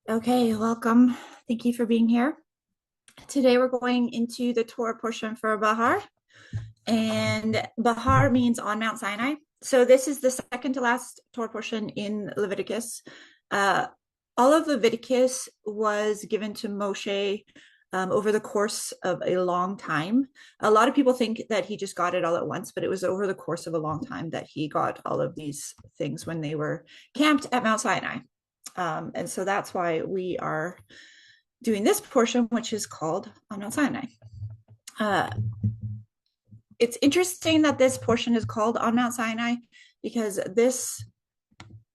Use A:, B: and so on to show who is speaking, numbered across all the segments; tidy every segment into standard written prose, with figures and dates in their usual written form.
A: Okay, welcome. Thank you for being here. Today we're going into the Torah portion for Behar, and Behar means on Mount Sinai. So this is the second to last Torah portion in Leviticus. Uh, all of Leviticus was given to Moshe over the course of a long time. A lot of people think that he just got it all at once, but it was over the course of a long time that he got all of these things when they were camped at Mount Sinai. And so that's why we are doing this portion, which is called on Mount Sinai. Uh, it's interesting that this portion is called on Mount Sinai because this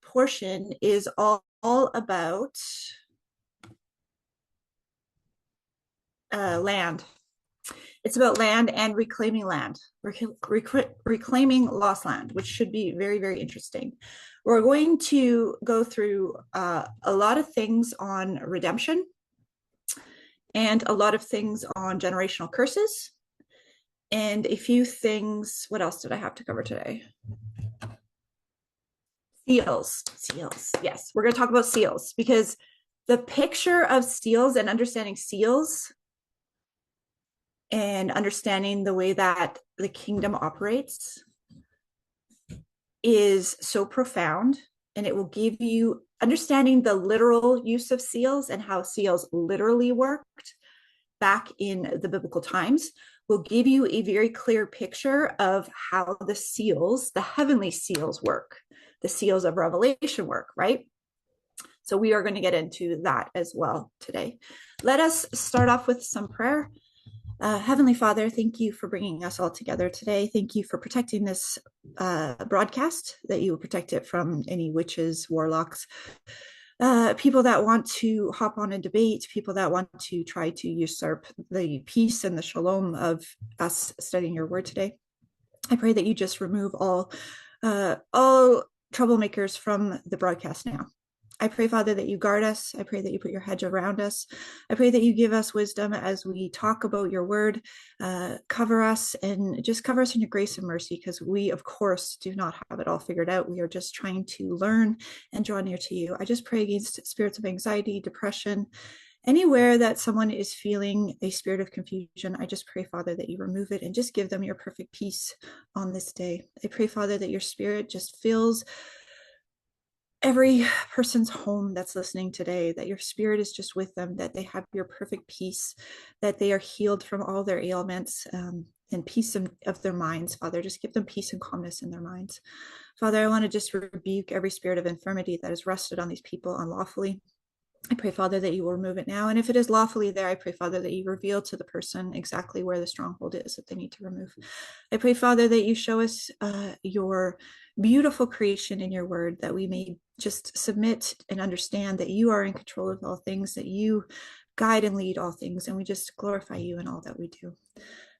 A: portion is all about land. It's about land and reclaiming land, reclaiming lost land, which should be very, very interesting. We're going to go through a lot of things on redemption and a lot of things on generational curses and a few things. What else did I have to cover today? Seals. Yes, we're going to talk about seals because the picture of seals and understanding seals and understanding the way that the kingdom operates is so profound, and it will give you understanding the literal use of seals and how seals literally worked back in the biblical times will give you a very clear picture of how the seals, the heavenly seals work, the seals of Revelation work, right? So we are going to get into that as well today. Let us start off with some prayer. Heavenly Father, thank you for bringing us all together today. Thank you for protecting this broadcast, that you will protect it from any witches, warlocks, people that want to hop on a debate, people that want to try to usurp the peace and the shalom of us studying your word today. I pray that you just remove all troublemakers from the broadcast now. I pray, Father, that you guard us. I pray that you put your hedge around us. I pray that you give us wisdom as we talk about your word. Cover us and just cover us in your grace and mercy, because we, of course, do not have it all figured out. We are just trying to learn and draw near to you. I just pray against spirits of anxiety, depression, anywhere that someone is feeling a spirit of confusion. I just pray, Father, that you remove it and just give them your perfect peace on this day. I pray, Father, that your spirit just fills every person's home that's listening today, that your spirit is just with them, that they have your perfect peace, that they are healed from all their ailments, and peace of their minds. Father, just give them peace and calmness in their minds. Father, I want to just rebuke every spirit of infirmity that has rested on these people unlawfully. I pray, Father, that you will remove it now. And if it is lawfully there, I pray, Father, that you reveal to the person exactly where the stronghold is that they need to remove. I pray, Father, that you show us your beautiful creation in your word, that we may just submit and understand that you are in control of all things, that you guide and lead all things, and we just glorify you in all that we do.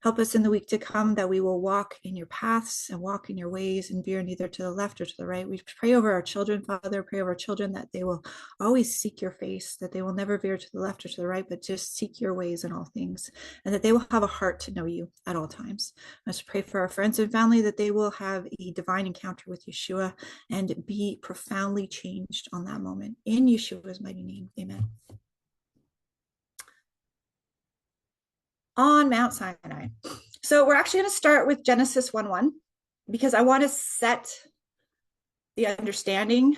A: Help us in the week to come, that we will walk in your paths and walk in your ways and veer neither to the left or to the right. We pray over our children, Father, pray over our children that they will always seek your face, that they will never veer to the left or to the right, but just seek your ways in all things, and that they will have a heart to know you at all times. I just pray for our friends and family, that they will have a divine encounter with Yeshua and be profoundly changed on that moment. In Yeshua's mighty name, amen. On Mount Sinai. So we're actually going to start with Genesis 1:1 because I want to set the understanding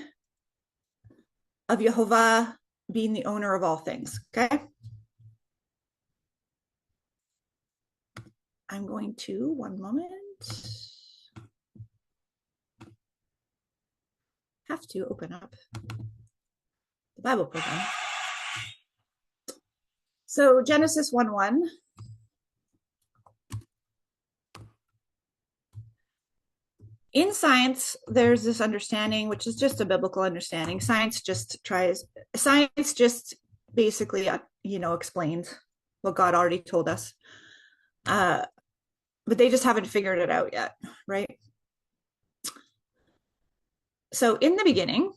A: of Yehovah being the owner of all things. Okay. I'm going to, one moment, have to open up the Bible program. So Genesis 1:1. In science, there's this understanding, which is just a biblical understanding. Science just basically, explains what God already told us. But they just haven't figured it out yet, right? So in the beginning,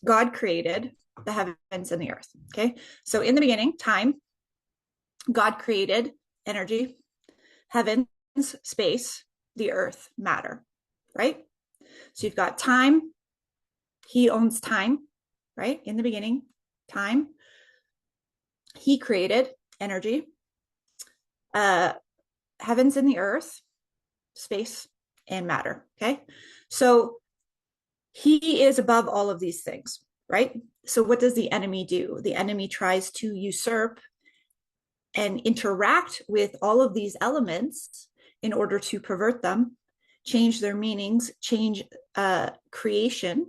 A: God created the heavens and the earth, okay? So in the beginning, time, God created energy, heavens, space, the earth, matter, right? So you've got time. He owns time, right? In the beginning, time. He created energy, heavens and the earth, space, and matter. Okay. So he is above all of these things, right? So what does the enemy do? The enemy tries to usurp and interact with all of these elements in order to pervert them, change their meanings, change creation,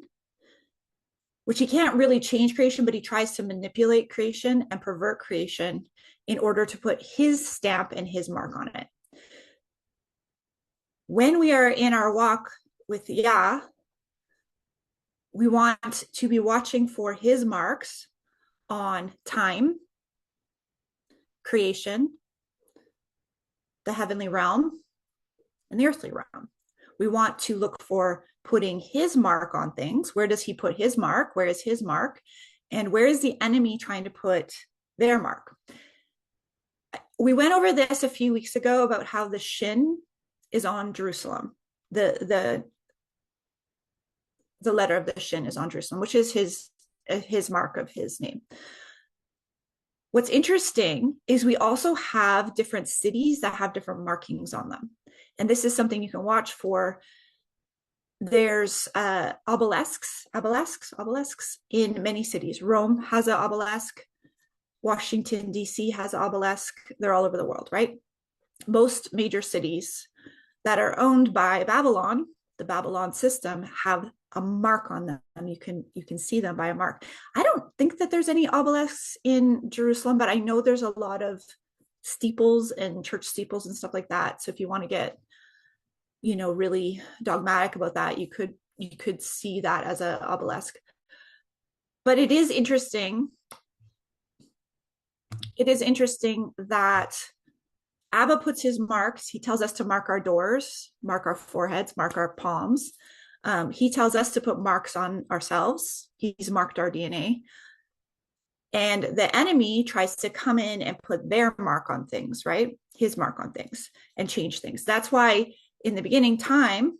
A: which he can't really change creation, but he tries to manipulate creation and pervert creation in order to put his stamp and his mark on it. When we are in our walk with Yah, we want to be watching for his marks on time, creation, the heavenly realm, and the earthly realm. We want to look for putting his mark on things. Where does he put his mark? Where is his mark? And where is the enemy trying to put their mark? We went over this a few weeks ago about how the shin is on Jerusalem. The letter of the shin is on Jerusalem, which is his mark of his name. What's interesting is we also have different cities that have different markings on them. And this is something you can watch for. There's obelisks in many cities. Rome has an obelisk. Washington, D.C. has an obelisk. They're all over the world, right? Most major cities that are owned by Babylon, the Babylon system, have a mark on them. You can see them by a mark. I don't think that there's any obelisks in Jerusalem, but I know there's a lot of steeples and church steeples and stuff like that. So if you want to get, really dogmatic about that, you could see that as an obelisk. But it is interesting. It is interesting that Abba puts his marks. He tells us to mark our doors, mark our foreheads, mark our palms. He tells us to put marks on ourselves. He's marked our DNA. And the enemy tries to come in and put their mark on things, right? His mark on things and change things. That's why in the beginning time,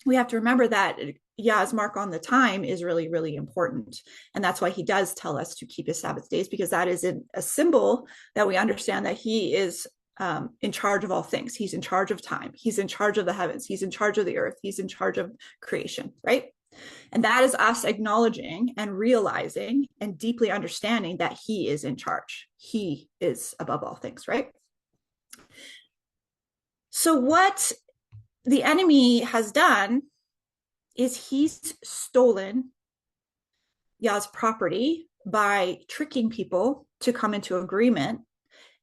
A: we have to remember that Yah's mark on the time is really, really important. And that's why he does tell us to keep his Sabbath days, because that is a symbol that we understand that he is in charge of all things. He's in charge of time. He's in charge of the heavens. He's in charge of the earth. He's in charge of creation, right? And that is us acknowledging and realizing and deeply understanding that he is in charge. He is above all things, right? So what the enemy has done is he's stolen Yah's property by tricking people to come into agreement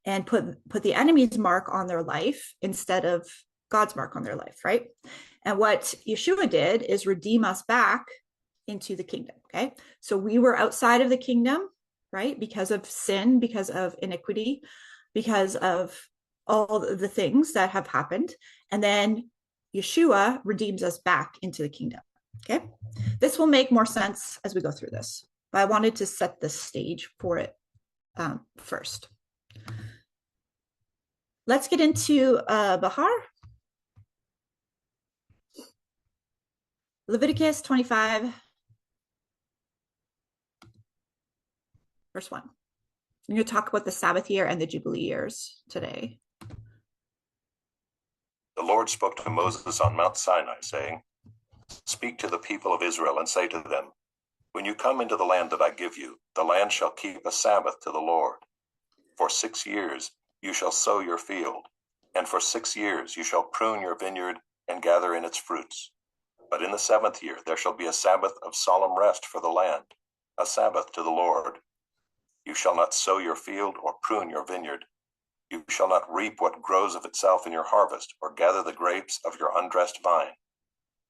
A: and put the enemy's mark on their life instead of God's mark on their life, right? And what Yeshua did is redeem us back into the kingdom, okay? So we were outside of the kingdom, right? Because of sin, because of iniquity, because of all the things that have happened. And then Yeshua redeems us back into the kingdom, okay? This will make more sense as we go through this, but I wanted to set the stage for it first. Let's get into Behar. Leviticus 25, verse 1. I'm going to talk about the Sabbath year and the Jubilee years today.
B: The Lord spoke to Moses on Mount Sinai, saying, "Speak to the people of Israel and say to them, when you come into the land that I give you, the land shall keep a Sabbath to the Lord. For 6 years you shall sow your field, and for 6 years you shall prune your vineyard and gather in its fruits. But in the 7th year there shall be a Sabbath of solemn rest for the land, a Sabbath to the Lord. You shall not sow your field or prune your vineyard. You shall not reap what grows of itself in your harvest, or gather the grapes of your undressed vine.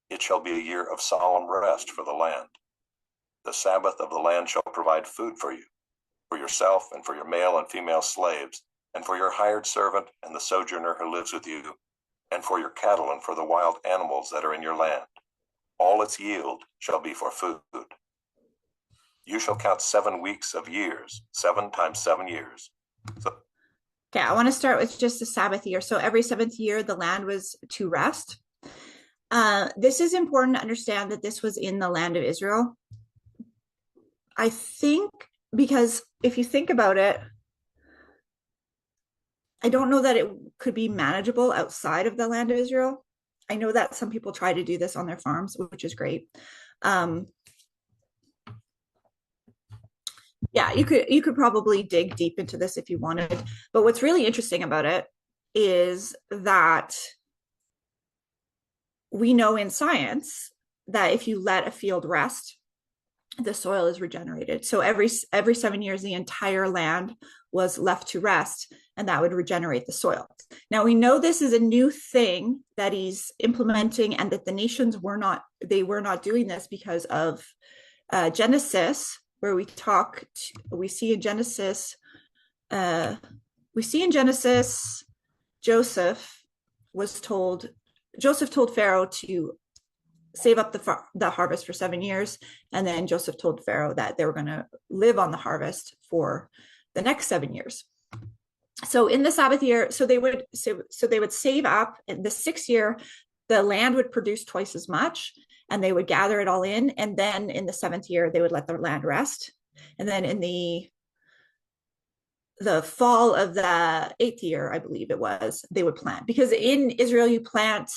B: It shall be a year of solemn rest for the land. The Sabbath of the land shall provide food for you, for yourself and for your male and female slaves, and for your hired servant and the sojourner who lives with you, and for your cattle and for the wild animals that are in your land. All its yield shall be for food. You shall count 7 weeks of years, 7 times 7 years."
A: Okay, I want to start with just the Sabbath year. So every 7th year, the land was to rest. This is important to understand that this was in the land of Israel. I think because if you think about it, I don't know that it could be manageable outside of the land of Israel. I know that some people try to do this on their farms, which is great. Yeah, you could probably dig deep into this if you wanted. But what's really interesting about it is that we know in science that if you let a field rest, the soil is regenerated. So every 7 years, the entire land was left to rest, and that would regenerate the soil. Now we know this is a new thing that he's implementing, and that the nations were not doing this because of Genesis, where we see in Genesis, Joseph told Pharaoh to save up the harvest for 7 years, and then Joseph told Pharaoh that they were going to live on the harvest for the next 7 years. So in the Sabbath year, so they would save up. In the 6th year, the land would produce twice as much, and they would gather it all in. And then in the 7th year, they would let the land rest. And then in the fall of the 8th year, I believe it was, they would plant. Because in Israel, you plant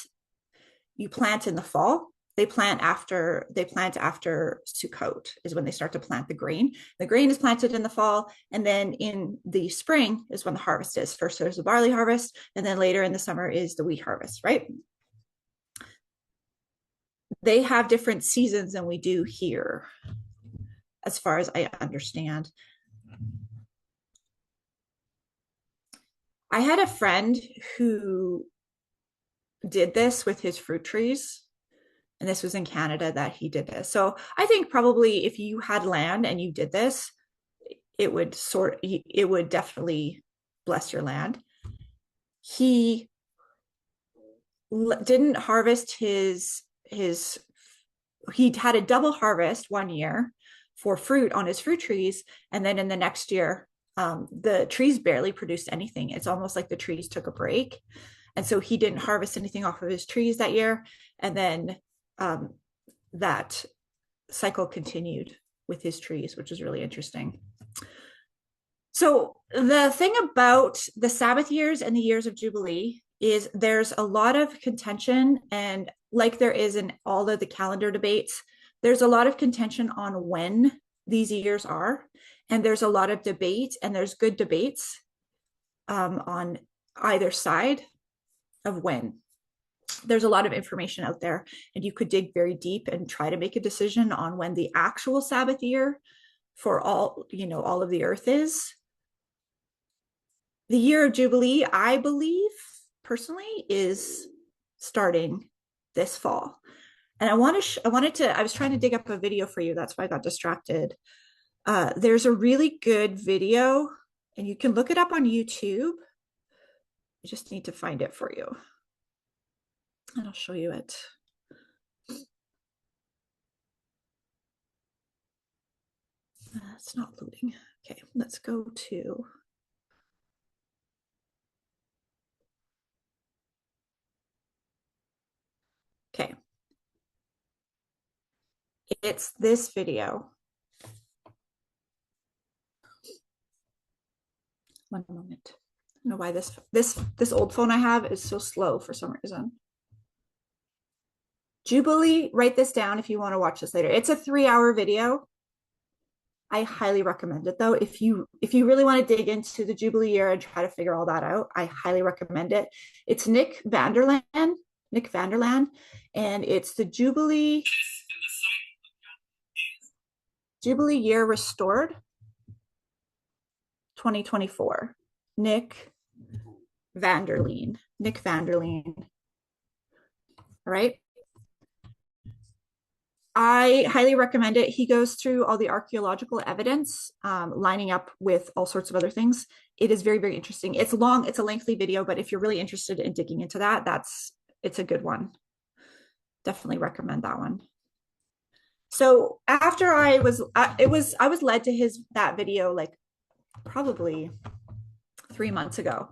A: in the fall. They plant after Sukkot is when they start to plant the grain. The grain is planted in the fall, and then in the spring is when the harvest is. First there's the barley harvest, and then later in the summer is the wheat harvest, right? They have different seasons than we do here, as far as I understand. I had a friend who did this with his fruit trees, and this was in Canada that he did this. So I think probably if you had land and you did this, it would definitely bless your land. He didn't harvest he had a double harvest one year for fruit on his fruit trees, and then in the next year, the trees barely produced anything. It's almost like the trees took a break. And so he didn't harvest anything off of his trees that year. And then that cycle continued with his trees, which is really interesting. So the thing about the Sabbath years and the years of Jubilee is there's a lot of contention, and like there is in all of the calendar debates, there's a lot of contention on when these years are. And there's a lot of debate, and there's good debates on either side of when. There's a lot of information out there, and you could dig very deep and try to make a decision on when the actual Sabbath year for all of the earth is. The year of Jubilee, I believe personally, is starting this fall. And I was trying to dig up a video for you. That's why I got distracted. There's a really good video, and you can look it up on YouTube. I just need to find it for you, and I'll show you it. It's not loading. Okay, let's go to. Okay. It's this video. One moment. I don't know why this old phone I have is so slow for some reason. Jubilee, write this down if you want to watch this later. It's a 3-hour video. I highly recommend it though. If you really want to dig into the Jubilee year and try to figure all that out, I highly recommend it. It's Nick Vanderland, and it's the Jubilee year restored 2024. Nick Vanderleen. All right. I highly recommend it. He goes through all the archaeological evidence, lining up with all sorts of other things. It is very, very interesting. It's long, it's a lengthy video, but if you're really interested in digging into that, it's a good one. Definitely recommend that one. So after I was led to that video like probably 3 months ago,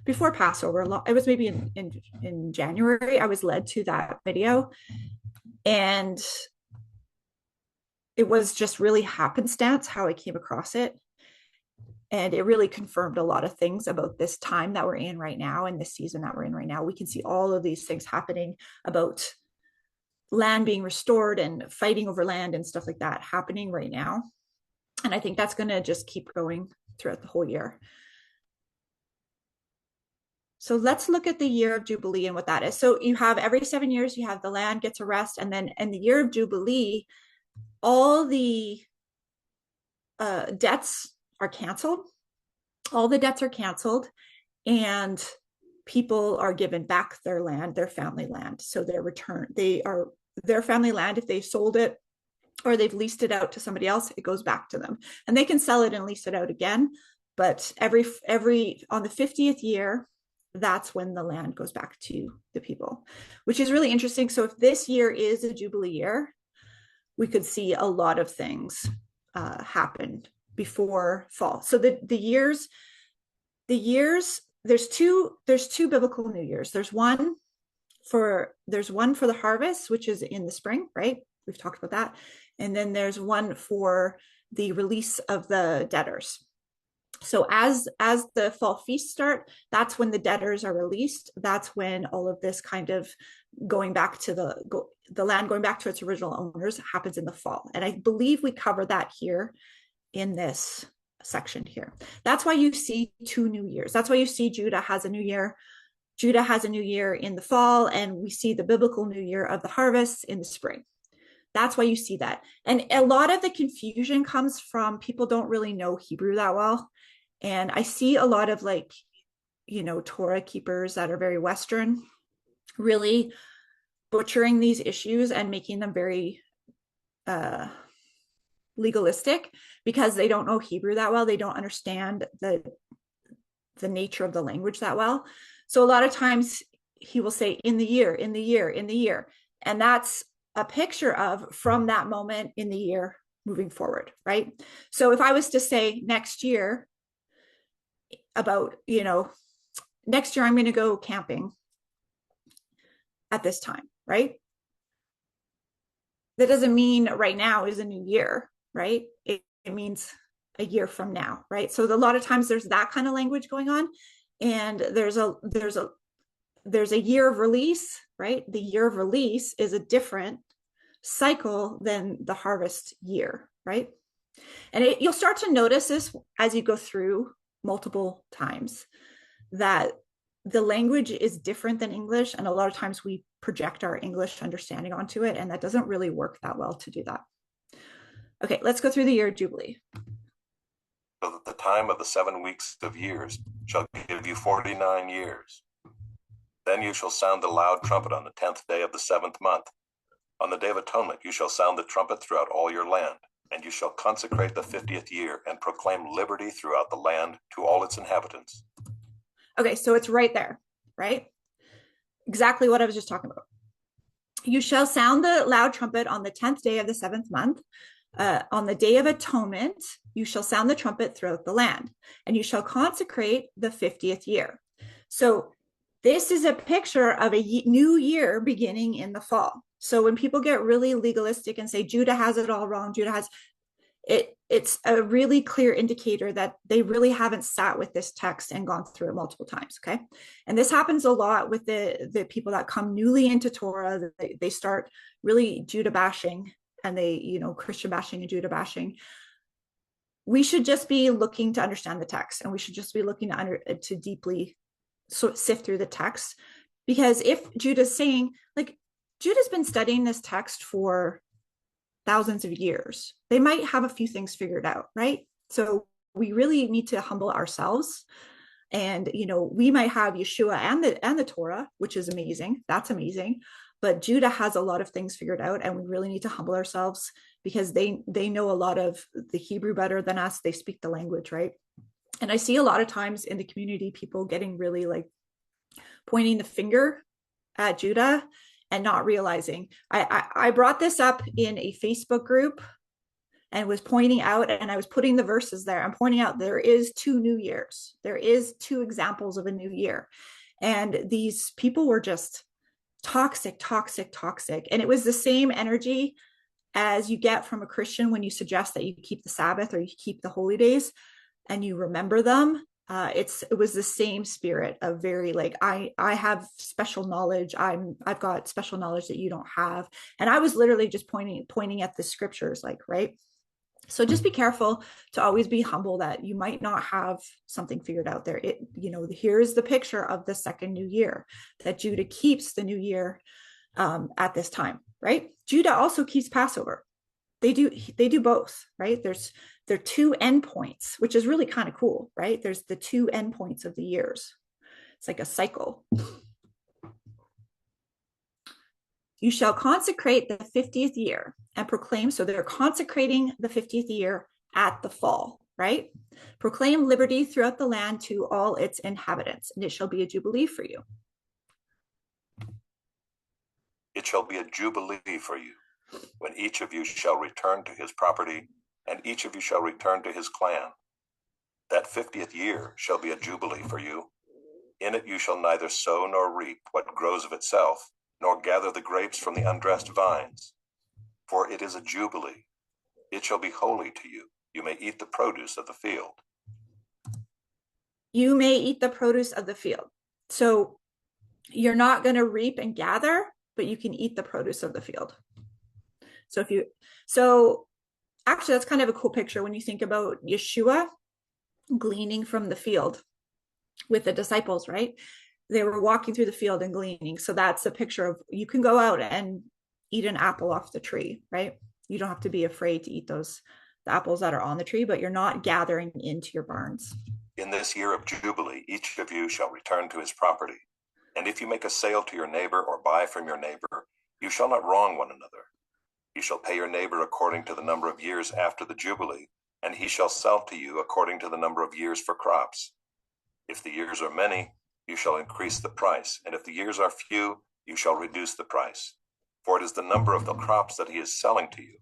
A: before Passover. It was maybe in January. I was led to that video, and it was just really happenstance how I came across it. And it really confirmed a lot of things about this time that we're in right now and this season that we're in right now. We can see all of these things happening about land being restored and fighting over land and stuff like that happening right now. And I think that's going to just keep going throughout the whole year. So let's look at the year of Jubilee and what that is. So you have every 7 years, you have the land gets a rest. And then in the year of Jubilee, all the debts are canceled. All the debts are canceled, and people are given back their land, their family land. So they're returned. They are their family land. If they've sold it or they've leased it out to somebody else, it goes back to them. And they can sell it and lease it out again. But every on the 50th year, that's when the land goes back to the people, which is really interesting. So if this year is a Jubilee year, we could see a lot of things happen before fall. So the years, there's two biblical New Years. There's one for the harvest, which is in the spring, right? We've talked about that. And then there's one for the release of the debtors. So as the fall feasts start, that's when the debtors are released. That's when all of this kind of going back to the land going back to its original owners happens in the fall. And I believe we cover that here in this section here. That's why you see 2 new years. That's why you see Judah has a new year. Judah has a new year in the fall, and we see the biblical new year of the harvest in the spring. That's why you see that. And a lot of the confusion comes from people don't really know Hebrew that well. And I see a lot of Torah keepers that are very Western really butchering these issues and making them very legalistic because they don't know Hebrew that well. They don't understand the nature of the language that well. So a lot of times he will say in the year, in the year, in the year. And that's a picture of from that moment in the year moving forward, right? So if I was to say next year about, next year I'm going to go camping at this time, right? That doesn't mean right now is a new year, right? It means a year from now, right? So a lot of times there's that kind of language going on, and there's a year of release, right? The year of release is a different cycle than the harvest year, right? And you'll start to notice this as you go through multiple times, that the language is different than English. And a lot of times we project our English understanding onto it, and that doesn't really work that well to do that. Okay, let's go through the year of Jubilee.
B: So that the time of the 7 weeks of years shall give you 49 years. Then you shall sound the loud trumpet on the 10th day of the 7th month. On the day of atonement you shall sound the trumpet throughout all your land, and you shall consecrate the 50th year and proclaim liberty throughout the land to all its inhabitants.
A: Okay, so it's right there, right? Exactly what I was just talking about. You shall sound the loud trumpet on the 10th day of the 7th month. On the day of atonement, you shall sound the trumpet throughout the land, and you shall consecrate the 50th year. So this is a picture of a new year beginning in the fall. So when people get really legalistic and say Judah has it all wrong, Judah has it, it's a really clear indicator that they really haven't sat with this text and gone through it multiple times. Okay. And this happens a lot with the people that come newly into Torah. They start really Judah bashing, and they, Christian bashing and Judah bashing. We should just be looking to understand the text, and we should just be looking to deeply sift through the text. Because if Judah's saying, Judah's been studying this text for thousands of years, they might have a few things figured out, right? So we really need to humble ourselves. And, we might have Yeshua and the Torah, which is amazing. That's amazing. But Judah has a lot of things figured out, and we really need to humble ourselves because they know a lot of the Hebrew better than us. They speak the language, right? And I see a lot of times in the community, people getting really pointing the finger at Judah and not realizing. I brought this up in a Facebook group and was pointing out, and I was putting the verses there. I'm pointing out there is 2 new years. There is 2 examples of a new year. And these people were just toxic. And it was the same energy as you get from a Christian when you suggest that you keep the Sabbath or you keep the holy days and you remember them. It was the same spirit of very like, I have special knowledge. I've got special knowledge that you don't have. And I was literally just pointing at the scriptures, like, right. So just be careful to always be humble that you might not have something figured out there. Here's the picture of the second new year, that Judah keeps the new year at this time, right? Judah also keeps Passover. They do both, right? There are two endpoints, which is really kind of cool, right? There's the two endpoints of the years. It's like a cycle. You shall consecrate the 50th year and proclaim. So they're consecrating the 50th year at the fall, right? Proclaim liberty throughout the land to all its inhabitants, and it shall be a jubilee for you.
B: It shall be a jubilee for you, when each of you shall return to his property, and each of you shall return to his clan. That 50th year shall be a jubilee for you. In it you shall neither sow nor reap what grows of itself, nor gather the grapes from the undressed vines. For it is a jubilee. It shall be holy to you. You may eat the produce of the field.
A: You may eat the produce of the field. So you're not going to reap and gather, but you can eat the produce of the field. So actually, that's kind of a cool picture when you think about Yeshua gleaning from the field with the disciples, right? They were walking through the field and gleaning. So that's a picture of, you can go out and eat an apple off the tree, right? You don't have to be afraid to eat the apples that are on the tree, but you're not gathering into your barns.
B: In this year of Jubilee, each of you shall return to his property. And if you make a sale to your neighbor or buy from your neighbor, you shall not wrong one another. You shall pay your neighbor according to the number of years after the Jubilee, and he shall sell to you according to the number of years for crops. If the years are many, you shall increase the price, and if the years are few, you shall reduce the price. For it is the number of the crops that he is selling to you.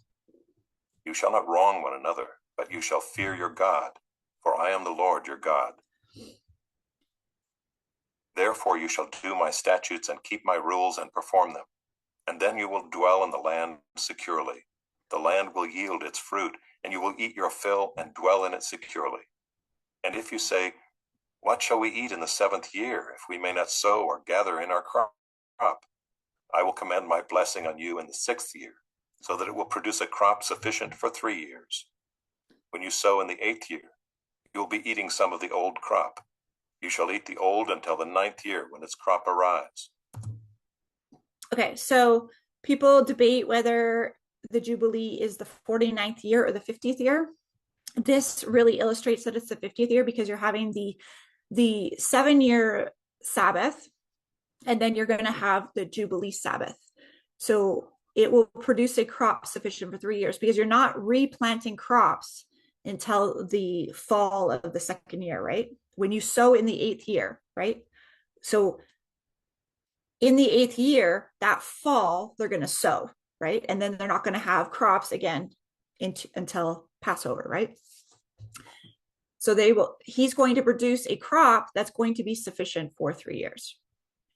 B: You shall not wrong one another, but you shall fear your God, for I am the Lord your God. Therefore you shall do my statutes and keep my rules and perform them, and then you will dwell in the land securely. The land will yield its fruit, and you will eat your fill and dwell in it securely. And if you say, what shall we eat in the 7th year, if we may not sow or gather in our crop? I will command my blessing on you in the 6th year, so that it will produce a crop sufficient for 3 years. When you sow in the 8th year, you will be eating some of the old crop. You shall eat the old until the 9th year, when its crop arrives.
A: Okay, so people debate whether the Jubilee is the 49th year or the 50th year. This really illustrates that it's the 50th year, because you're having the 7-year Sabbath, and then you're going to have the Jubilee Sabbath. So it will produce a crop sufficient for 3 years, because you're not replanting crops until the fall of the 2nd year, right? When you sow in the 8th year, right? So in the 8th year, that fall, they're going to sow, right? And then they're not going to have crops again until Passover, right? So he's going to produce a crop that's going to be sufficient for 3 years.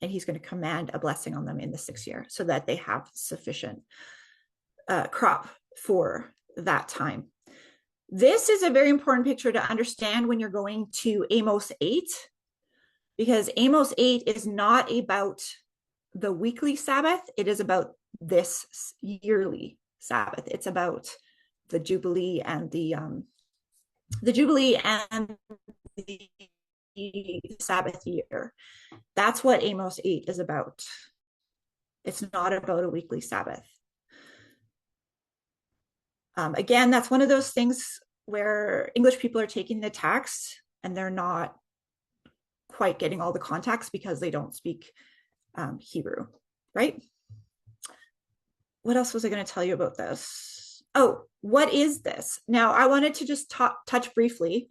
A: And he's going to command a blessing on them in the 6th year, so that they have sufficient crop for that time. This is a very important picture to understand when you're going to Amos 8, because Amos 8 is not about the weekly Sabbath. It is about this yearly Sabbath. It's about the Jubilee and the Sabbath year. That's what Amos 8 is about. It's not about a weekly Sabbath. Again, that's one of those things where English people are taking the text and they're not quite getting all the context because they don't speak Hebrew, right? What else was I going to tell you about this? Oh, what is this? Now, I wanted to just touch briefly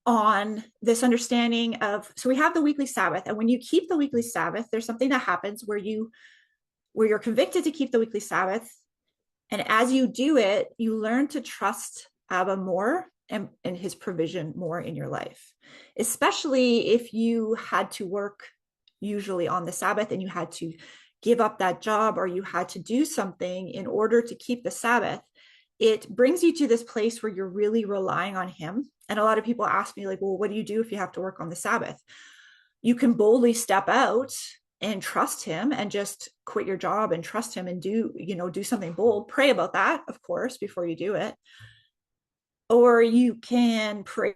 A: on this understanding of, so we have the weekly Sabbath, and when you keep the weekly Sabbath, there's something that happens where you're convicted to keep the weekly Sabbath. And as you do it, you learn to trust Abba more and his provision more in your life, especially if you had to work usually on the Sabbath and you had to give up that job or you had to do something in order to keep the Sabbath, it brings you to this place where you're really relying on him. And a lot of people ask me, like, well, what do you do if you have to work on the Sabbath? You can boldly step out and trust him and just quit your job and trust him and do something bold. Pray about that, of course, before you do it. Or you can pray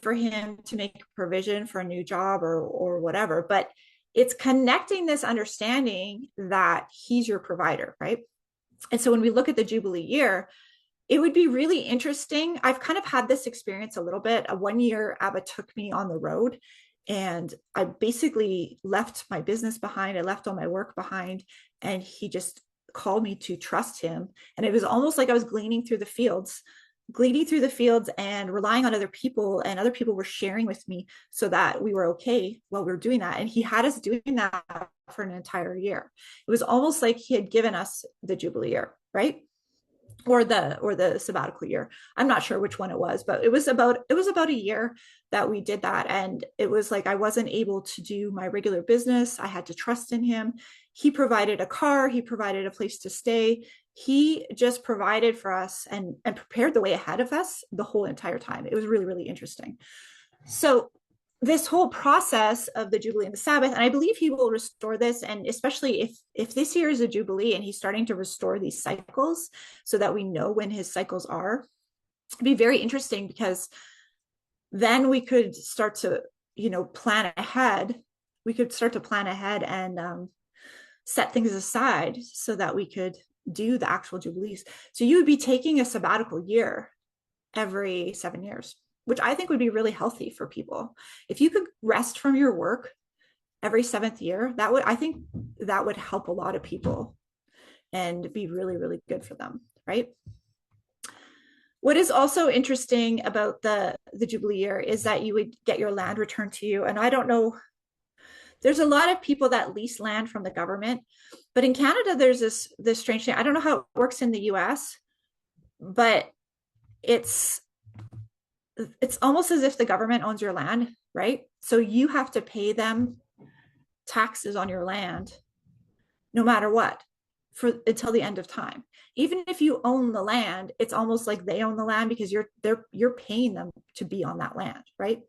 A: for him to make provision for a new job or whatever. But it's connecting this understanding that he's your provider, right? And so when we look at the Jubilee year, it would be really interesting. I've kind of had this experience a little bit. One year, Abba took me on the road and I basically left my business behind. I left all my work behind, and he just called me to trust him. And it was almost like I was gleaning through the fields and relying on other people, and other people were sharing with me so that we were okay while we were doing that. And he had us doing that for an entire year. It was almost like he had given us the Jubilee year, right? Or the sabbatical year. I'm not sure which one it was, but it was about a year that we did that. And it was like I wasn't able to do my regular business. I had to trust in him. He provided a car, he provided a place to stay. He just provided for us and prepared the way ahead of us the whole entire time. It was really, really interesting. So this whole process of the Jubilee and the Sabbath, and I believe he will restore this, and especially if this year is a Jubilee and he's starting to restore these cycles so that we know when his cycles are, it'd be very interesting, because then we could start to plan ahead. We could start to plan ahead and set things aside so that we could do the actual Jubilees. So you would be taking a sabbatical year every 7 years, which I think would be really healthy for people. If you could rest from your work every 7th year, I think that would help a lot of people and be really, really good for them, right? What is also interesting about the Jubilee year is that you would get your land returned to you. And I don't know, there's a lot of people that lease land from the government, but in Canada, there's this strange thing. I don't know how it works in the US, but it's almost as if the government owns your land, right? So you have to pay them taxes on your land no matter what until the end of time. Even if you own the land, it's almost like they own the land, because you're paying them to be on that land, right?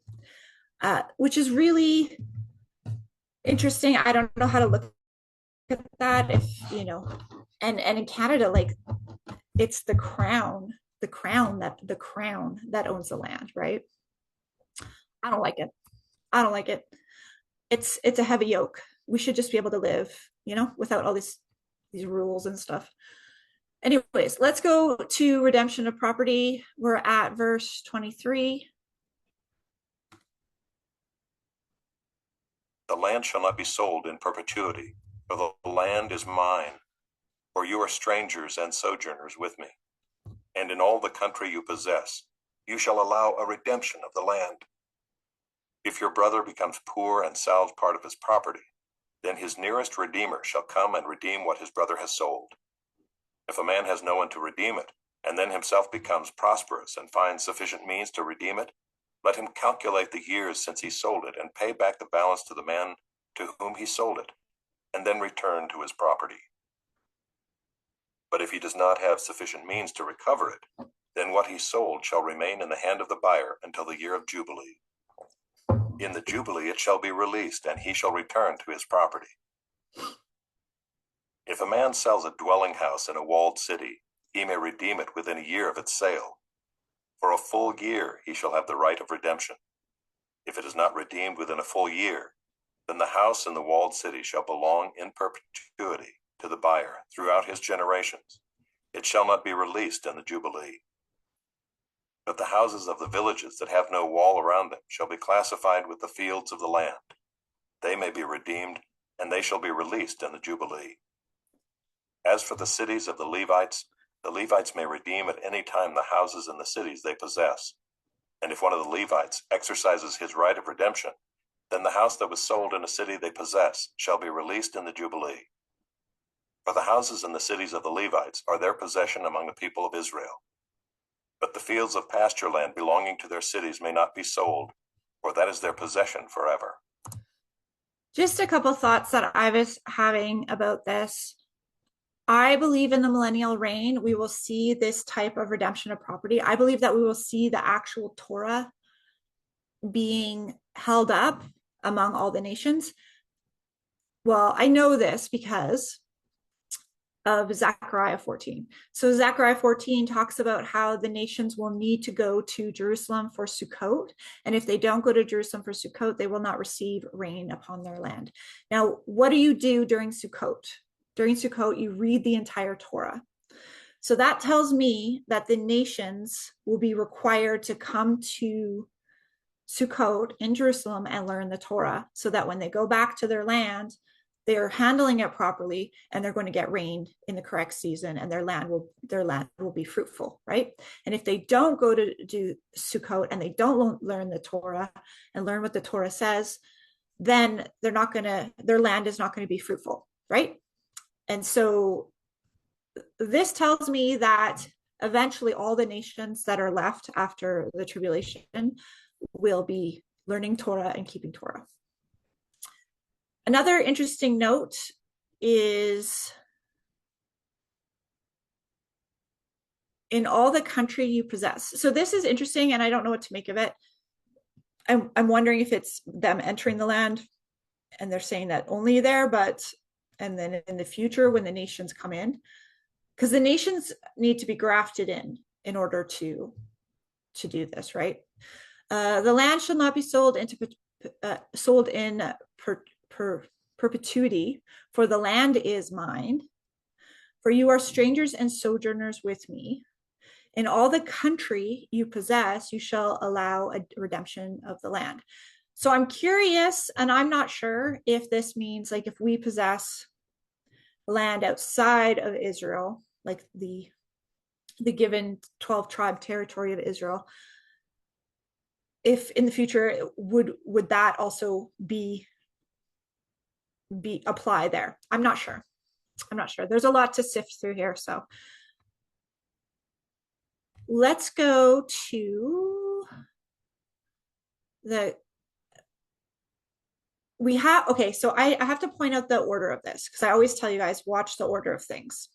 A: Which is really interesting. I don't know how to look at that, and in Canada, like, it's the crown that owns the land, right? I don't like it. It's a heavy yoke. We should just be able to live, without all these rules and stuff. Anyways, let's go to redemption of property. We're at verse 23.
B: The land shall not be sold in perpetuity, for the land is mine, for you are strangers and sojourners with me. And in all the country you possess, you shall allow a redemption of the land. If your brother becomes poor and sells part of his property, then his nearest redeemer shall come and redeem what his brother has sold. If a man has no one to redeem it, and then himself becomes prosperous and finds sufficient means to redeem it, let him calculate the years since he sold it and pay back the balance to the man to whom he sold it, and then return to his property. But if he does not have sufficient means to recover it, then what he sold shall remain in the hand of the buyer until the year of Jubilee. In the Jubilee it shall be released, and he shall return to his property. If a man sells a dwelling house in a walled city, he may redeem it within a year of its sale. For a full year he shall have the right of redemption. If it is not redeemed within a full year, then the house in the walled city shall belong in perpetuity to the buyer throughout his generations. It shall not be released in the Jubilee. But the houses of the villages that have no wall around them shall be classified with the fields of the land. They may be redeemed, and they shall be released in the Jubilee. As for the cities of the Levites may redeem at any time the houses and the cities they possess. And if one of the Levites exercises his right of redemption, then the house that was sold in a city they possess shall be released in the Jubilee. For the houses and the cities of the Levites are their possession among the people of Israel. But the fields of pasture land belonging to their cities may not be sold, for that is their possession forever.
A: Just a couple thoughts that I was having about this. I believe in the millennial reign, we will see this type of redemption of property. I believe that we will see the actual Torah being held up among all the nations. Well, I know this because of Zechariah 14. So Zechariah 14 talks about how the nations will need to go to Jerusalem for Sukkot. And if they don't go to Jerusalem for Sukkot, they will not receive rain upon their land. Now, what do you do during Sukkot? During Sukkot, you read the entire Torah. So that tells me that the nations will be required to come to Sukkot in Jerusalem and learn the Torah so that when they go back to their land, they're handling it properly and they're going to get rain in the correct season and their land will be fruitful, right? And if they don't go to do Sukkot and they don't learn the Torah and learn what the Torah says, then their land is not going to be fruitful, right? And so this tells me that eventually all the nations that are left after the tribulation will be learning Torah and keeping Torah. Another interesting note is in all the country you possess. So this is interesting, and I don't know what to make of it. I'm wondering if it's them entering the land and they're saying that only there, and then in the future when the nations come in, because the nations need to be grafted in order to do this, right? The land shall not be sold in perpetuity, for the land is mine. For you are strangers and sojourners with me. In all the country you possess, you shall allow a redemption of the land. So I'm curious, and I'm not sure if this means like if we possess land outside of Israel, like the given 12 tribe territory of Israel, if in the future would that also be apply there? I'm not sure. There's a lot to sift through here. So let's go to so I have to point out the order of this because I always tell you guys, watch the order of things.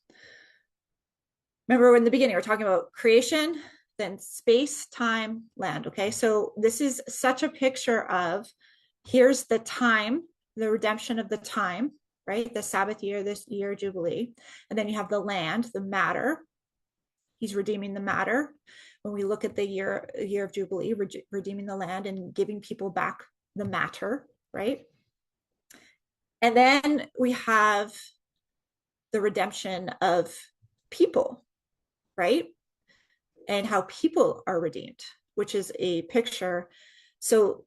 A: Remember in the beginning, we're talking about creation, then space, time, land. Okay, so this is such a picture of here's the time, the redemption of the time, right? The Sabbath year, this year, Jubilee. And then you have the land, the matter. He's redeeming the matter. When we look at the year of Jubilee, redeeming the land and giving people back the matter, right? And then we have the redemption of people, right? And how people are redeemed, which is a picture. So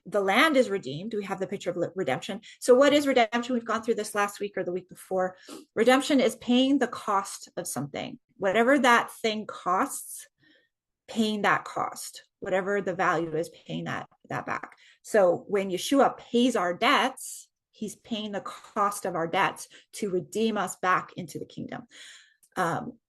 A: the land is redeemed. We have the picture of redemption. So what is redemption? We've gone through this last week or the week before. Redemption is paying the cost of something. Whatever that thing costs, paying that cost. Whatever the value is, paying that back. So when Yeshua pays our debts, he's paying the cost of our debts to redeem us back into the kingdom.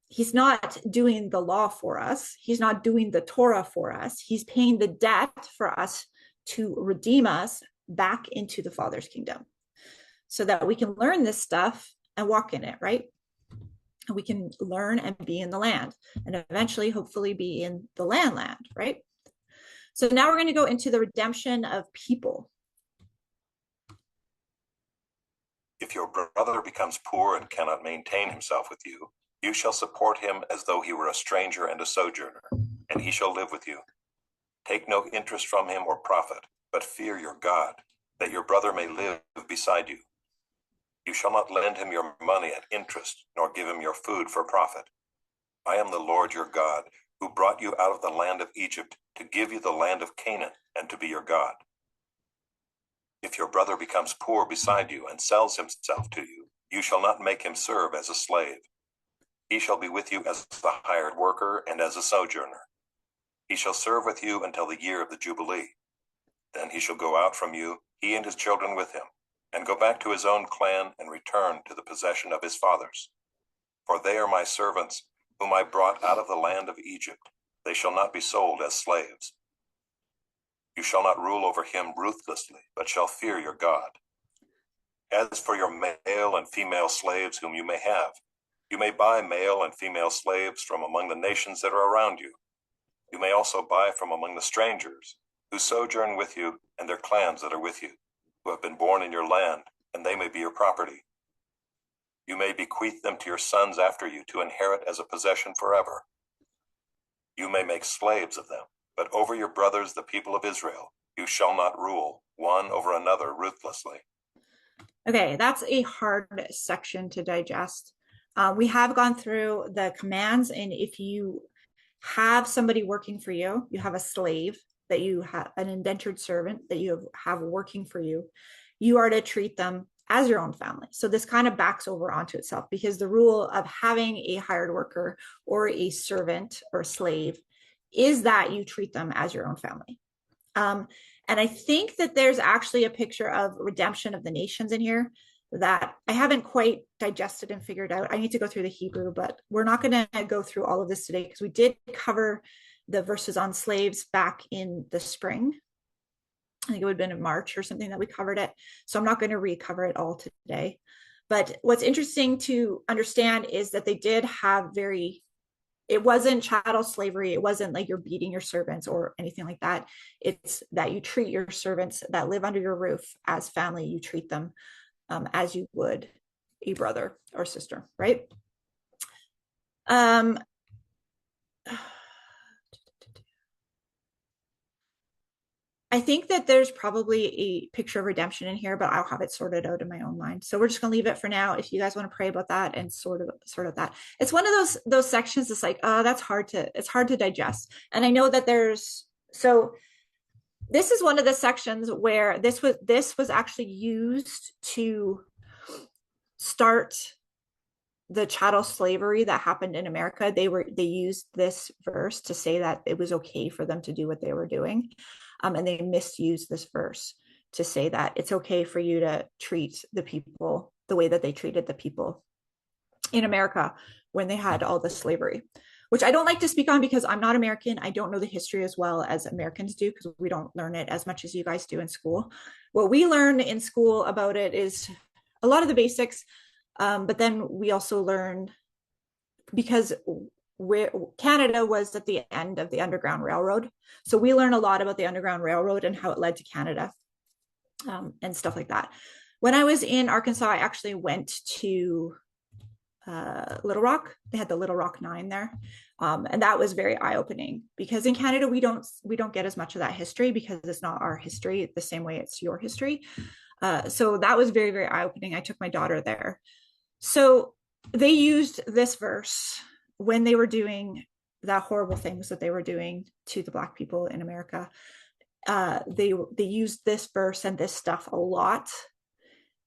A: He's not doing the law for us. He's not doing the Torah for us. He's paying the debt for us to redeem us back into the Father's kingdom so that we can learn this stuff and walk in it, right? And we can learn and be in the land and eventually, hopefully, be in the land, right? So now we're going to go into the redemption of people.
B: If your brother becomes poor and cannot maintain himself with you, you shall support him as though he were a stranger and a sojourner, and he shall live with you. Take no interest from him or profit, but fear your God, that your brother may live beside you. You shall not lend him your money at interest, nor give him your food for profit. I am the Lord your God, who brought you out of the land of Egypt to give you the land of Canaan and to be your God. If your brother becomes poor beside you and sells himself to you, you shall not make him serve as a slave. He shall be with you as the hired worker and as a sojourner. He shall serve with you until the year of the Jubilee. Then he shall go out from you, he and his children with him, and go back to his own clan and return to the possession of his fathers. For they are my servants, whom I brought out of the land of Egypt. They shall not be sold as slaves. You shall not rule over him ruthlessly, but shall fear your God. As for your male and female slaves whom you may have, you may buy male and female slaves from among the nations that are around you. You may also buy from among the strangers who sojourn with you and their clans that are with you, who have been born in your land, and they may be your property. You may bequeath them to your sons after you to inherit as a possession forever. You may make slaves of them, but over your brothers, the people of Israel, you shall not rule one over another ruthlessly.
A: Okay, that's a hard section to digest. We have gone through the commands, and if you have somebody working for you, you have a slave that you have, an indentured servant that you have working for you, you are to treat them as your own family. So this kind of backs over onto itself, because the rule of having a hired worker or a servant or slave is that you treat them as your own family. And I think that there's actually a picture of redemption of the nations in here that I haven't quite digested and figured out. I need to go through the Hebrew, but we're not going to go through all of this today, because we did cover the verses on slaves back in the spring. I think it would have been in March or something that we covered it. So I'm not going to recover it all today. But what's interesting to understand is that they did have it wasn't chattel slavery. It wasn't like you're beating your servants or anything like that. It's that you treat your servants that live under your roof as family. You treat them as you would a brother or sister, right? I think that there's probably a picture of redemption in here, but I'll have it sorted out in my own mind. So we're just going to leave it for now. If you guys want to pray about that and sort of that, it's one of those sections. It's like, oh, it's hard to digest. And I know that this is one of the sections where this was actually used to start the chattel slavery that happened in America. They used this verse to say that it was okay for them to do what they were doing. And they misused this verse to say that it's okay for you to treat the people the way that they treated the people in America when they had all this slavery, which I don't like to speak on because I'm not American. I don't know the history as well as Americans do, because we don't learn it as much as you guys do in school. What we learn in school about it is a lot of the basics, but then we also learn, because Canada was at the end of the Underground Railroad. So we learn a lot about the Underground Railroad and how it led to Canada, and stuff like that. When I was in Arkansas, I actually went to Little Rock. They had the Little Rock 9 there. And that was very eye-opening, because in Canada, we don't get as much of that history, because it's not our history the same way it's your history. So that was very, very eye-opening. I took my daughter there. So they used this verse when they were doing the horrible things that they were doing to the Black people in America. They used this verse and this stuff a lot,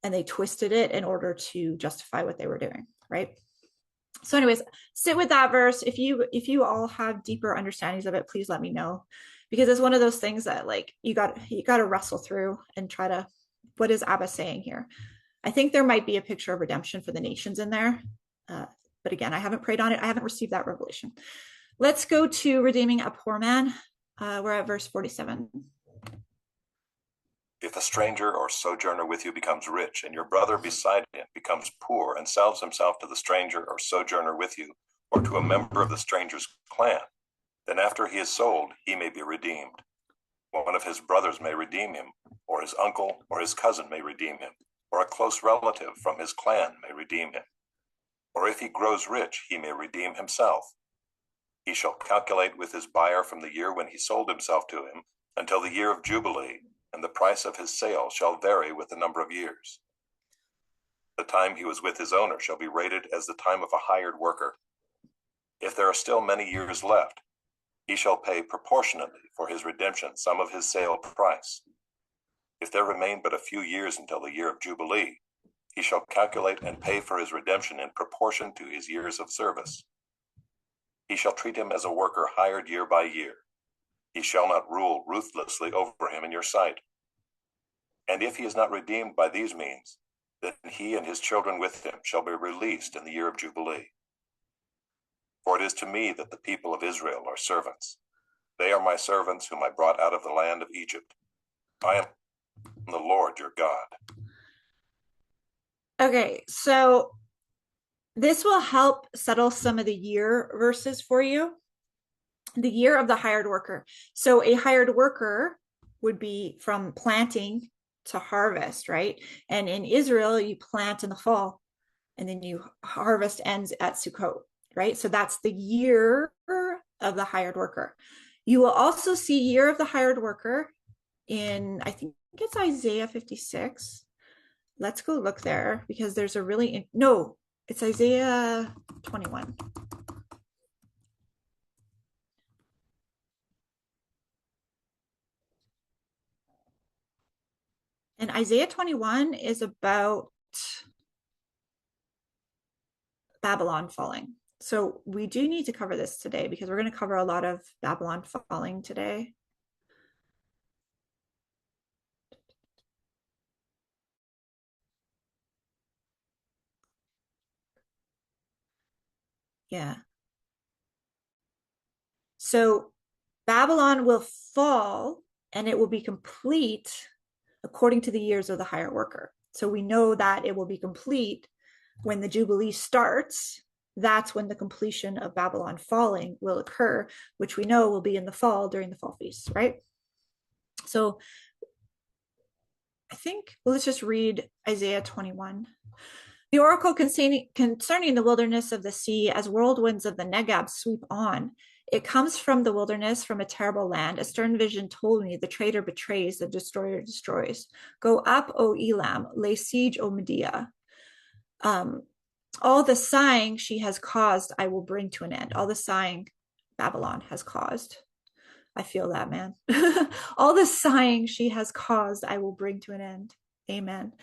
A: and they twisted it in order to justify what they were doing, right? So anyways, sit with that verse. If you all have deeper understandings of it, please let me know, because it's one of those things that, like, you got to wrestle through and try to, what is Abba saying here? I think there might be a picture of redemption for the nations in there. But again, I haven't prayed on it. I haven't received that revelation. Let's go to redeeming a poor man. We're at verse 47.
B: If a stranger or sojourner with you becomes rich, and your brother beside him becomes poor and sells himself to the stranger or sojourner with you, or to a member of the stranger's clan, then after he is sold, he may be redeemed. One of his brothers may redeem him, or his uncle or his cousin may redeem him, or a close relative from his clan may redeem him. Or if he grows rich, he may redeem himself. He shall calculate with his buyer from the year when he sold himself to him until the year of Jubilee, and the price of his sale shall vary with the number of years. The time he was with his owner shall be rated as the time of a hired worker. If there are still many years left, he shall pay proportionately for his redemption some of his sale price. If there remain but a few years until the year of Jubilee, he shall calculate and pay for his redemption in proportion to his years of service. He shall treat him as a worker hired year by year. He shall not rule ruthlessly over him in your sight. And if he is not redeemed by these means, then he and his children with him shall be released in the year of Jubilee. For it is to me that the people of Israel are servants. They are my servants whom I brought out of the land of Egypt. I am the Lord your God.
A: Okay, so this will help settle some of the year verses for you. The year of the hired worker. So a hired worker would be from planting to harvest, right? And in Israel, you plant in the fall and then you harvest ends at Sukkot, right? So that's the year of the hired worker. You will also see year of the hired worker in, I think it's Isaiah 56. Let's go look there because there's a really, no, it's Isaiah 21. And Isaiah 21 is about Babylon falling. So we do need to cover this today because we're going to cover a lot of Babylon falling today. Yeah. So Babylon will fall and it will be complete according to the years of the hired worker. So we know that it will be complete when the Jubilee starts. That's when the completion of Babylon falling will occur, which we know will be in the fall during the fall feast, right? So I think, well, let's just read Isaiah 21. The oracle concerning the wilderness of the sea as whirlwinds of the Negab sweep on. It comes from the wilderness, from a terrible land. A stern vision told me, the traitor betrays, the destroyer destroys. Go up, O Elam, lay siege, O Medea. All the sighing she has caused, I will bring to an end. All the sighing Babylon has caused. I feel that, man. All the sighing she has caused, I will bring to an end. Amen.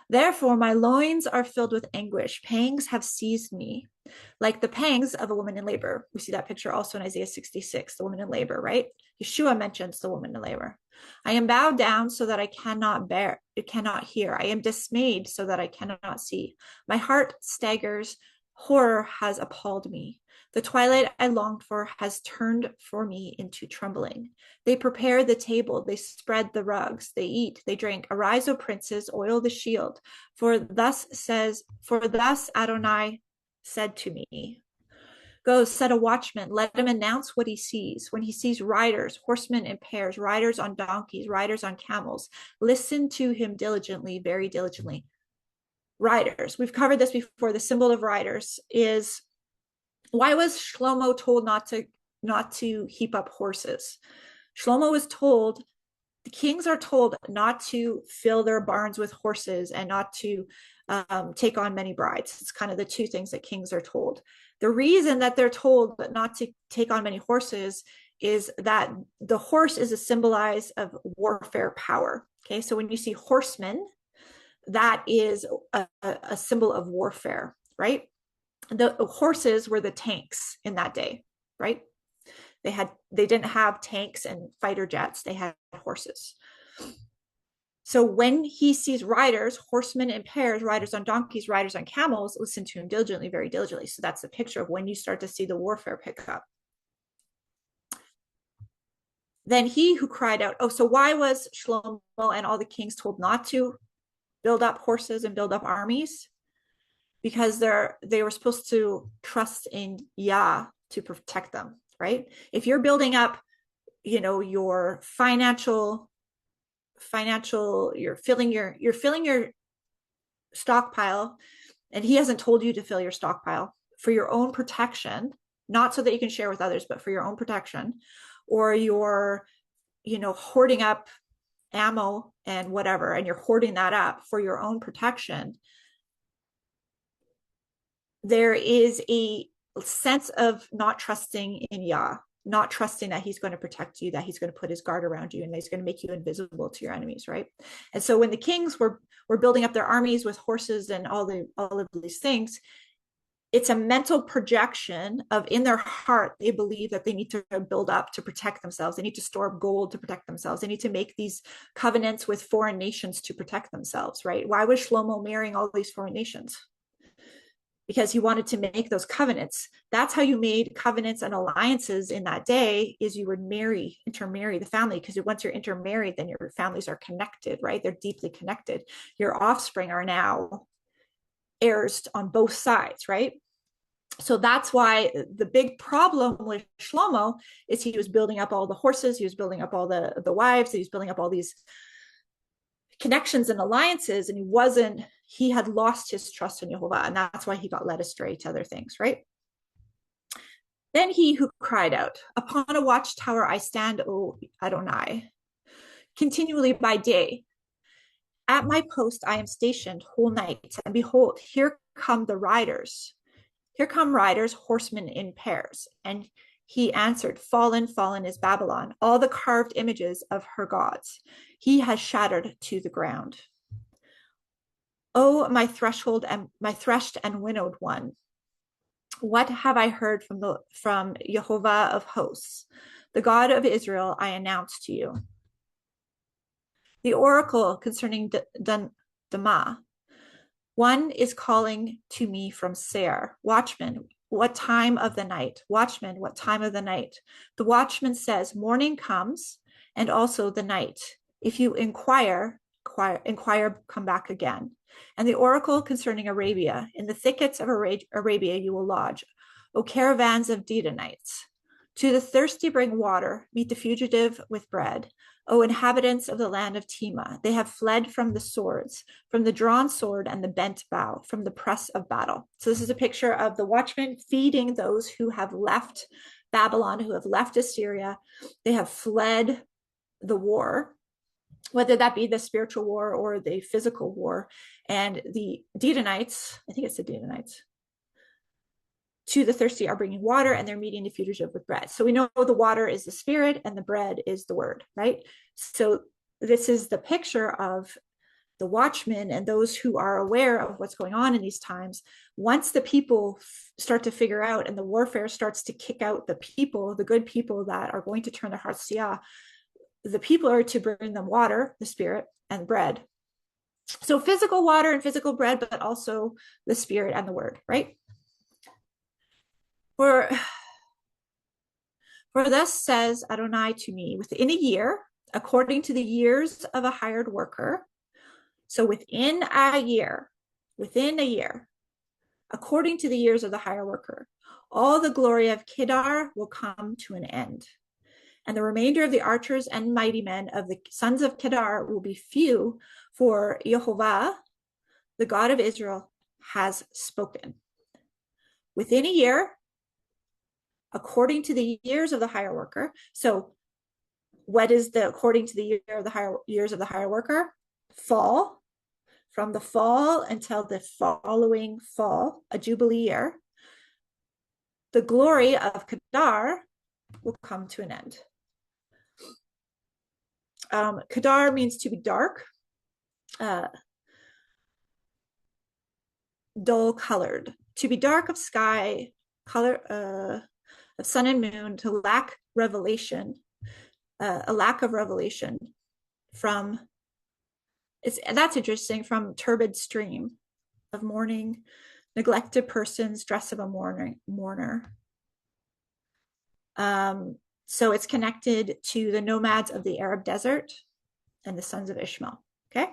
A: Therefore, my loins are filled with anguish. Pangs have seized me, like the pangs of a woman in labor. We see that picture also in Isaiah 66, the woman in labor, right? Yeshua mentions the woman in labor. I am bowed down so that I cannot bear, it cannot hear. I am dismayed so that I cannot see. My heart staggers. Horror has appalled me. The twilight I longed for has turned for me into trembling. They prepare the table, they spread the rugs, they eat, they drink. Arise, O princes, oil the shield. For thus Adonai said to me, go, set a watchman, let him announce what he sees. When he sees riders, horsemen in pairs, riders on donkeys, riders on camels, listen to him diligently, very diligently. Riders, we've covered this before. The symbol of riders is, why was Shlomo told not to heap up horses? Shlomo was told, the kings are told not to fill their barns with horses and not to take on many brides. It's kind of the two things that kings are told. The reason that they're told not to take on many horses is that the horse is a symbolize of warfare power. Okay, so when you see horsemen, that is a symbol of warfare, right? The horses were the tanks in that day, right? They didn't have tanks and fighter jets, they had horses. So when he sees riders, horsemen in pairs, riders on donkeys, riders on camels, listen to him diligently, very diligently. So that's the picture of when you start to see the warfare pick up. Then he who cried out, oh, so why was Shlomo and all the kings told not to build up horses and build up armies? Because they were supposed to trust in Yah to protect them, right? If you're building up, your financial, you're filling your stockpile, and he hasn't told you to fill your stockpile for your own protection, not so that you can share with others, but for your own protection, or you're, hoarding up ammo and whatever, and you're hoarding that up for your own protection, there is a sense of not trusting in Yah, not trusting that he's going to protect you, that he's going to put his guard around you, and that he's going to make you invisible to your enemies, right? And so when the kings were building up their armies with horses and all of these things, it's a mental projection of, in their heart, they believe that they need to build up to protect themselves. They need to store up gold to protect themselves. They need to make these covenants with foreign nations to protect themselves, right? Why was Shlomo marrying all these foreign nations? Because he wanted to make those covenants. That's how you made covenants and alliances in that day, is you would intermarry the family, because once you're intermarried, then your families are connected, right? They're deeply connected. Your offspring are now heirs on both sides, right? So that's why the big problem with Shlomo is he was building up all the horses, he was building up all the wives, he was building up all these connections and alliances, and he had lost his trust in Jehovah, and that's why he got led astray to other things, right? Then he who cried out, upon a watchtower I stand, O Adonai, continually by day. At my post I am stationed whole night, and behold, here come riders, horsemen in pairs. And he answered, fallen, fallen is Babylon, all the carved images of her gods. He has shattered to the ground. Oh, my threshed and winnowed one, what have I heard from Jehovah of hosts, the God of Israel? I announce to you the oracle concerning Damah. One is calling to me from Seir, watchman, what time of the night? Watchman, what time of the night? The watchman says, morning comes, and also the night. If you inquire, come back again. And the oracle concerning Arabia, in the thickets of Arabia you will lodge, O caravans of Dedanites. To the thirsty bring water, meet the fugitive with bread. O inhabitants of the land of Tema, they have fled from the swords, from the drawn sword and the bent bow, from the press of battle. So this is a picture of the watchmen feeding those who have left Babylon, who have left Assyria. They have fled the war, whether that be the spiritual war or the physical war. And the Dedanites, I think it's the Dedanites, to the thirsty are bringing water, and they're meeting the fugitive with bread. So we know the water is the spirit and the bread is the word, right? So this is the picture of the watchmen and those who are aware of what's going on in these times. Once the people start to figure out and the warfare starts to kick out the people, the good people that are going to turn their hearts to Yah, the people are to bring them water, the spirit, and bread. So physical water and physical bread, but also the spirit and the word, right? For thus says Adonai to me, within a year, according to the years of a hired worker. So within a year, according to the years of the hired worker, all the glory of Kedar will come to an end. And the remainder of the archers and mighty men of the sons of Kedar will be few, for Jehovah, the God of Israel, has spoken. Within a year, according to the years of the hire worker. So what is according to the years of the hire worker? Fall. From the fall until the following fall, a Jubilee year, the glory of Kedar will come to an end. Kedar means to be dark, dull colored, to be dark of sky, color of sun and moon, to lack revelation, a lack of revelation from, that's interesting, from turbid stream of mourning, neglected persons, dress of a mourner. So it's connected to the nomads of the Arab desert and the sons of Ishmael. Okay,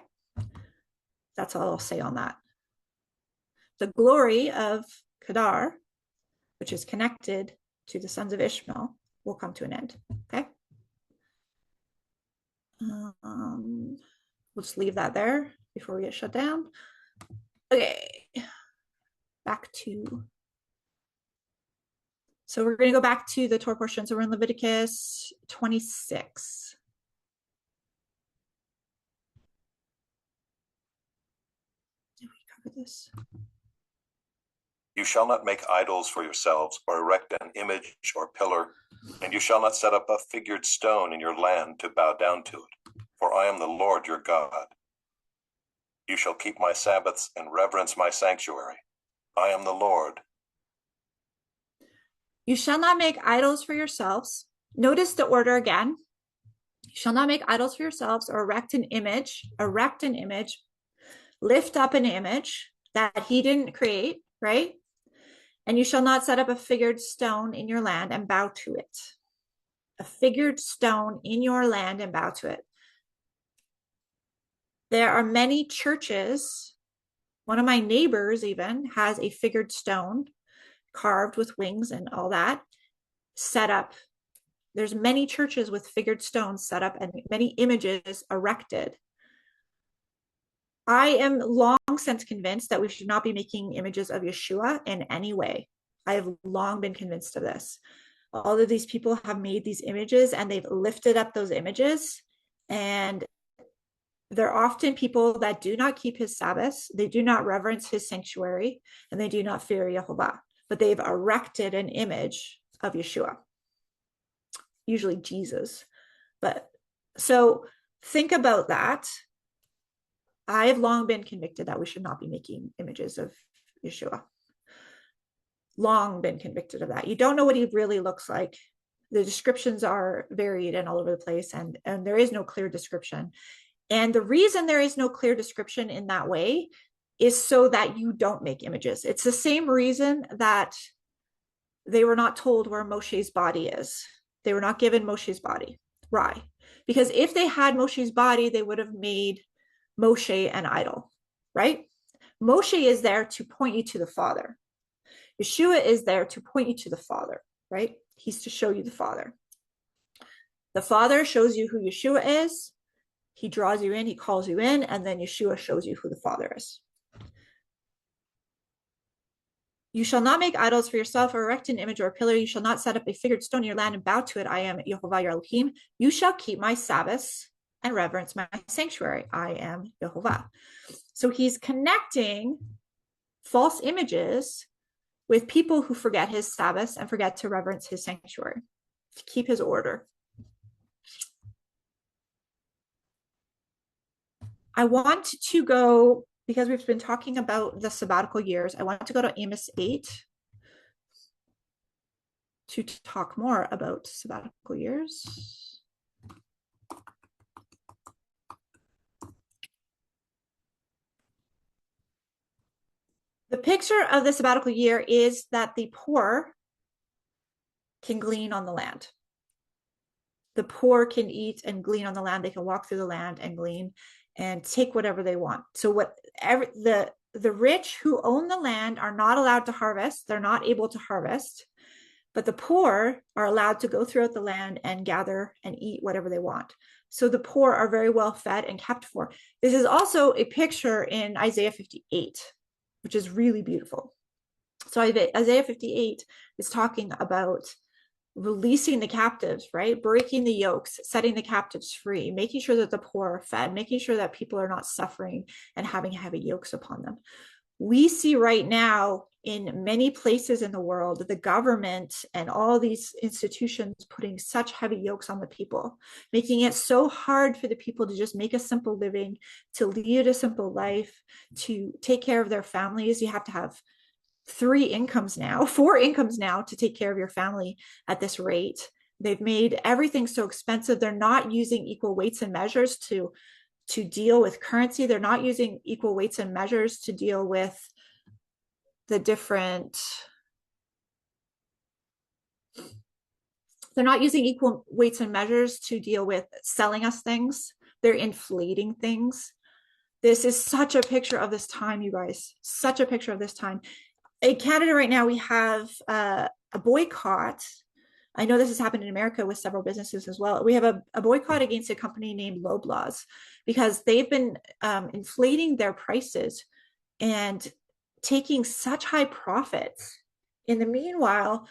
A: that's all I'll say on that. The glory of Kedar, which is connected to the sons of Ishmael, will come to an end. Okay, we'll just leave that there before we get shut down. Okay, back to. So we're going to go back to the Torah portion. So we're in Leviticus 26. Did we cover this?
B: You shall not make idols for yourselves, or erect an image or pillar, and you shall not set up a figured stone in your land to bow down to it, for I am the Lord your God. You shall keep my Sabbaths and reverence my sanctuary. I am the Lord.
A: You shall not make idols for yourselves. Notice the order again. You shall not make idols for yourselves or erect an image, lift up an image that he didn't create, right? And you shall not set up a figured stone in your land and bow to it. A figured stone in your land and bow to it. There are many churches One of my neighbors even has a figured stone carved with wings and all that set up. There's many churches with figured stones set up and many images erected. I am long since convinced that we should not be making images of Yeshua in any way. I have long been convinced of this. All of these people have made these images and they've lifted up those images, and they're often people that do not keep his Sabbaths, they do not reverence his sanctuary, and they do not fear Yehovah, but they've erected an image of Yeshua, usually Jesus. But so think about that. I have long been convicted that we should not be making images of Yeshua. Long been convicted of that. You don't know what he really looks like. The descriptions are varied and all over the place, and there is no clear description. And the reason there is no clear description in that way is so that you don't make images. It's the same reason that they were not told where Moshe's body is. They were not given Moshe's body. Why? Because if they had Moshe's body, they would have made Moshe an idol, right? Moshe is there to point you to the Father. Yeshua is there to point you to the Father, right? He's to show you the Father. The Father shows you who Yeshua is. He draws you in, he calls you in, and then Yeshua shows you who the Father is. You shall not make idols for yourself or erect an image or a pillar. You shall not set up a figured stone in your land and bow to it. I am Yehovah your Elohim. You shall keep my Sabbaths and reverence my sanctuary. I am Yehovah. So he's connecting false images with people who forget his Sabbaths and forget to reverence his sanctuary, to keep his order. I want to go, because we've been talking about the sabbatical years, I want to go to Amos 8 to talk more about sabbatical years. The picture of the sabbatical year is that the poor can glean on the land. The poor can eat and glean on the land. They can walk through the land and glean and take whatever they want. So the rich who own the land are not allowed to harvest. They're not able to harvest, but the poor are allowed to go throughout the land and gather and eat whatever they want. So the poor are very well fed and kept for. This is also a picture in Isaiah 58, which is really beautiful. So Isaiah 58 is talking about releasing the captives, right? Breaking the yokes, setting the captives free, making sure that the poor are fed, making sure that people are not suffering and having heavy yokes upon them. We see right now in many places in the world, the government and all these institutions putting such heavy yokes on the people, making it so hard for the people to just make a simple living, to lead a simple life, to take care of their families. You have to have 4 incomes now to take care of your family at this rate. They've made everything so expensive. They're not using equal weights and measures to deal with currency. They're not using equal weights and measures to deal with the different. They're not using equal weights and measures to deal with selling us things. They're inflating things. This is such a picture of this time, you guys. Such a picture of this time. In Canada right now, we have a boycott. I know this has happened in America with several businesses as well. We have a boycott against a company named Loblaws because they've been inflating their prices and taking such high profits. In the meanwhile,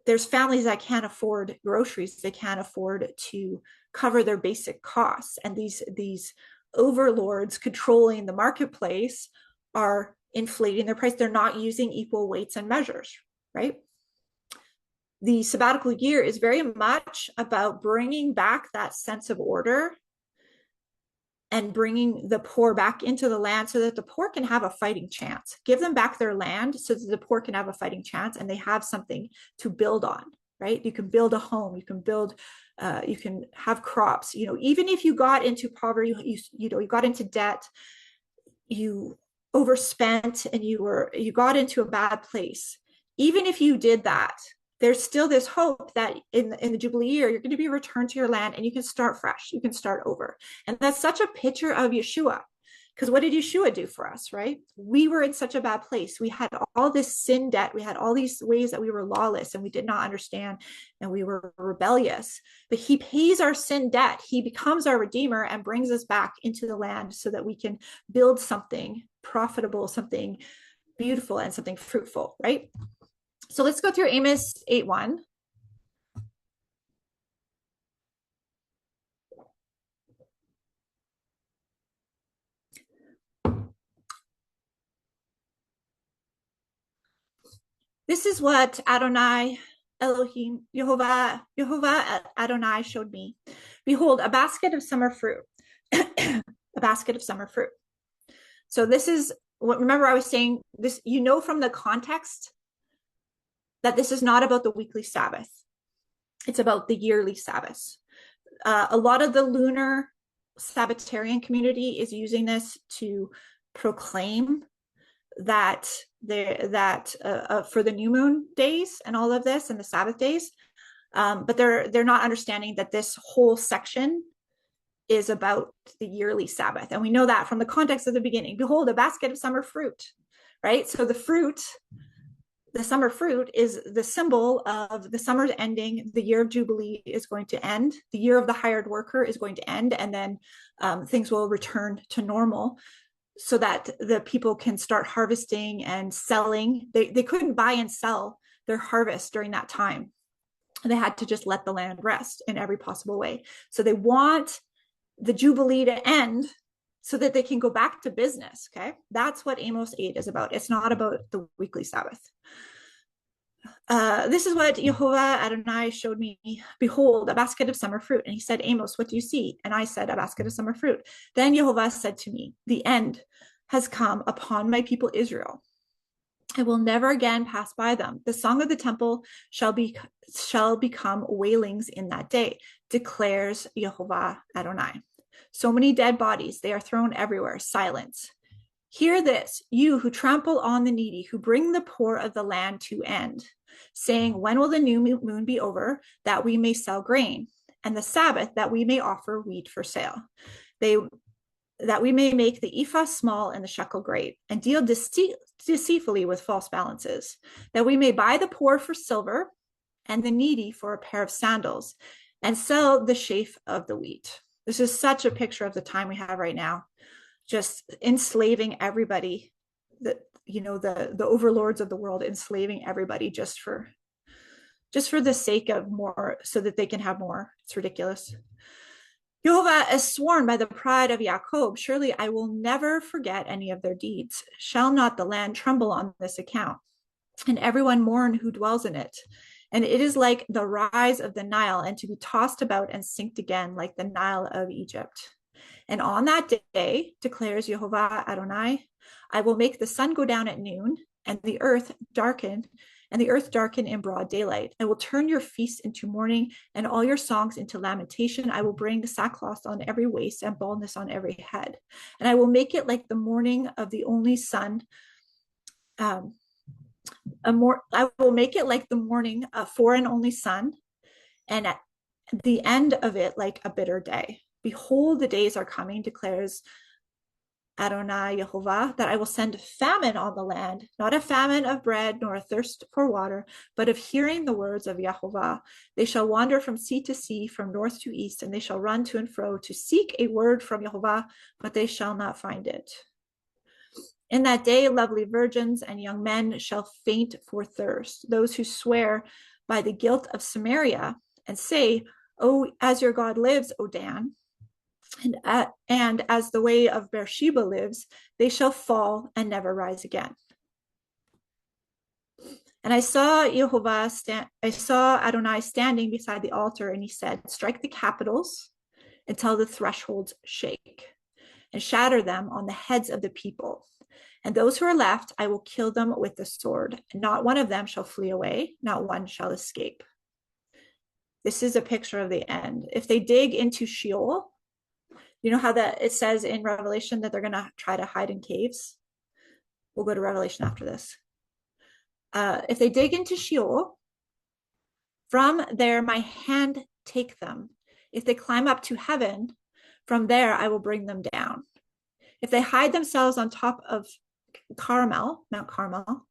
A: there's families that can't afford groceries. They can't afford to cover their basic costs. And these overlords controlling the marketplace are inflating their price. They're not using equal weights and measures, right? The sabbatical year is very much about bringing back that sense of order and bringing the poor back into the land so that the poor can have a fighting chance. Give them back their land so that the poor can have a fighting chance and they have something to build on, right? You can build a home, you can build, you can have crops. You know, even if you got into poverty, you got into debt, you overspent, and you got into a bad place. Even if you did that, there's still this hope that in the Jubilee year, you're going to be returned to your land and you can start fresh. You can start over. And that's such a picture of Yeshua. Because what did Yeshua do for us, right? We were in such a bad place. We had all this sin debt. We had all these ways that we were lawless and we did not understand and we were rebellious. But he pays our sin debt. He becomes our redeemer and brings us back into the land so that we can build something profitable, something beautiful, and something fruitful, right? So let's go through Amos 8:1. This is what Adonai Elohim, Jehovah Adonai showed me. Behold, a basket of summer fruit, a basket of summer fruit. So this is what, remember I was saying this, from the context that this is not about the weekly Sabbath. It's about the yearly Sabbath. A lot of the lunar Sabbatarian community is using this to proclaim that for the new moon days and all of this and the Sabbath days, but they're not understanding that this whole section is about the yearly Sabbath, and we know that from the context of the beginning. Behold, a basket of summer fruit, right? So the summer fruit is the symbol of the summer's ending. The year of Jubilee is going to end. The year of the hired worker is going to end, and then things will return to normal, so that the people can start harvesting and selling. They couldn't buy and sell their harvest during that time. They had to just let the land rest in every possible way. So they want the Jubilee to end so that they can go back to business, okay? That's what Amos 8 is about. It's not about the weekly Sabbath. This is what Jehovah Adonai showed me. Behold, a basket of summer fruit. And he said, Amos, what do you see? And I said, a basket of summer fruit. Then Jehovah said to me, the end has come upon my people Israel. I will never again pass by them. The song of the temple shall become wailings in that day, declares Jehovah Adonai. So many dead bodies, they are thrown everywhere. Silence. Hear this, you who trample on the needy, who bring the poor of the land to end, saying, when will the new moon be over, that we may sell grain, and the Sabbath, that we may offer wheat for sale, that we may make the ephah small and the shekel great, and deal deceitfully with false balances, that we may buy the poor for silver, and the needy for a pair of sandals, and sell the sheaf of the wheat. This is such a picture of the time we have right now, just enslaving everybody, the overlords of the world enslaving everybody just for the sake of more, so that they can have more. It's ridiculous. Jehovah has sworn by the pride of Jacob, surely I will never forget any of their deeds. Shall not the land tremble on this account, and everyone mourn who dwells in it? And it is like the rise of the Nile, and to be tossed about and sink again like the Nile of Egypt. And on that day, declares Jehovah Adonai, I will make the sun go down at noon, and the earth darken in broad daylight. I will turn your feasts into mourning, and all your songs into lamentation. I will bring sackcloth on every waist and baldness on every head. And I will make it like the morning of the only sun. I will make it like the morning for an only sun, and at the end of it like a bitter day. Behold, the days are coming, declares Adonai Jehovah, that I will send famine on the land, not a famine of bread, nor a thirst for water, but of hearing the words of Jehovah. They shall wander from sea to sea, from north to east, and they shall run to and fro to seek a word from Jehovah, but they shall not find it. In that day, lovely virgins and young men shall faint for thirst, those who swear by the guilt of Samaria and say, oh, as your God lives, O Dan, and as the way of Beersheba lives, they shall fall and never rise again. And I saw Adonai standing beside the altar, and he said, strike the capitals until the thresholds shake, and shatter them on the heads of the people. And those who are left, I will kill them with the sword. Not one of them shall flee away, not one shall escape. This is a picture of the end. If they dig into Sheol, you know how that it says in Revelation that they're going to try to hide in caves? We'll go to Revelation after this. If they dig into Sheol, from there my hand take them. If they climb up to heaven, from there I will bring them down. If they hide themselves on top of Mount Carmel,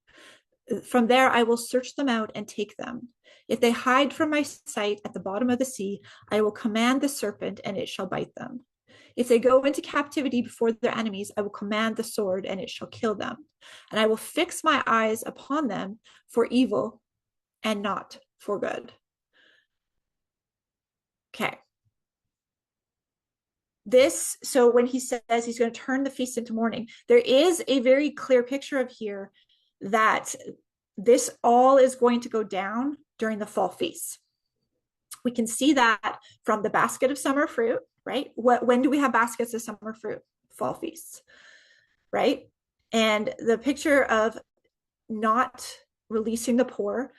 A: from there I will search them out and take them. If they hide from my sight at the bottom of the sea, I will command the serpent and it shall bite them. If they go into captivity before their enemies, I will command the sword and it shall kill them. And I will fix my eyes upon them for evil and not for good. Okay. So when he says he's going to turn the feast into mourning, there is a very clear picture of here that this all is going to go down during the fall feasts. We can see that from the basket of summer fruit, right? When do we have baskets of summer fruit? Fall feasts, right? And the picture of not releasing the poor,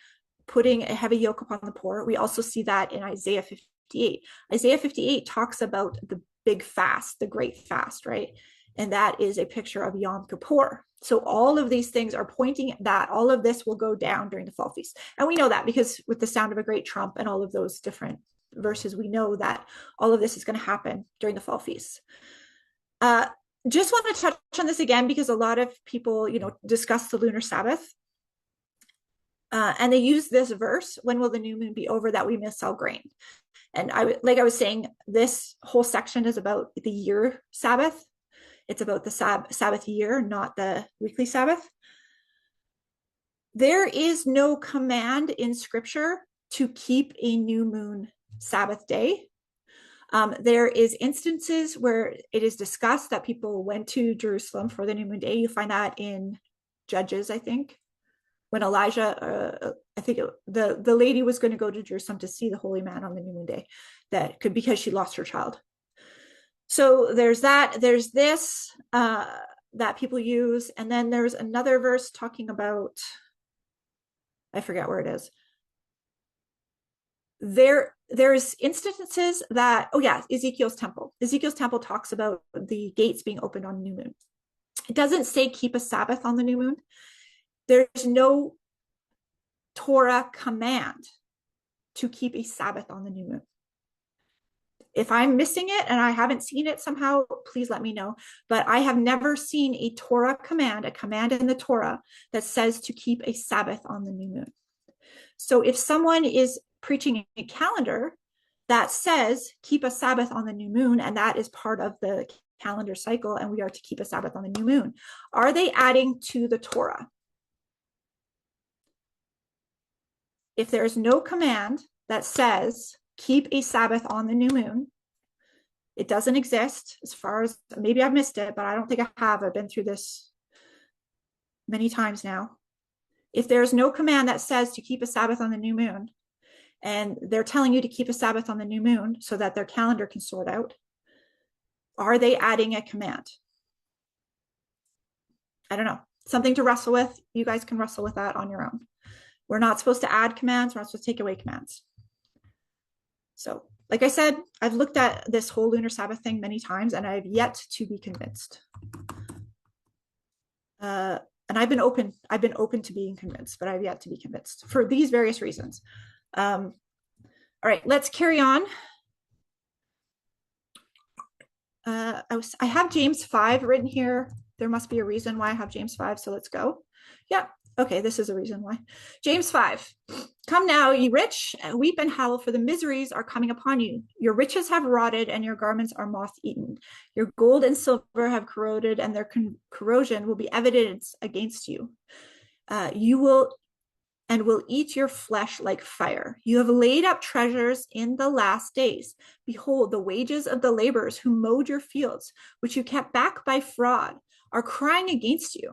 A: putting a heavy yoke upon the poor. We also see that in Isaiah 58. Isaiah 58 talks about the big fast, the great fast, right? And that is a picture of Yom Kippur. So all of these things are pointing that all of this will go down during the fall feast. And we know that because with the sound of a great trump and all of those different verses, we know that all of this is going to happen during the fall feast. Just want to touch on this again because a lot of people, discuss the lunar Sabbath. And they use this verse, when will the new moon be over that we may sell grain? And like I was saying, this whole section is about the year Sabbath. It's about the Sabbath year, not the weekly Sabbath. There is no command in scripture to keep a new moon Sabbath day. There is instances where it is discussed that people went to Jerusalem for the new moon day. You find that in Judges, I think. When Elijah, the lady was going to go to Jerusalem to see the holy man on the new moon day, because she lost her child. So there's that. There's this that people use, and then there's another verse talking about, I forget where it is. There's instances that, Ezekiel's temple. Ezekiel's temple talks about the gates being opened on new moon. It doesn't say keep a Sabbath on the new moon. There's no Torah command to keep a Sabbath on the new moon. If I'm missing it and I haven't seen it somehow, please let me know. But I have never seen a Torah command, a command in the Torah that says to keep a Sabbath on the new moon. So if someone is preaching a calendar that says keep a Sabbath on the new moon, and that is part of the calendar cycle, and we are to keep a Sabbath on the new moon, are they adding to the Torah? If there is no command that says keep a Sabbath on the new moon, it doesn't exist, as far as, maybe I've missed it, but I don't think I have. I've been through this many times now. If there's no command that says to keep a Sabbath on the new moon, and they're telling you to keep a Sabbath on the new moon so that their calendar can sort out, are they adding a command? I don't know. Something to wrestle with. You guys can wrestle with that on your own. We're not supposed to add commands. We're not supposed to take away commands. So, like I said, I've looked at this whole lunar Sabbath thing many times, and I've yet to be convinced. And I've been open to being convinced, but I've yet to be convinced for these various reasons. All right, let's carry on. I have James 5 written here. There must be a reason why I have James 5, so let's go. Yeah. Okay, this is a reason why. James 5. Come now, ye rich, weep and howl, for the miseries are coming upon you. Your riches have rotted, and your garments are moth-eaten. Your gold and silver have corroded, and their corrosion will be evidence against you. You will eat your flesh like fire. You have laid up treasures in the last days. Behold, the wages of the laborers who mowed your fields, which you kept back by fraud, are crying against you.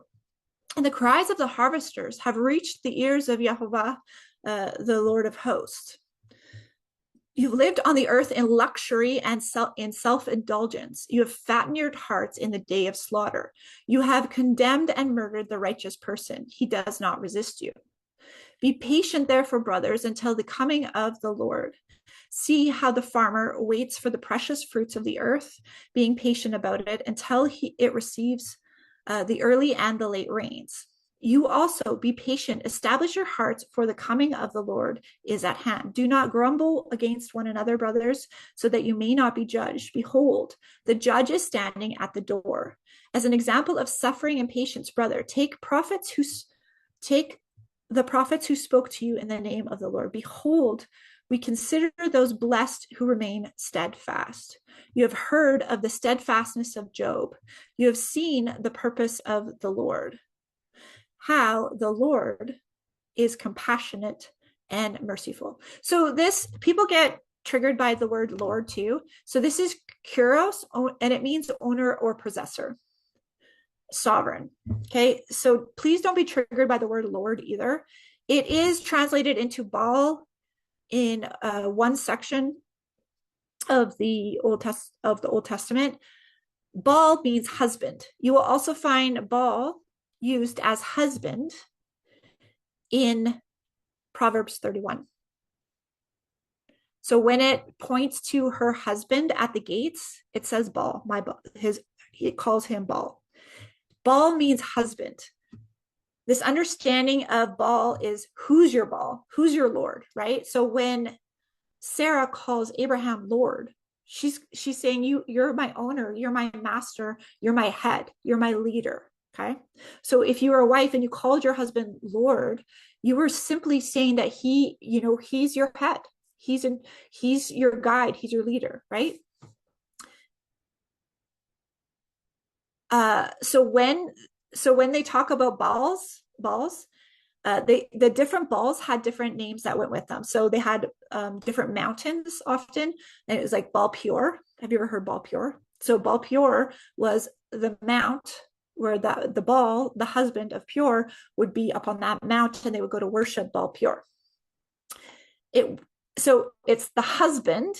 A: And the cries of the harvesters have reached the ears of Jehovah, the Lord of hosts. You've lived on the earth in luxury and in self-indulgence. You have fattened your hearts in the day of slaughter. You have condemned and murdered the righteous person. He does not resist you. Be patient, therefore, brothers, until the coming of the Lord. See how the farmer waits for the precious fruits of the earth, being patient about it until it receives the early and the late rains. You also be patient, establish your hearts, for the coming of the Lord is at hand. Do not grumble against one another, brothers, so that you may not be judged. Behold, the judge is standing at the door. As an example of suffering and patience, brother, take the prophets who spoke to you in the name of the Lord. Behold, we consider those blessed who remain steadfast. You have heard of the steadfastness of Job. You have seen the purpose of the Lord, how the Lord is compassionate and merciful. So this, people get triggered by the word Lord too. So this is kuros, and it means owner or possessor, sovereign. Okay, so please don't be triggered by the word Lord either. It is translated into Baal in one section of the Old Testament. Baal means husband. You will also find Baal used as husband in Proverbs 31. So when it points to her husband at the gates, it says Baal. It calls him Baal. Baal means husband. This understanding of Baal is, who's your Baal? Who's your Lord, right? So when Sarah calls Abraham Lord, she's saying, you're my owner, you're my master, you're my head, you're my leader. Okay. So if you were a wife and you called your husband Lord, you were simply saying that he's your head. He's your guide. He's your leader, right? So when they talk about Baals, the different Baals had different names that went with them. So they had different mountains often, and it was like Baal Peor. Have you ever heard Baal Peor? So Baal Peor was the mount where the Baal, the husband of Peor, would be up on that mountain. They would go to worship Baal Peor. So it's the husband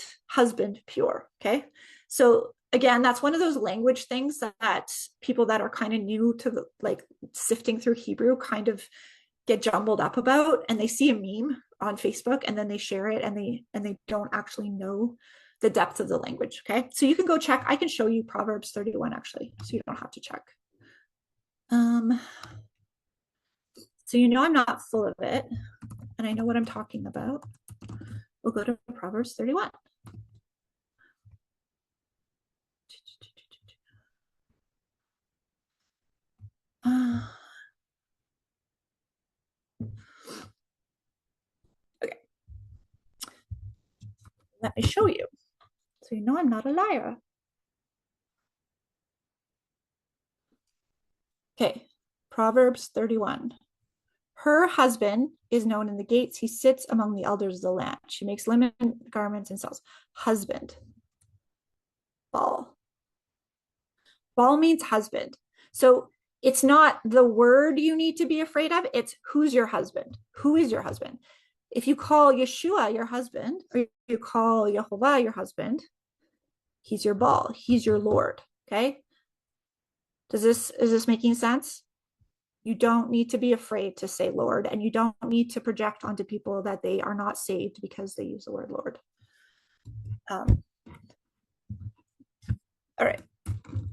A: Peor. Okay. So again, that's one of those language things that people that are kind of new to like sifting through Hebrew kind of get jumbled up about, and they see a meme on Facebook and then they share it and they don't actually know the depth of the language. Okay. So you can go check. I can show you Proverbs 31 actually, so you don't have to check. So I'm not full of it and I know what I'm talking about. We'll go to Proverbs 31. Okay. Let me show you. So I'm not a liar. Okay. Proverbs 31. Her husband is known in the gates. He sits among the elders of the land. She makes linen garments and sells. Husband. Baal. Baal means husband. So it's not the word you need to be afraid of. It's who's your husband. Who is your husband? If you call Yeshua your husband, or you call Yehovah your husband, he's your Baal. He's your Lord. Okay. Is this making sense? You don't need to be afraid to say Lord, and you don't need to project onto people that they are not saved because they use the word Lord. All right.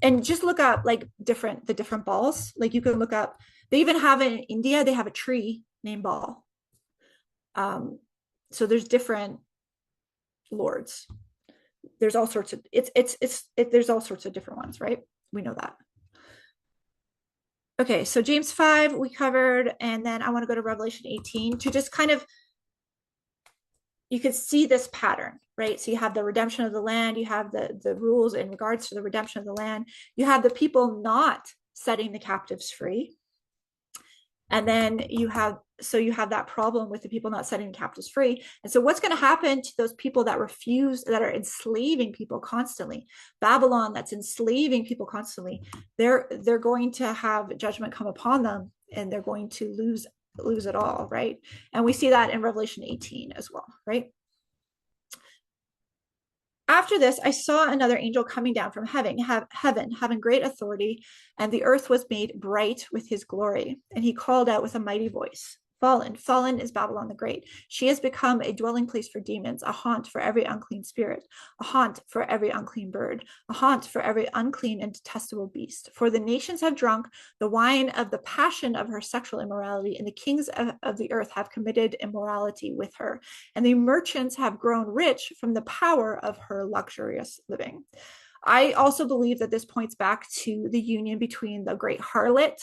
A: And just look up like the different Baals. Like you can look up, they even have in India, they have a tree named Baal. So there's different lords. There's all sorts of, there's all sorts of different ones, right? We know that. Okay, so James 5 we covered, and then I want to go to Revelation 18 to just kind of, you could see this pattern, right? So you have the redemption of the land, you have the rules in regards to the redemption of the land, you have the people not setting the captives free, and then you have that problem with the people not setting the captives free. And so what's going to happen to those people that are enslaving people constantly? Babylon, that's enslaving people constantly, they're going to have judgment come upon them, and they're going to lose it all, right? And we see that in Revelation 18 as well, right? After this, I saw another angel coming down from heaven, having great authority, and the earth was made bright with his glory. And he called out with a mighty voice, Fallen is Babylon the Great. She has become a dwelling place for demons, a haunt for every unclean spirit, a haunt for every unclean bird, a haunt for every unclean and detestable beast. For the nations have drunk the wine of the passion of her sexual immorality, and the kings of the earth have committed immorality with her, and the merchants have grown rich from the power of her luxurious living. I also believe that this points back to the union between the great harlot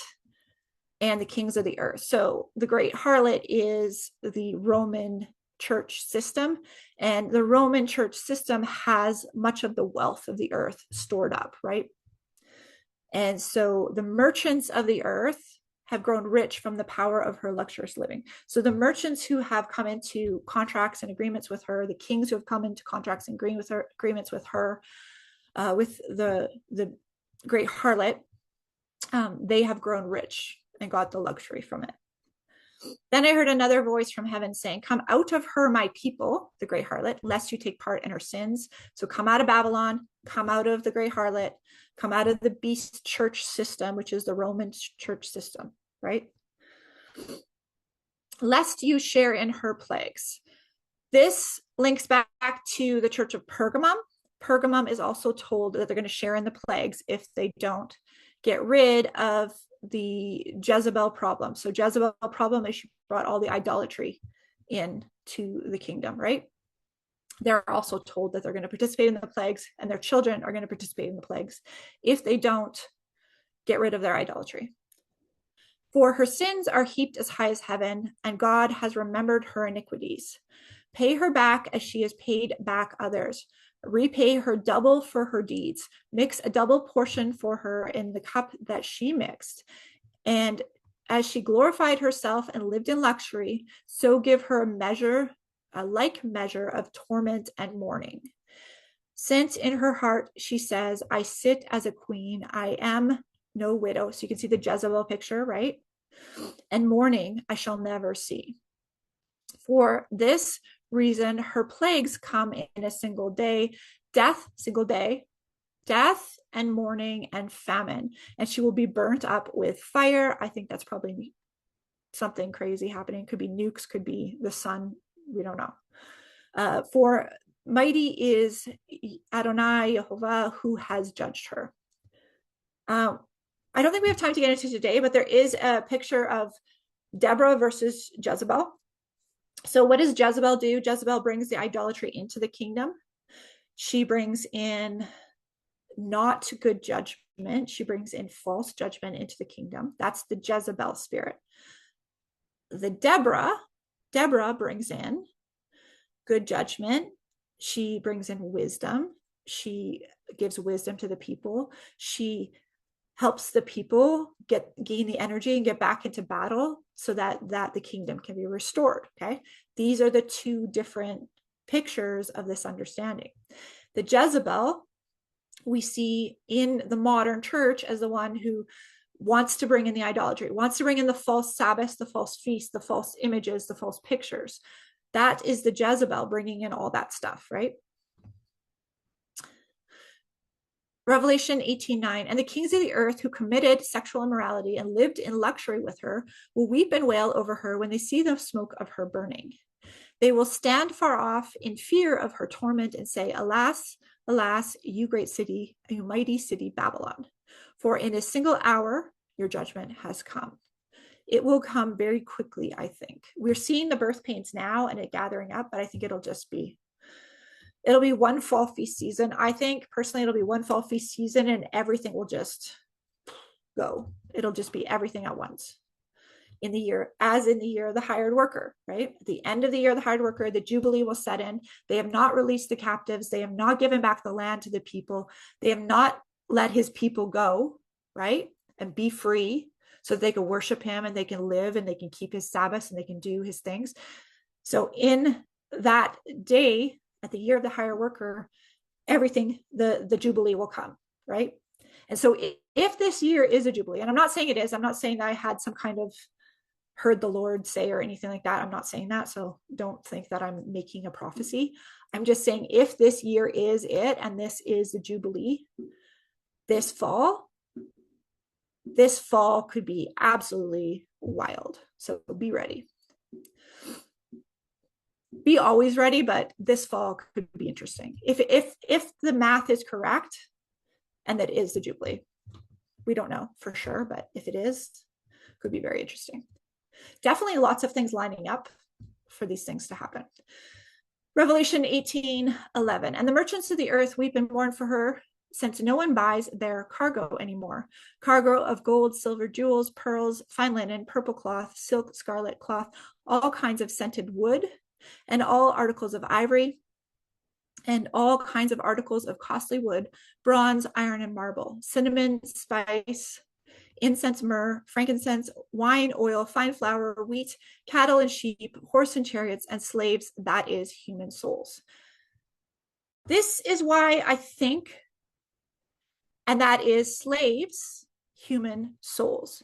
A: and the kings of the earth. So the great harlot is the Roman church system, and the Roman church system has much of the wealth of the earth stored up, right? And so the merchants of the earth have grown rich from the power of her luxurious living. So the merchants who have come into contracts and agreements with her, the kings who have come into contracts and agreements with her, with the great harlot, they have grown rich and got the luxury from it. Then I heard another voice from heaven saying, come out of her, my people, the great harlot, lest you take part in her sins. So come out of Babylon, come out of the great harlot, come out of the beast church system, which is the Roman church system, right? Lest you share in her plagues. This links back to the church of Pergamum. Pergamum is also told that they're going to share in the plagues if they don't get rid of the Jezebel problem. So Jezebel problem is she brought all the idolatry into the kingdom, right? They're also told that they're going to participate in the plagues, and their children are going to participate in the plagues if they don't get rid of their idolatry. For her sins are heaped as high as heaven, and God has remembered her iniquities. Pay her back as she has paid back others. Repay her double for her deeds. Mix a double portion for her in the cup that she mixed. And as she glorified herself and lived in luxury, so give her a like measure of torment and mourning. Since in her heart she says, I sit as a queen, I am no widow. So you can see the Jezebel picture, right? And mourning I shall never see. For this reason, her plagues come in a single day, death and mourning and famine, and she will be burnt up with fire. I think that's probably something crazy happening. Could be nukes, could be the sun. We don't know. For mighty is Adonai Yehovah, who has judged her. I don't think we have time to get into today, but there is a picture of Deborah versus Jezebel. So what does Jezebel do? Jezebel brings the idolatry into the kingdom. She brings in not good judgment. She brings in false judgment into the kingdom. That's the Jezebel spirit. The Deborah brings in good judgment. She brings in wisdom. She gives wisdom to the people. She helps the people gain the energy and get back into battle so that the kingdom can be restored. Okay, these are the two different pictures of this understanding. The Jezebel we see in the modern church as the one who wants to bring in the idolatry, wants to bring in the false Sabbaths, the false feasts, the false images, the false pictures. That is the Jezebel bringing in all that stuff, right? Revelation 18:9, and the kings of the earth who committed sexual immorality and lived in luxury with her will weep and wail over her when they see the smoke of her burning. They will stand far off in fear of her torment and say, alas, alas, you great city, you mighty city Babylon, for in a single hour your judgment has come. It will come very quickly, I think. We're seeing the birth pains now and it gathering up, but I think it'll be one fall feast season. I think personally it'll be one fall feast season and everything will just go. It'll just be everything at once in the year, as in the year of the hired worker, right? At the end of the year of the hired worker, the Jubilee will set in. They have not released the captives. They have not given back the land to the people. They have not let his people go, right? And be free so that they can worship him and they can live and they can keep his Sabbaths and they can do his things. So in that day, at the year of the hired worker, everything, the Jubilee will come, right? And so if this year is a Jubilee, and I'm not saying it is, I'm not saying that I had some kind of heard the Lord say or anything like that. I'm not saying that. So don't think that I'm making a prophecy. I'm just saying if this year is it, and this is the Jubilee, this fall could be absolutely wild. So be ready. Be always ready, but this fall could be interesting. If the math is correct, and that is the Jubilee. We don't know for sure, but if it is, it could be very interesting. Definitely lots of things lining up for these things to happen. Revelation 18:11. And the merchants of the earth weep and mourn for her, since no one buys their cargo anymore. Cargo of gold, silver, jewels, pearls, fine linen, purple cloth, silk, scarlet cloth, all kinds of scented wood, and all articles of ivory, and all kinds of articles of costly wood, bronze, iron, and marble, cinnamon, spice, incense, myrrh, frankincense, wine, oil, fine flour, wheat, cattle and sheep, horse and chariots, and slaves, that is human souls. This is why I think, and that is slaves, human souls.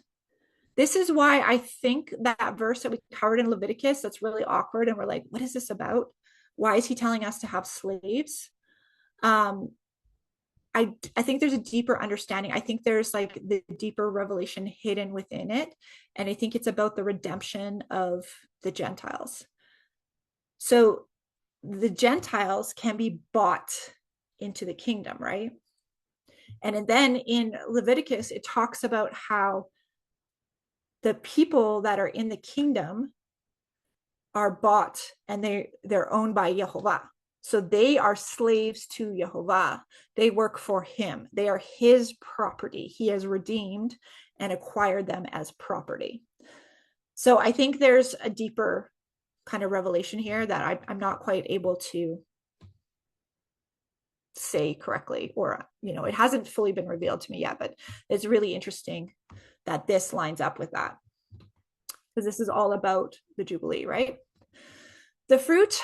A: This is why I think that verse that we covered in Leviticus, that's really awkward, and we're like, what is this about? Why is he telling us to have slaves? I think there's a deeper understanding. I think there's like the deeper revelation hidden within it. And I think it's about the redemption of the Gentiles. So the Gentiles can be bought into the kingdom, right? And then in Leviticus, it talks about how the people that are in the kingdom are bought and they're owned by Yehovah. So they are slaves to Yehovah. They work for him. They are his property. He has redeemed and acquired them as property. So I think there's a deeper kind of revelation here that I'm not quite able to say correctly, or, it hasn't fully been revealed to me yet, but it's really interesting that this lines up with that, because this is all about the Jubilee, right? The fruit,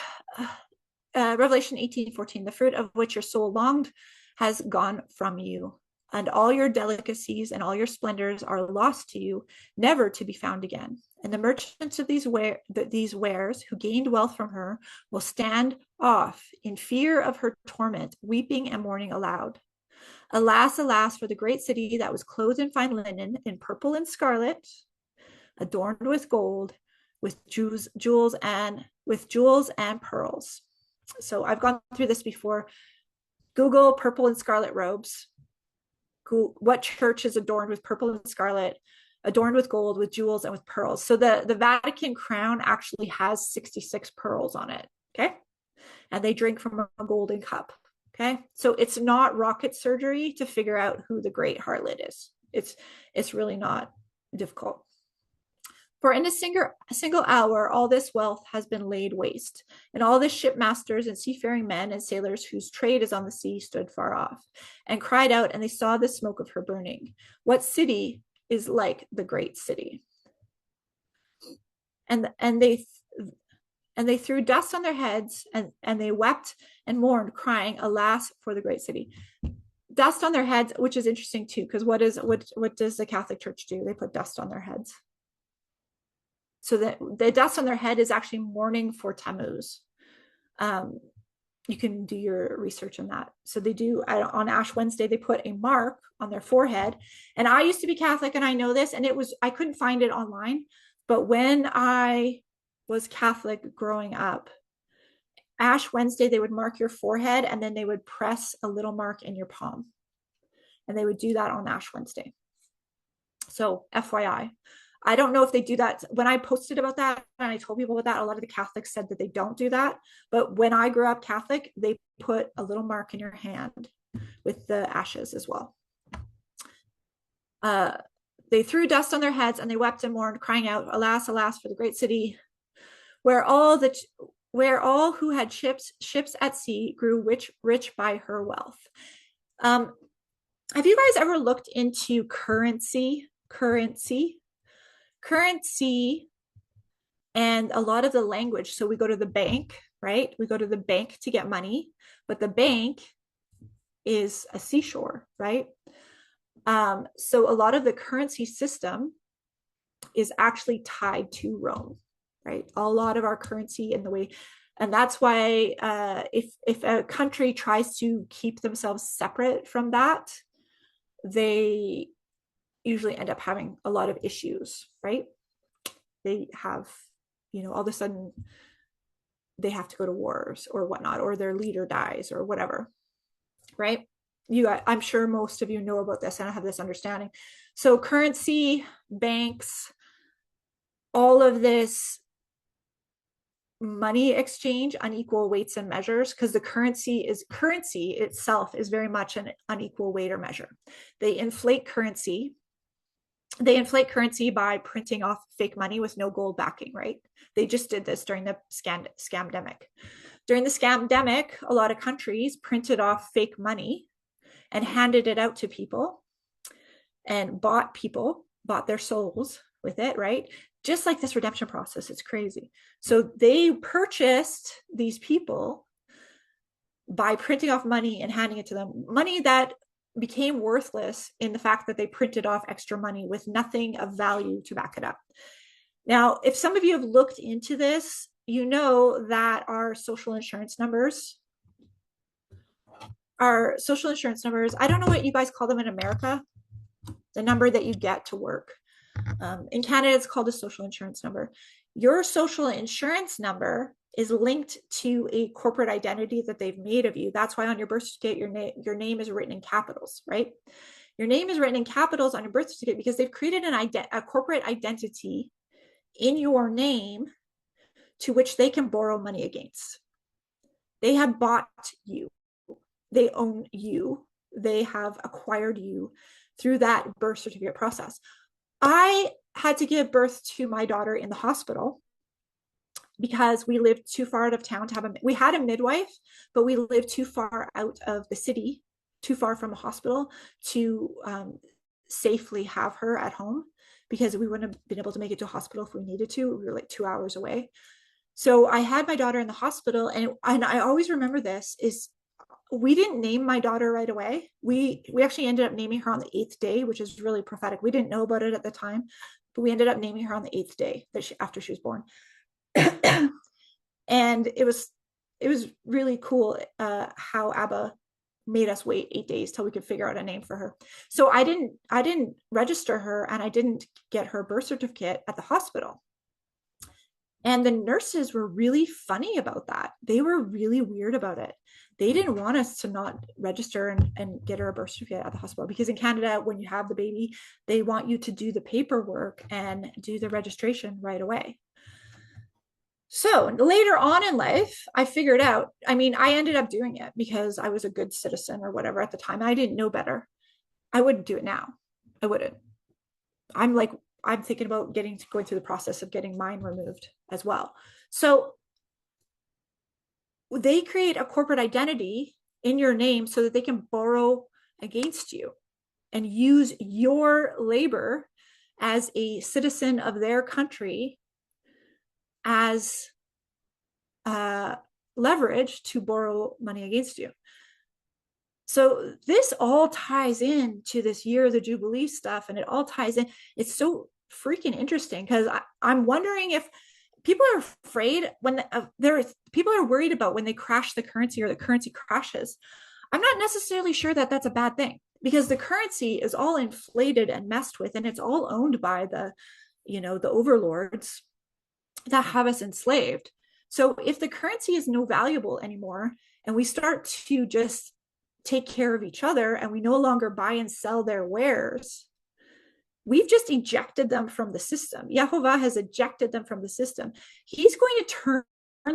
A: Revelation 18:14, the fruit of which your soul longed has gone from you, and all your delicacies and all your splendors are lost to you, never to be found again. And the merchants of these wares who gained wealth from her will stand off in fear of her torment, weeping and mourning aloud. Alas, alas, for the great city that was clothed in fine linen, in purple and scarlet, adorned with gold, with jewels and pearls. So I've gone through this before. Google purple and scarlet robes. What church is adorned with purple and scarlet, adorned with gold, with jewels, and with pearls? So the Vatican crown actually has 66 pearls on it. Okay. And they drink from a golden cup. Okay. So it's not rocket surgery to figure out who the great harlot is. It's really not difficult. For in a single hour, all this wealth has been laid waste, and all the shipmasters and seafaring men and sailors whose trade is on the sea stood far off, and cried out, and they saw the smoke of her burning. What city is like the great city? And they threw dust on their heads, and they wept and mourned, crying, alas, for the great city. Dust on their heads, which is interesting too, because what does the Catholic Church do? They put dust on their heads. So the dust on their head is actually mourning for Tammuz. You can do your research on that. So they do, on Ash Wednesday, they put a mark on their forehead. And I used to be Catholic, and I know this, and I couldn't find it online. But when I was Catholic growing up, Ash Wednesday, they would mark your forehead, and then they would press a little mark in your palm. And they would do that on Ash Wednesday. So FYI. I don't know if they do that. When I posted about that and I told people about that, a lot of the Catholics said that they don't do that. But when I grew up Catholic, they put a little mark in your hand with the ashes as well. They threw dust on their heads, and they wept and mourned, crying out, alas, alas, for the great city, where all who had ships at sea grew rich by her wealth. Have you guys ever looked into currency and a lot of the language? So we go to the bank, right? We go to the bank to get money, but the bank is a seashore, right? So a lot of the currency system is actually tied to Rome, right? A lot of our currency in the way, and that's why if a country tries to keep themselves separate from that, they usually end up having a lot of issues, right? They have, all of a sudden they have to go to wars or whatnot, or their leader dies or whatever, right? I'm sure most of you know about this and have this understanding. So currency, banks, all of this money exchange, unequal weights and measures, because the currency itself is very much an unequal weight or measure. They inflate currency by printing off fake money with no gold backing, right? They just did this during the scamdemic. During the scamdemic, a lot of countries printed off fake money and handed it out to people and bought their souls with it, right? Just like this redemption process, it's crazy. So they purchased these people by printing off money and handing it to them, money that became worthless in the fact that they printed off extra money with nothing of value to back it up. Now, if some of you have looked into this, you know that our social insurance numbers, I don't know what you guys call them in America, the number that you get to work. In Canada, it's called a social insurance number. Your social insurance number is linked to a corporate identity that they've made of you. That's why on your birth certificate, your name is written in capitals, right? Your name is written in capitals on your birth certificate because they've created a corporate identity in your name to which they can borrow money against. They have bought you. They own you. They have acquired you through that birth certificate process. I had to give birth to my daughter in the hospital because we lived too far out of town to we had a midwife, but we lived too far out of the city, too far from a hospital to safely have her at home, because we wouldn't have been able to make it to a hospital if we needed to. We were like 2 hours away. So I had my daughter in the hospital, and I always remember this is we didn't name my daughter right away. We actually ended up naming her on the 8th day, which is really prophetic. We didn't know about it at the time, but we ended up naming her on the 8th day after she was born. And it was really cool how Abba made us wait 8 days till we could figure out a name for her. So I didn't register her, and I didn't get her birth certificate at the hospital. And the nurses were really funny about that. They were really weird about it. They didn't want us to not register and get her a birth certificate at the hospital, because in Canada, when you have the baby, they want you to do the paperwork and do the registration right away. So later on in life, I figured out, I ended up doing it because I was a good citizen or whatever at the time. I didn't know better. I wouldn't do it now. I wouldn't. I'm thinking about going through the process of getting mine removed as well. So they create a corporate identity in your name so that they can borrow against you and use your labor as a citizen of their country as leverage to borrow money against you. So this all ties into this year of the Jubilee stuff, and it all ties in. It's so freaking interesting, because I'm wondering if people are afraid when people are worried about when they crash the currency or the currency crashes. I'm not necessarily sure that that's a bad thing, because the currency is all inflated and messed with, and it's all owned by the overlords that have us enslaved. So if the currency is no valuable anymore, and we start to just take care of each other, and we no longer buy and sell their wares, we've just ejected them from the system. Yehovah has ejected them from the system. He's going to turn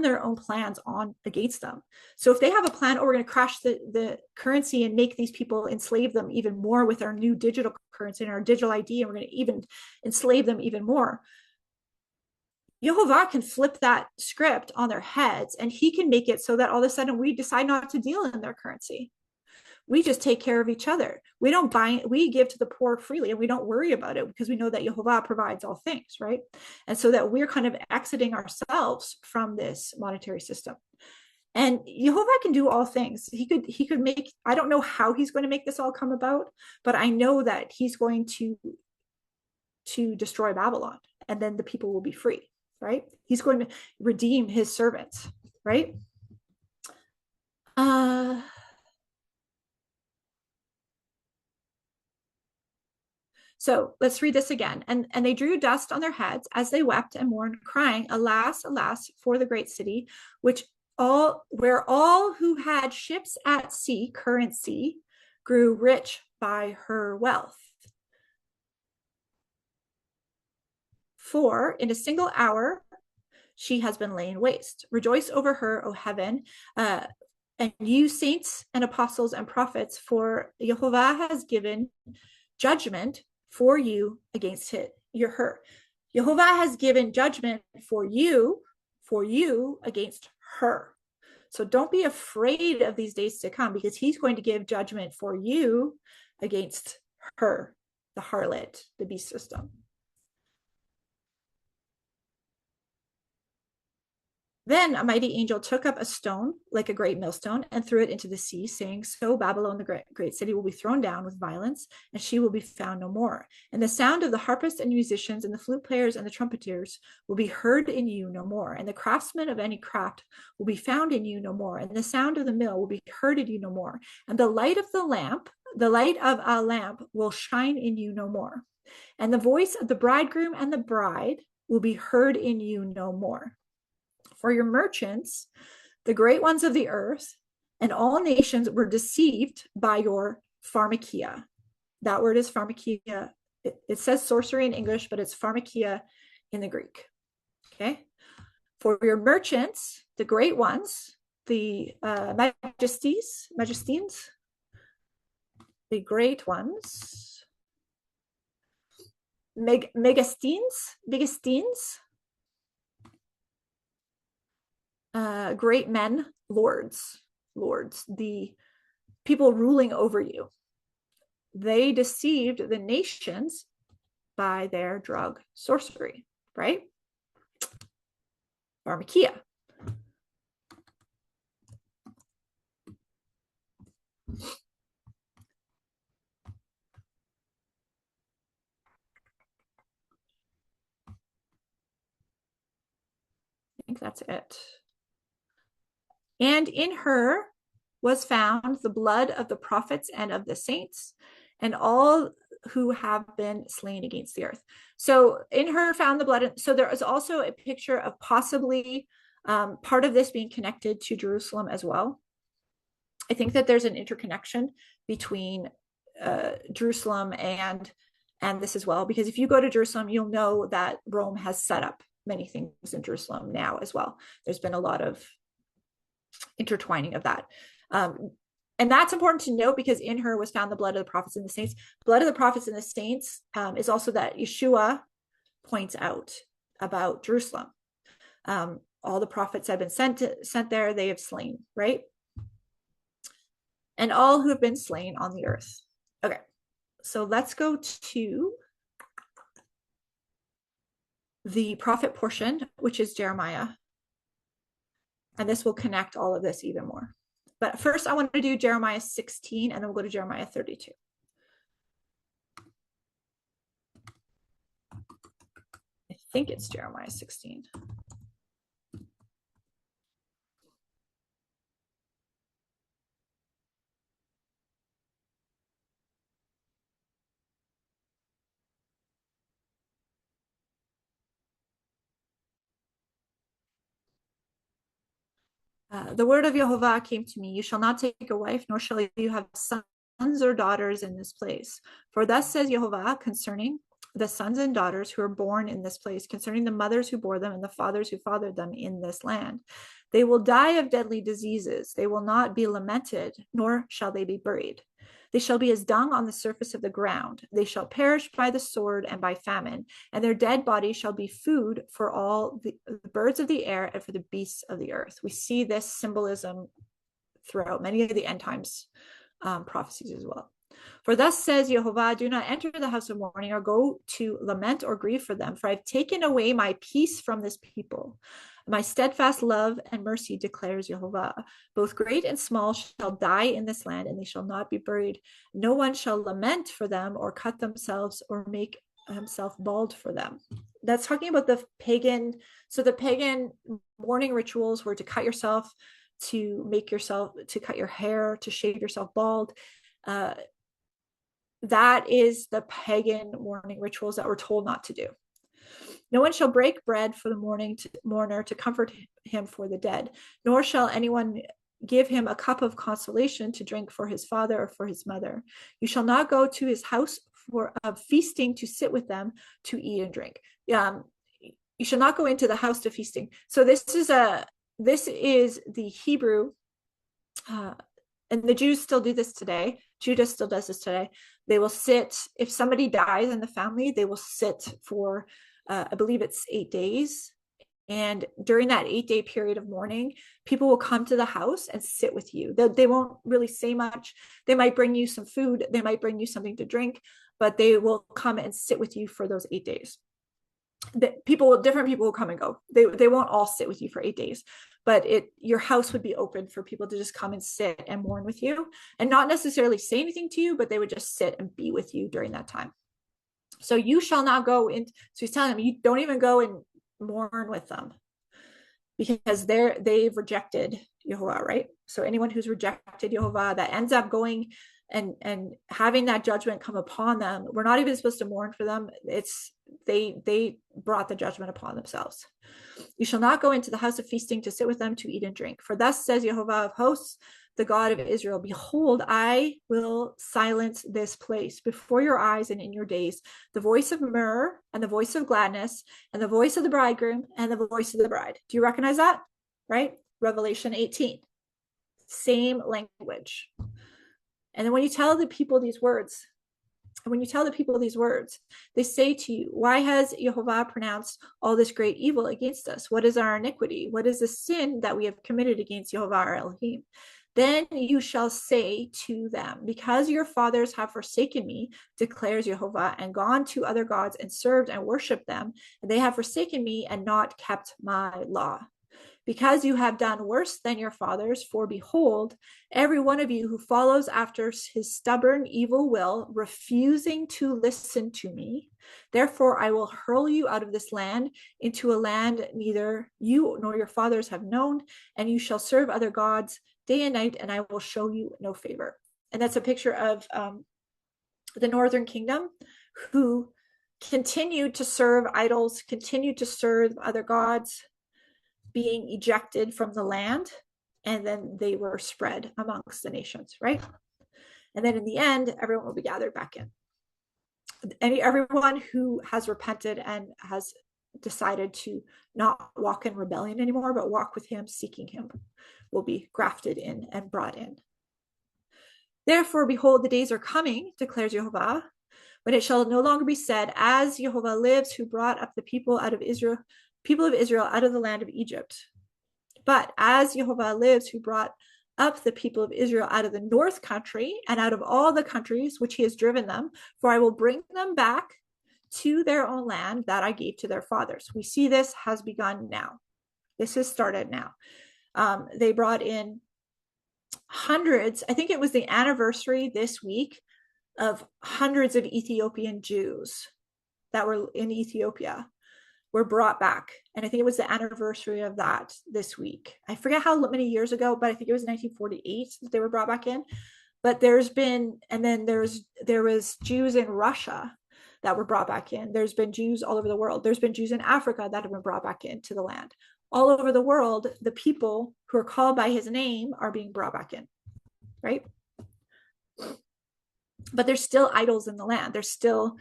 A: their own plans on against them. So if they have a plan, we're going to crash the currency and make these people, enslave them even more with our new digital currency and our digital ID, and we're going to even enslave them even more. Yehovah can flip that script on their heads, and he can make it so that all of a sudden we decide not to deal in their currency. We just take care of each other. We don't buy, we give to the poor freely, and we don't worry about it because we know that Yehovah provides all things, right? And so that we're kind of exiting ourselves from this monetary system. And Yehovah can do all things. He could make, I don't know how he's going to make this all come about, but I know that he's going to destroy Babylon, and then the people will be free, right? He's going to redeem his servants, right? So let's read this again. And they drew dust on their heads as they wept and mourned, crying, alas, alas, for the great city, where all who had ships at sea, currency, grew rich by her wealth. For in a single hour she has been laid waste. Rejoice over her, O heaven, and you saints and apostles and prophets, for Jehovah has given judgment for you against her. Jehovah has given judgment for you against her. So don't be afraid of these days to come, because he's going to give judgment for you against her, the harlot, the beast system. Then a mighty angel took up a stone like a great millstone and threw it into the sea, saying, so Babylon, the great city, will be thrown down with violence, and she will be found no more. And the sound of the harpists and musicians and the flute players and the trumpeters will be heard in you no more. And the craftsman of any craft will be found in you no more. And the sound of the mill will be heard in you no more. And the light of a lamp will shine in you no more. And the voice of the bridegroom and the bride will be heard in you no more. For your merchants, the great ones of the earth, and all nations were deceived by your pharmakia. That word is pharmakia. It says sorcery in English, but it's pharmakia in the Greek. Okay. For your merchants, the great ones, the magistines, the great ones, megastines, great men, lords, the people ruling over you. They deceived the nations by their drug sorcery, right? Pharmakia. I think that's it. And in her was found the blood of the prophets and of the saints, and all who have been slain against the earth. So in her found the blood. So there is also a picture of possibly part of this being connected to Jerusalem as well. I think that there's an interconnection between Jerusalem and this as well, because if you go to Jerusalem, you'll know that Rome has set up many things in Jerusalem now as well. There's been a lot of intertwining of that. And that's important to note, because in her was found the blood of the prophets and the saints. Blood of the prophets and the saints is also that Yeshua points out about Jerusalem. All the prophets have been sent there, they have slain, right? And all who have been slain on the earth. Okay, so let's go to the prophet portion, which is Jeremiah. And this will connect all of this even more. But first, I want to do Jeremiah 16, and then we'll go to Jeremiah 32. I think it's Jeremiah 16. The word of Jehovah came to me, you shall not take a wife, nor shall you have sons or daughters in this place. For thus says Jehovah concerning the sons and daughters who are born in this place, concerning the mothers who bore them and the fathers who fathered them in this land. They will die of deadly diseases. They will not be lamented, nor shall they be buried. They shall be as dung on the surface of the ground. They shall perish by the sword and by famine, and their dead bodies shall be food for all the birds of the air and for the beasts of the earth. We see this symbolism throughout many of the end times prophecies as well. For thus says Jehovah, do not enter the house of mourning or go to lament or grieve for them, for I've taken away my peace from this people. My steadfast love and mercy declares Jehovah. Both great and small shall die in this land, and they shall not be buried. No one shall lament for them or cut themselves or make himself bald for them. That's talking about the pagan. So the pagan mourning rituals were to cut yourself, to cut your hair, to shave yourself bald. That is the pagan mourning rituals that we're told not to do. No one shall break bread for the mourner to comfort him for the dead, nor shall anyone give him a cup of consolation to drink for his father or for his mother. You shall not go to his house for feasting to sit with them to eat and drink. You shall not go into the house to feasting. So this is the Hebrew, and the Jews still do this today. Judah still does this today. They will sit, if somebody dies in the family, they will sit for, I believe it's 8 days. And during that 8-day period of mourning, people will come to the house and sit with you. They won't really say much. They might bring you some food. They might bring you something to drink, but they will come and sit with you for those 8 days. Different people will come and go. They won't all sit with you for 8 days, but your house would be open for people to just come and sit and mourn with you, and not necessarily say anything to you, but they would just sit and be with you during that time. So you shall not go in. So he's telling them, you don't even go and mourn with them, because they've rejected Yehovah, right? So anyone who's rejected Yehovah, that ends up going and having that judgment come upon them, we're not even supposed to mourn for them. It's they brought the judgment upon themselves. You shall not go into the house of feasting to sit with them to eat and drink. For thus says Yehovah of hosts, the God of Israel, behold, I will silence this place before your eyes and in your days, the voice of myrrh and the voice of gladness and the voice of the bridegroom and the voice of the bride. Do you recognize that? Right? Revelation 18. Same language. And then when you tell the people these words, they say to you, why has Yehovah pronounced all this great evil against us? What is our iniquity? What is the sin that we have committed against Yehovah our Elohim? Then you shall say to them, because your fathers have forsaken me, declares Yehovah, and gone to other gods and served and worshipped them, and they have forsaken me and not kept my law. Because you have done worse than your fathers, for behold, every one of you who follows after his stubborn evil will, refusing to listen to me, therefore I will hurl you out of this land into a land neither you nor your fathers have known, and you shall serve other gods day and night, and I will show you no favor. And that's a picture of the northern kingdom, who continued to serve idols, continued to serve other gods, being ejected from the land, and then they were spread amongst the nations, right? And then in the end, everyone will be gathered back in. Everyone who has repented and has decided to not walk in rebellion anymore, but walk with him, seeking him, will be grafted in and brought in. Therefore, behold, the days are coming, declares Yehovah, when it shall no longer be said, as Yehovah lives, who brought up the people of Israel out of the land of Egypt. But as Yehovah lives, who brought up the people of Israel out of the north country and out of all the countries which he has driven them, for I will bring them back to their own land that I gave to their fathers. We see this has begun now. This has started now. They brought in hundreds, I think it was the anniversary this week of hundreds of Ethiopian Jews that were in Ethiopia were brought back. And I think it was the anniversary of that this week. I forget how many years ago, but I think it was 1948 that they were brought back in. But there's been, and then there was Jews in Russia that were brought back in. There's been Jews all over the world. There's been Jews in Africa that have been brought back into the land. All over the world, the people who are called by his name are being brought back in, right? But there's still idols in the land. There's still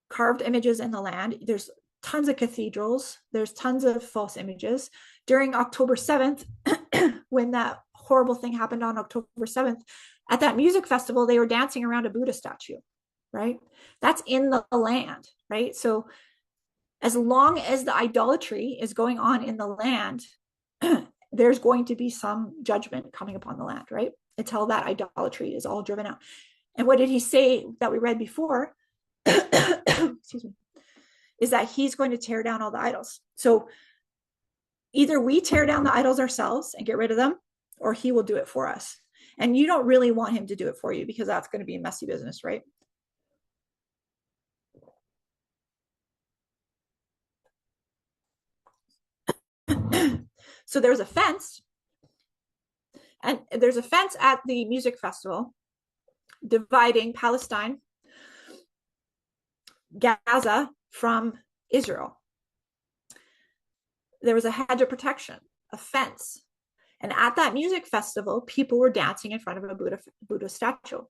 A: carved images in the land. There's tons of cathedrals. There's tons of false images. During October 7th, when that horrible thing happened on October 7th, at that music festival, they were dancing around a Buddha statue, right? That's in the land, right? So as long as the idolatry is going on in the land, there's going to be some judgment coming upon the land, right? Until that idolatry is all driven out. And what did he say that we read before? Excuse me. Is that he's going to tear down all the idols. So either we tear down the idols ourselves and get rid of them, or he will do it for us. And you don't really want him to do it for you, because that's going to be a messy business, right? So there's a fence, and there's a fence at the music festival dividing Palestine Gaza from Israel. There was a hedge of protection, a fence. And at that music festival, people were dancing in front of a Buddha statue.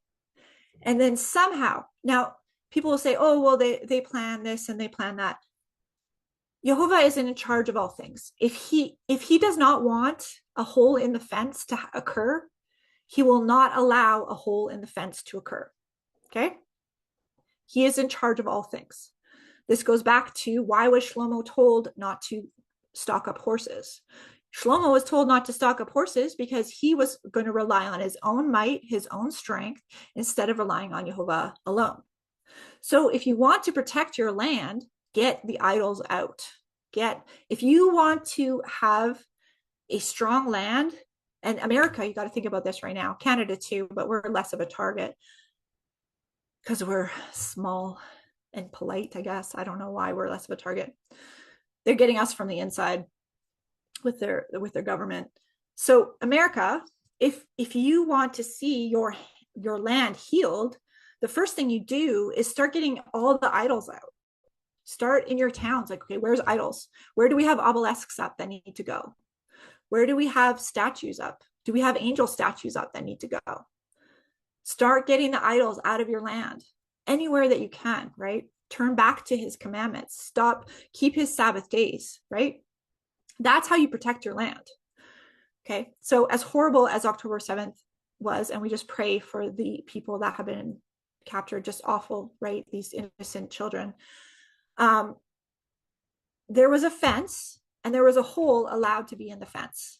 A: And then somehow, now people will say, oh, well, they plan this and they plan that. Jehovah is in charge of all things. If he does not want a hole in the fence to occur, he will not allow a hole in the fence to occur. Okay? He is in charge of all things. This goes back to, why was Shlomo told not to stock up horses? Shlomo was told not to stock up horses because he was going to rely on his own might, his own strength, instead of relying on Jehovah alone. So if you want to protect your land, get the idols out. If you want to have a strong land, and America, you got to think about this right now, Canada too, but we're less of a target because we're small and polite, I guess. I don't know why we're less of a target. They're getting us from the inside with their government. So America, if you want to see your land healed, the first thing you do is start getting all the idols out. Start in your towns. Like, okay, where's idols? Where do we have obelisks up that need to go? Where do we have statues up? Do we have angel statues up that need to go? Start getting the idols out of your land anywhere that you can, right? Turn back to his commandments. Keep his Sabbath days, right? That's how you protect your land. Okay. So as horrible as October 7th was, and we just pray for the people that have been captured, just awful, right? These innocent children. There was a fence and there was a hole allowed to be in the fence.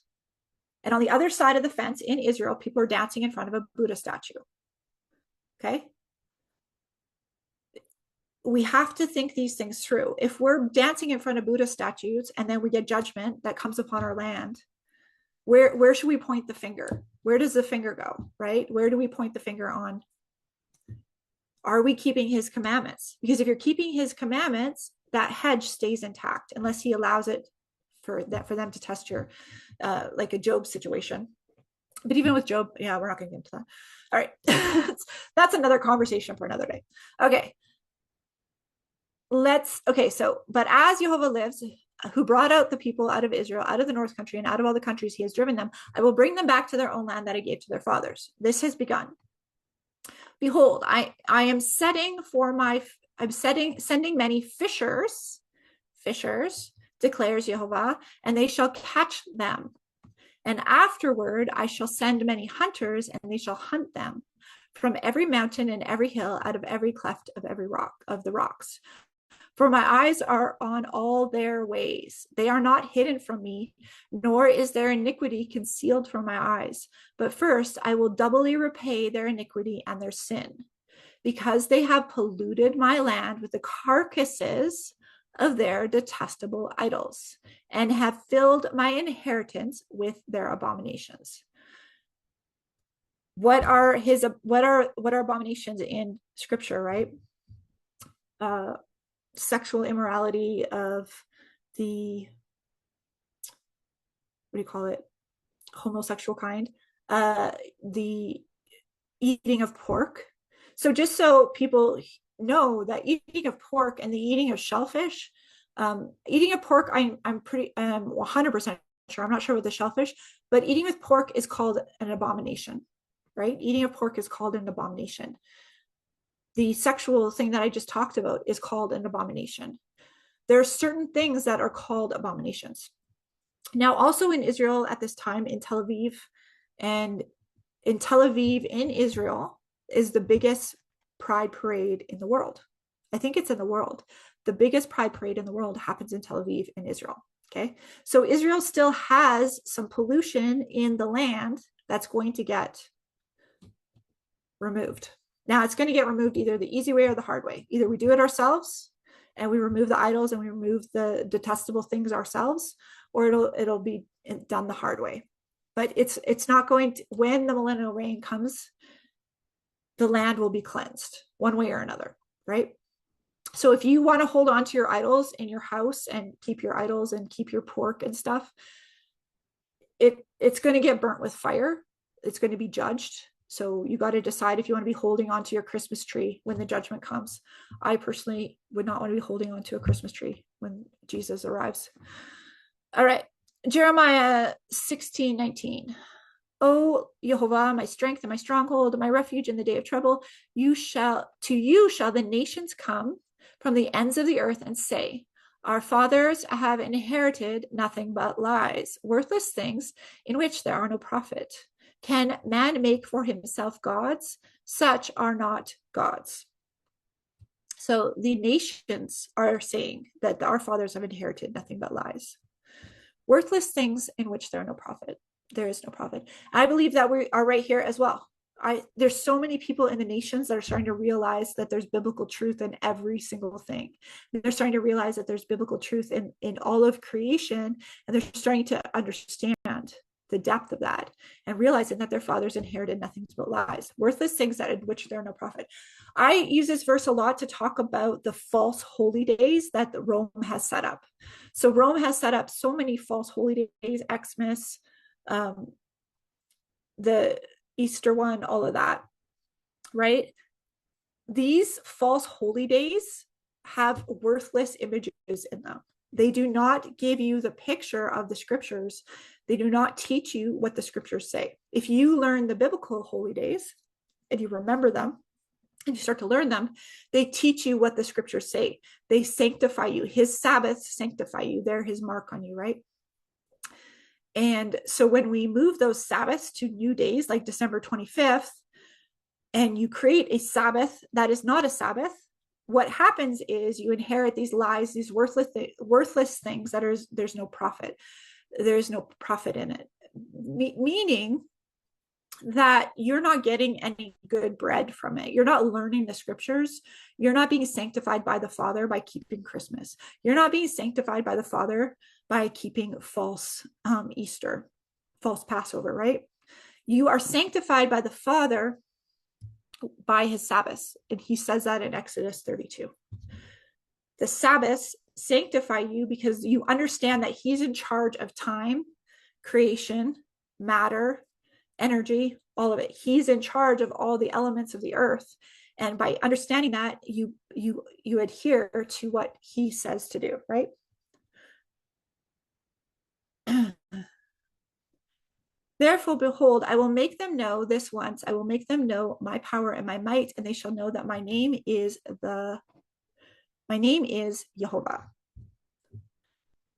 A: And on the other side of the fence in Israel, people are dancing in front of a Buddha statue. Okay. We have to think these things through. If we're dancing in front of Buddha statues and then we get judgment that comes upon our land, where should we point the finger? Where does the finger go, right? Where do we point the finger on? Are we keeping his commandments? Because if you're keeping his commandments, that hedge stays intact unless he allows it for them to test your, like a Job situation. But even with Job, yeah, we're not going to get into that. All right. That's another conversation for another day. Okay. But as Jehovah lives, who brought out the people out of Israel, out of the north country, and out of all the countries he has driven them, I will bring them back to their own land that I gave to their fathers. This has begun. Behold, I am sending many fishers, declares Jehovah, and they shall catch them. And afterward, I shall send many hunters, and they shall hunt them from every mountain and every hill, out of every cleft of every rock of the rocks. For my eyes are on all their ways. They are not hidden from me, nor is their iniquity concealed from my eyes. But first, I will doubly repay their iniquity and their sin, because they have polluted my land with the carcasses of their detestable idols, and have filled my inheritance with their abominations. What are abominations in Scripture, right? Sexual immorality of the, what do you call it, homosexual kind, the eating of pork. So just so people know, that eating of pork and the eating of shellfish, eating of pork, I'm 100% sure, I'm not sure with the shellfish, but eating with pork is called an abomination, right? Eating of pork is called an abomination. The sexual thing that I just talked about is called an abomination. There are certain things that are called abominations. Now, also in Israel at this time, in Tel Aviv in Israel is the biggest pride parade in the world. I think it's in the world. The biggest pride parade in the world happens in Tel Aviv in Israel. Okay. So Israel still has some pollution in the land that's going to get removed. Now it's going to get removed either the easy way or the hard way. Either we do it ourselves and we remove the idols and we remove the detestable things ourselves, or it'll be done the hard way. But it's not going to, when the millennial reign comes, the land will be cleansed one way or another, right? So if you want to hold on to your idols in your house and keep your idols and keep your pork and stuff, it's going to get burnt with fire. It's going to be judged. So you got to decide if you want to be holding on to your Christmas tree when the judgment comes. I personally would not want to be holding on to a Christmas tree when Jesus arrives. All right. Jeremiah 16:19. O Jehovah, my strength and my stronghold, my refuge in the day of trouble, to you shall the nations come from the ends of the earth and say, our fathers have inherited nothing but lies, worthless things in which there are no profit. Can man make for himself gods? Such are not gods. So the nations are saying that our fathers have inherited nothing but lies, worthless things in which there are no profit. There is no profit. I believe that we are right here as well. There's so many people in the nations that are starting to realize that there's biblical truth in every single thing. They're starting to realize that there's biblical truth in all of creation, and they're starting to understand the depth of that and realizing that their fathers inherited nothing but lies, worthless things that in which there are no profit. I use this verse a lot to talk about the false holy days that Rome has set up. So Rome has set up so many false holy days, Xmas, the Easter one, all of that, right? These false holy days have worthless images in them. They do not give you the picture of the scriptures. They do not teach you what the scriptures say. If you learn the biblical holy days and you remember them and you start to learn them, they teach you what the scriptures say. They sanctify you. His Sabbaths sanctify you. They're his mark on you, right? And so when we move those Sabbaths to new days, like December 25th, and you create a Sabbath that is not a Sabbath, what happens is you inherit these lies, these worthless things that there's no profit. There's no profit in it, meaning that you're not getting any good bread from it. You're not learning the scriptures. You're not being sanctified by the Father by keeping Christmas. You're not being sanctified by the Father by keeping false Easter, false Passover, right? You are sanctified by the Father by his Sabbaths. And he says that in Exodus 32. The Sabbaths sanctify you because you understand that he's in charge of time, creation, matter, energy, all of it. He's in charge of all the elements of the earth. And by understanding that, you adhere to what he says to do, right? Therefore, behold, I will make them know this once. I will make them know my power and my might, and they shall know that my name is Jehovah.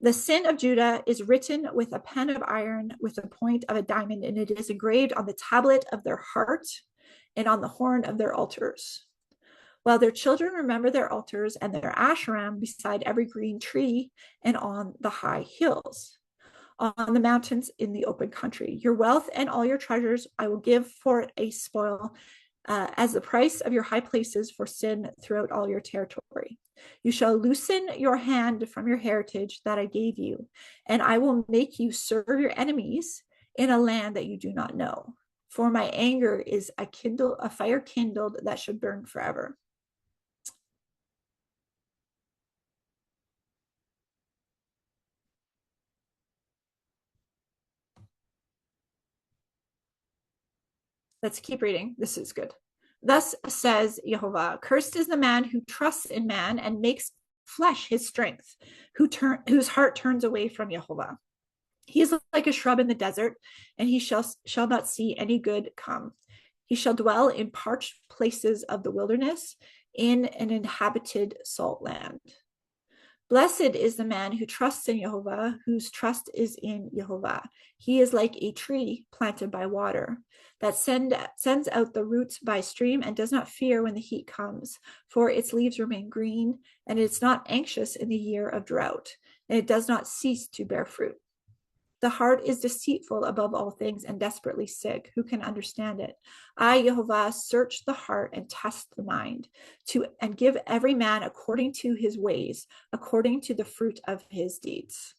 A: The sin of Judah is written with a pen of iron, with the point of a diamond, and it is engraved on the tablet of their heart and on the horn of their altars. While their children remember their altars and their Asherim beside every green tree and on the high hills, on the mountains in the open country. Your wealth and all your treasures I will give for a spoil as the price of your high places for sin throughout all your territory. You shall loosen your hand from your heritage that I gave you, and I will make you serve your enemies in a land that you do not know. For my anger is a fire kindled that should burn forever. Let's keep reading. This is good. Thus says Jehovah, cursed is the man who trusts in man and makes flesh his strength, whose heart turns away from Jehovah. He is like a shrub in the desert, and he shall not see any good come. He shall dwell in parched places of the wilderness, in an inhabited salt land. Blessed is the man who trusts in Jehovah, whose trust is in Jehovah. He is like a tree planted by water that sends out the roots by stream and does not fear when the heat comes, for its leaves remain green, and it is not anxious in the year of drought, and it does not cease to bear fruit. The heart is deceitful above all things and desperately sick. Who can understand it? I, Jehovah, search the heart and test the mind, and give every man according to his ways, according to the fruit of his deeds.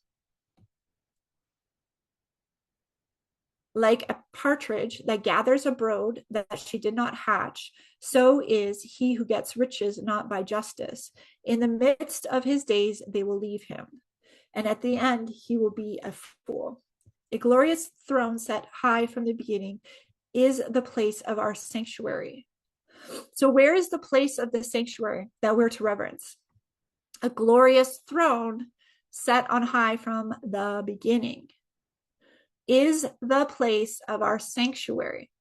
A: Like a partridge that gathers a brood that she did not hatch, so is he who gets riches not by justice. In the midst of his days, they will leave him, and at the end he will be a fool. A glorious throne set high from the beginning, is the place of our sanctuary. So where is the place of the sanctuary that we're to reverence? A glorious throne set on high from the beginning is the place of our sanctuary.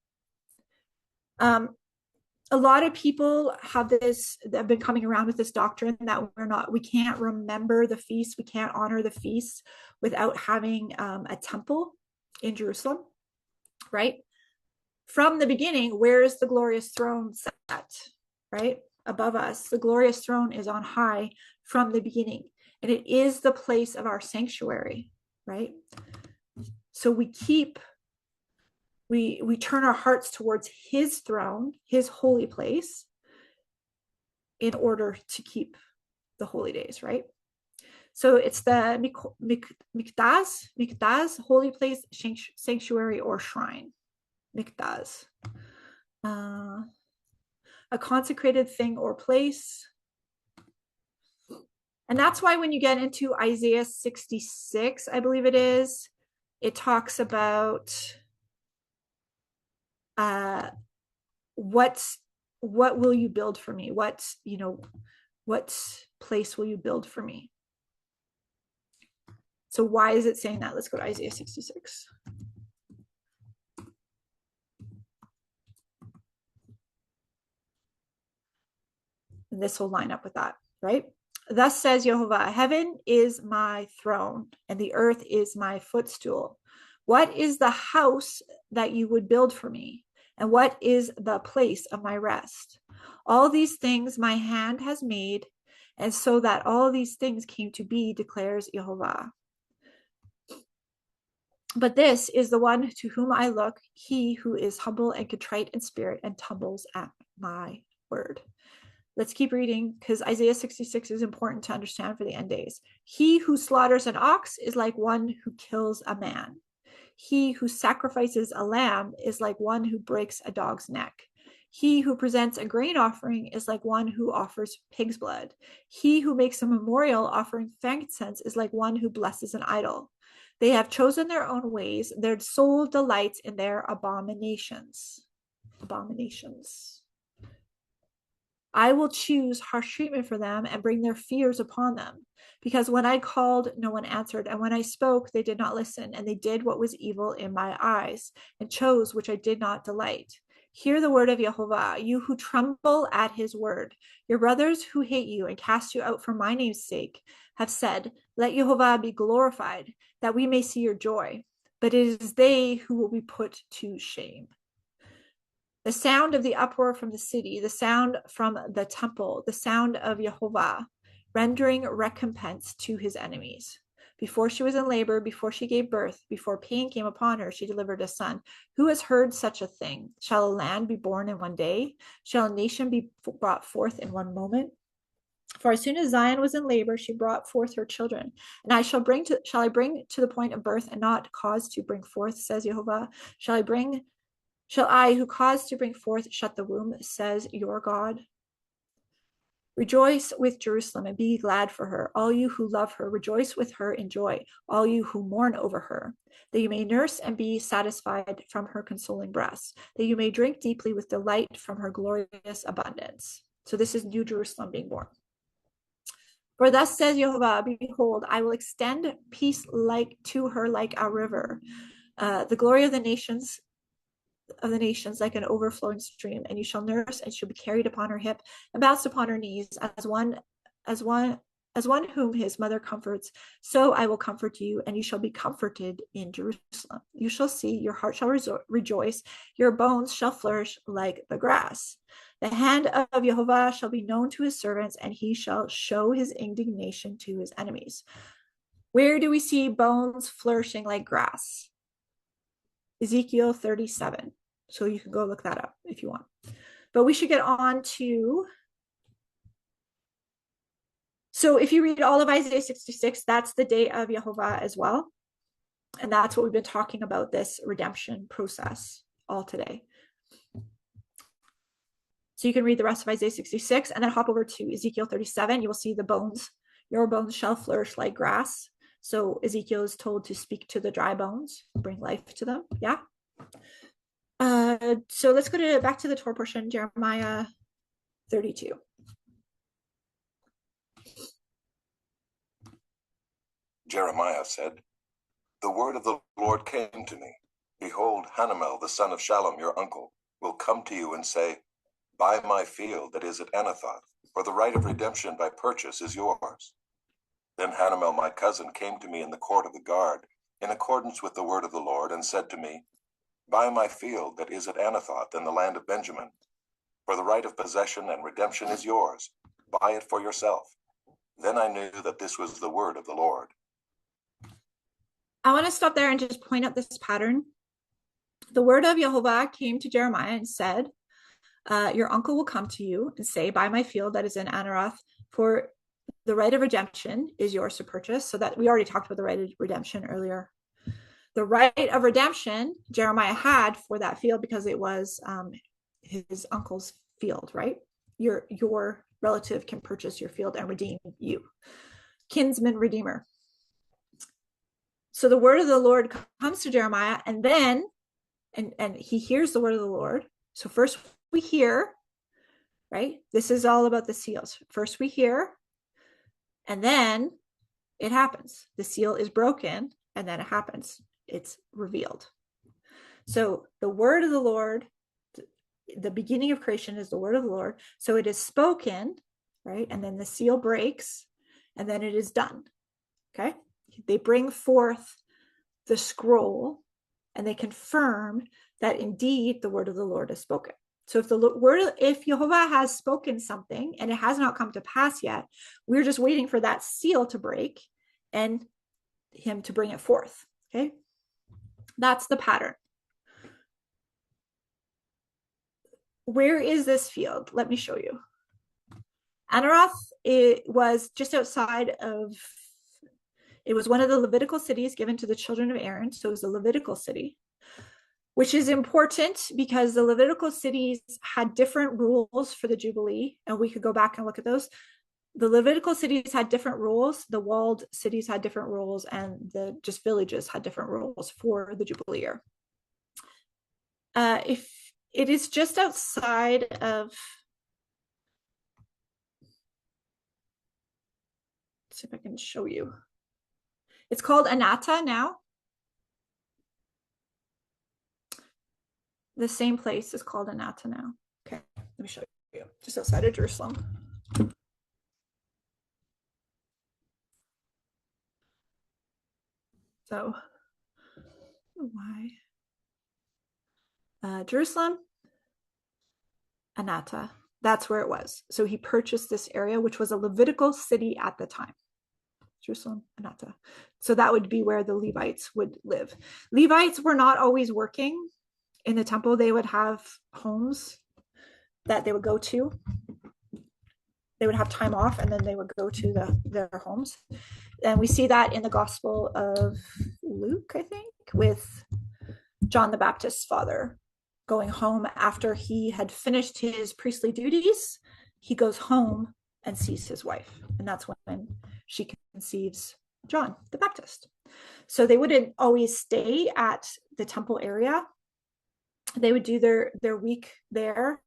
A: A lot of people have been coming around with this doctrine that we can't remember the feast, we can't honor the feast without having a temple in Jerusalem, right? From the beginning, where is the glorious throne set, right? Above us. The glorious throne is on high from the beginning, and it is the place of our sanctuary, right? So we turn our hearts towards his throne, his holy place, in order to keep the holy days, right? So it's the mikdash, holy place, sanctuary, or shrine. Mikdash. A consecrated thing or place. And that's why when you get into Isaiah 66, I believe it is, it talks about what will you build for me? What place will you build for me? So why is it saying that? Let's go to Isaiah 66. And this will line up with that, right? Thus says Jehovah, heaven is my throne, and the earth is my footstool. What is the house that you would build for me? And what is the place of my rest? All these things my hand has made, and so that all these things came to be, declares Jehovah. But this is the one to whom I look, he who is humble and contrite in spirit and tumbles at my word. Let's keep reading, because Isaiah 66 is important to understand for the end days. He who slaughters an ox is like one who kills a man. He who sacrifices a lamb is like one who breaks a dog's neck. He who presents a grain offering is like one who offers pig's blood. He who makes a memorial offering frankincense is like one who blesses an idol. They have chosen their own ways. Their soul delights in their abominations. Abominations. I will choose harsh treatment for them and bring their fears upon them. Because when I called, no one answered. And when I spoke, they did not listen. And they did what was evil in my eyes and chose which I did not delight. Hear the word of Jehovah, you who tremble at his word. Your brothers who hate you and cast you out for my name's sake have said, let Jehovah be glorified, that we may see your joy. But it is they who will be put to shame. The sound of the uproar from the city, the sound from the temple, the sound of Jehovah, rendering recompense to his enemies. Before she was in labor, before she gave birth, before pain came upon her, she delivered a son. Who has heard such a thing? Shall a land be born in one day? Shall a nation be brought forth in one moment? For as soon as Zion was in labor, she brought forth her children. And shall I bring to the point of birth and not cause to bring forth, says Jehovah? Shall I, who caused to bring forth, shut the womb, says your God? Rejoice with Jerusalem and be glad for her. All you who love her, rejoice with her in joy. All you who mourn over her, that you may nurse and be satisfied from her consoling breasts, that you may drink deeply with delight from her glorious abundance. So this is New Jerusalem being born. For thus says Jehovah, behold, I will extend peace to her like a river. The glory of the nations like an overflowing stream, and you shall nurse and she'll be carried upon her hip and bounced upon her knees as one whom his mother comforts. So I will comfort you, and you shall be comforted in Jerusalem. You shall see, your heart shall rejoice, your bones shall flourish like the grass. The hand of Jehovah shall be known to his servants, and he shall show his indignation to his enemies. Where do we see bones flourishing like grass? Ezekiel 37. So you can go look that up if you want. But we should get on to... So if you read all of Isaiah 66, that's the day of Jehovah as well. And that's what we've been talking about, this redemption process all today. So you can read the rest of Isaiah 66 and then hop over to Ezekiel 37. You will see the bones. Your bones shall flourish like grass. So Ezekiel is told to speak to the dry bones, bring life to them. Yeah. So let's go back to the Torah portion, Jeremiah 32.
B: Jeremiah said, "The word of the Lord came to me. Behold, Hanamel, the son of Shallum, your uncle, will come to you and say, Buy my field that is at Anathoth, for the right of redemption by purchase is yours." Then Hanamel, my cousin, came to me in the court of the guard, in accordance with the word of the Lord, and said to me, Buy my field that is at Anathoth in the land of Benjamin, for the right of possession and redemption is yours. Buy it for yourself. Then I knew that this was the word of the Lord.
A: I want to stop there and just point out this pattern. The word of Jehovah came to Jeremiah and said, your uncle will come to you and say, Buy my field that is in Anaroth, for the right of redemption is yours to purchase. So that we already talked about the right of redemption earlier. The right of redemption Jeremiah had for that field because it was his uncle's field, right? Your relative can purchase your field and redeem you. Kinsman redeemer. So the word of the Lord comes to Jeremiah, and then and he hears the word of the Lord. So first we hear, right? This is all about the seals. First we hear, and then it happens. The seal is broken, and then it happens. It's revealed. So the word of the Lord, the beginning of creation is the word of the Lord. So it is spoken, right? And then the seal breaks, and then it is done. Okay? They bring forth the scroll, and they confirm that indeed the word of the Lord is spoken. So if Jehovah has spoken something and it has not come to pass yet, we're just waiting for that seal to break and him to bring it forth. Okay, that's the pattern. Where is this field? Let me show you. Anaroth, it was just outside of, it was one of the Levitical cities given to the children of Aaron. So it was a Levitical city, which is important because the Levitical cities had different rules for the Jubilee. And we could go back and look at those. The Levitical cities had different rules. The walled cities had different rules, and the just villages had different rules for the Jubilee year. If it is just outside of, let's see if I can show you. It's called Anata now. The same place is called Anata now. Okay, let me show you. Just outside of Jerusalem. So, why? Jerusalem, Anata. That's where it was. So he purchased this area, which was a Levitical city at the time. Jerusalem, Anata. So that would be where the Levites would live. Levites were not always working in the temple. They would have homes that they would go to. They would have time off, and then they would go to their homes. And we see that in the Gospel of Luke, I think, with John the Baptist's father going home after he had finished his priestly duties. He goes home and sees his wife, and that's when she conceives John the Baptist. So they wouldn't always stay at the temple area. They would do their week there,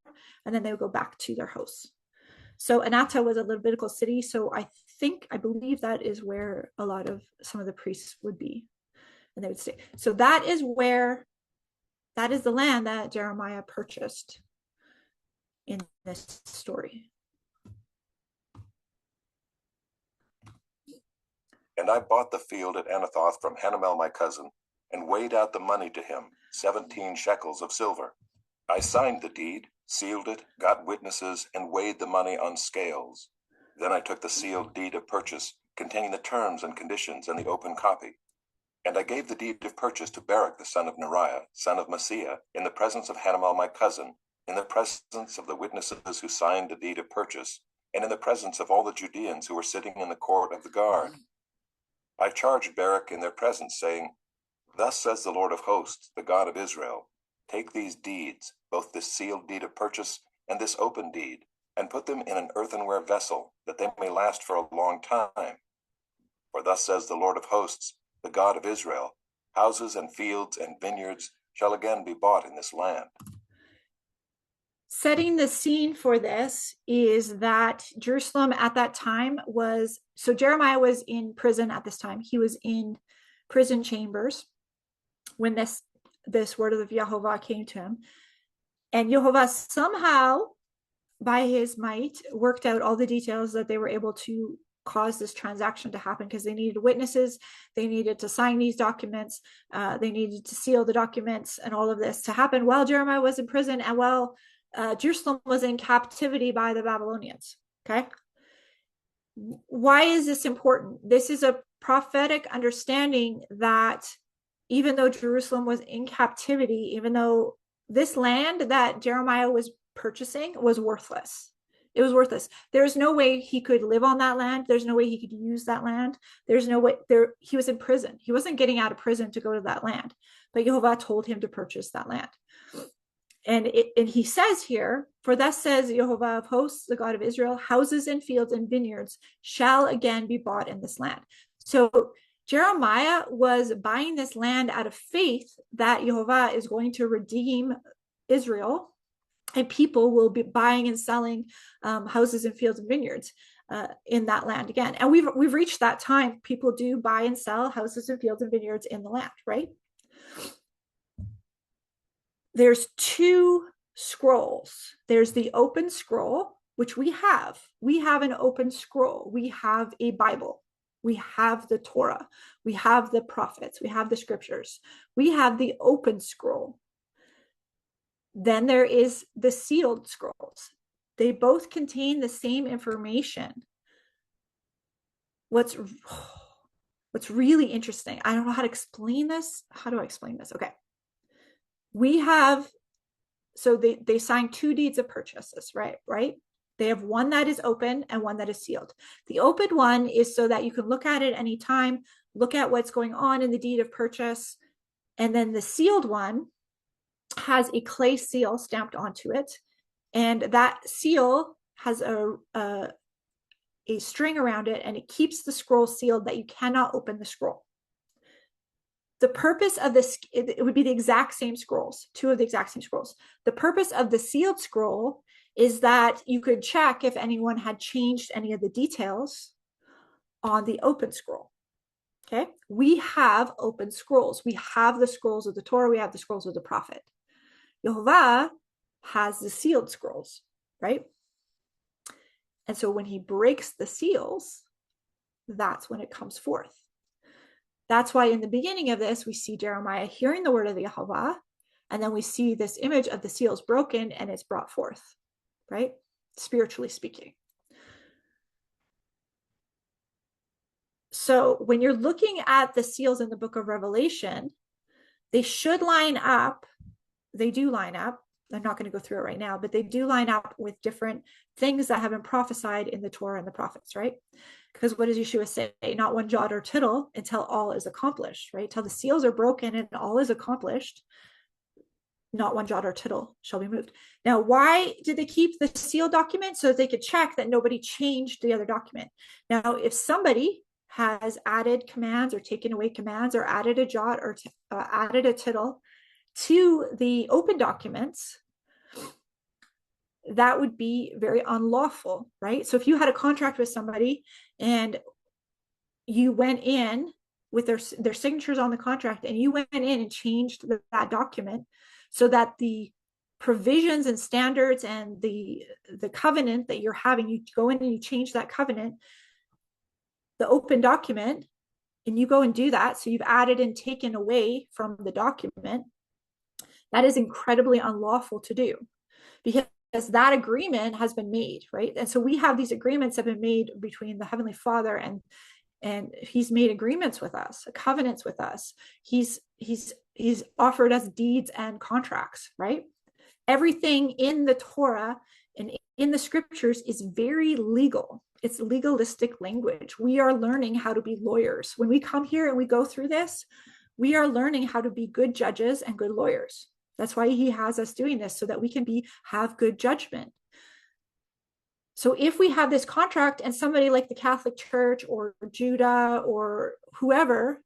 A: and then they would go back to their house. So Anata was a Levitical city, so I believe that is where a lot of some of the priests would be, and they would stay. So that is the land that Jeremiah purchased in this story.
B: And I bought the field at Anathoth from Hanamel my cousin, and weighed out the money to him, 17 shekels of silver. I signed the deed, sealed it, got witnesses, and weighed the money on scales. Then I took the sealed deed of purchase, containing the terms and conditions and the open copy. And I gave the deed of purchase to Barak the son of Neriah, son of Maaseiah, in the presence of Hanamel my cousin, in the presence of the witnesses who signed the deed of purchase, and in the presence of all the Judeans who were sitting in the court of the guard. I charged Barak in their presence, saying, Thus says the Lord of hosts, the God of Israel, take these deeds, both this sealed deed of purchase and this open deed, and put them in an earthenware vessel, that they may last for a long time. For thus says the Lord of hosts, the God of Israel, houses and fields and vineyards shall again be bought in this land.
A: setting the scene for this is that Jerusalem at that time was, so Jeremiah was in prison at this time. He was in prison chambers when this word of Yehovah came to him. And Yehovah somehow, by his might, worked out all the details that they were able to cause this transaction to happen, because they needed witnesses, they needed to sign these documents, they needed to seal the documents, and all of this to happen while Jeremiah was in prison and while Jerusalem was in captivity by the Babylonians. Okay. Why is this important? This is a prophetic understanding that even though Jerusalem was in captivity, even though this land that Jeremiah was purchasing was worthless, it was worthless. There's no way he could live on that land. There's no way he could use that land. There's no way there. He was in prison. He wasn't getting out of prison to go to that land, but Yehovah told him to purchase that land. And he says here, for thus says Yehovah of hosts, the God of Israel, houses and fields and vineyards shall again be bought in this land. So Jeremiah was buying this land out of faith that Yehovah is going to redeem Israel, and people will be buying and selling houses and fields and vineyards in that land again. And we've reached that time. People do buy and sell houses and fields and vineyards in the land, right? There's two scrolls. There's the open scroll, which we have. We have an open scroll. We have a Bible. We have the Torah. We have the prophets. We have the scriptures. We have the open scroll. Then there is the sealed scrolls. They both contain the same information. What's really interesting, I don't know how to explain this. How do I explain this? Okay. We have, so they sign two deeds of purchases, right? They have one that is open and one that is sealed. The open one is so that you can look at it anytime, look at what's going on in the deed of purchase. And then the sealed one has a clay seal stamped onto it. And that seal has a string around it, and it keeps the scroll sealed that you cannot open the scroll. The purpose of this, it would be the exact same scrolls, two of the exact same scrolls. The purpose of the sealed scroll is that you could check if anyone had changed any of the details on the open scroll. Okay, we have open scrolls. We have the scrolls of the Torah. We have the scrolls of the prophet. Yehovah has the sealed scrolls, right? And so when he breaks the seals, that's when it comes forth. That's why in the beginning of this, we see Jeremiah hearing the word of the Yehovah, and then we see this image of the seals broken and it's brought forth, right? Spiritually speaking. So when you're looking at the seals in the book of Revelation, they should line up. They do line up. I'm not going to go through it right now, but they do line up with different things that have been prophesied in the Torah and the prophets, right? Because what does Yeshua say? Not one jot or tittle until all is accomplished, right? Till the seals are broken and all is accomplished, not one jot or tittle shall be moved. Now, why did they keep the sealed document? So that they could check that nobody changed the other document. Now, if somebody has added commands or taken away commands or added a jot or added a tittle to the open documents, that would be very unlawful, right? So if you had a contract with somebody and you went in with their signatures on the contract and you went in and changed that document so that the provisions and standards and the covenant that you're having, you go in and you change that covenant, the open document, and you go and do that, so you've added and taken away from the document, that is incredibly unlawful to do, because that agreement has been made, right? And so we have these agreements that have been made between the Heavenly Father, and he's made agreements with us, covenants with us. He's offered us deeds and contracts, right? Everything in the Torah and in the scriptures is very legal. It's legalistic language. We are learning how to be lawyers. When we come here and we go through this, we are learning how to be good judges and good lawyers. That's why he has us doing this, so that we can have good judgment. So if we have this contract and somebody like the Catholic Church or Judah or whoever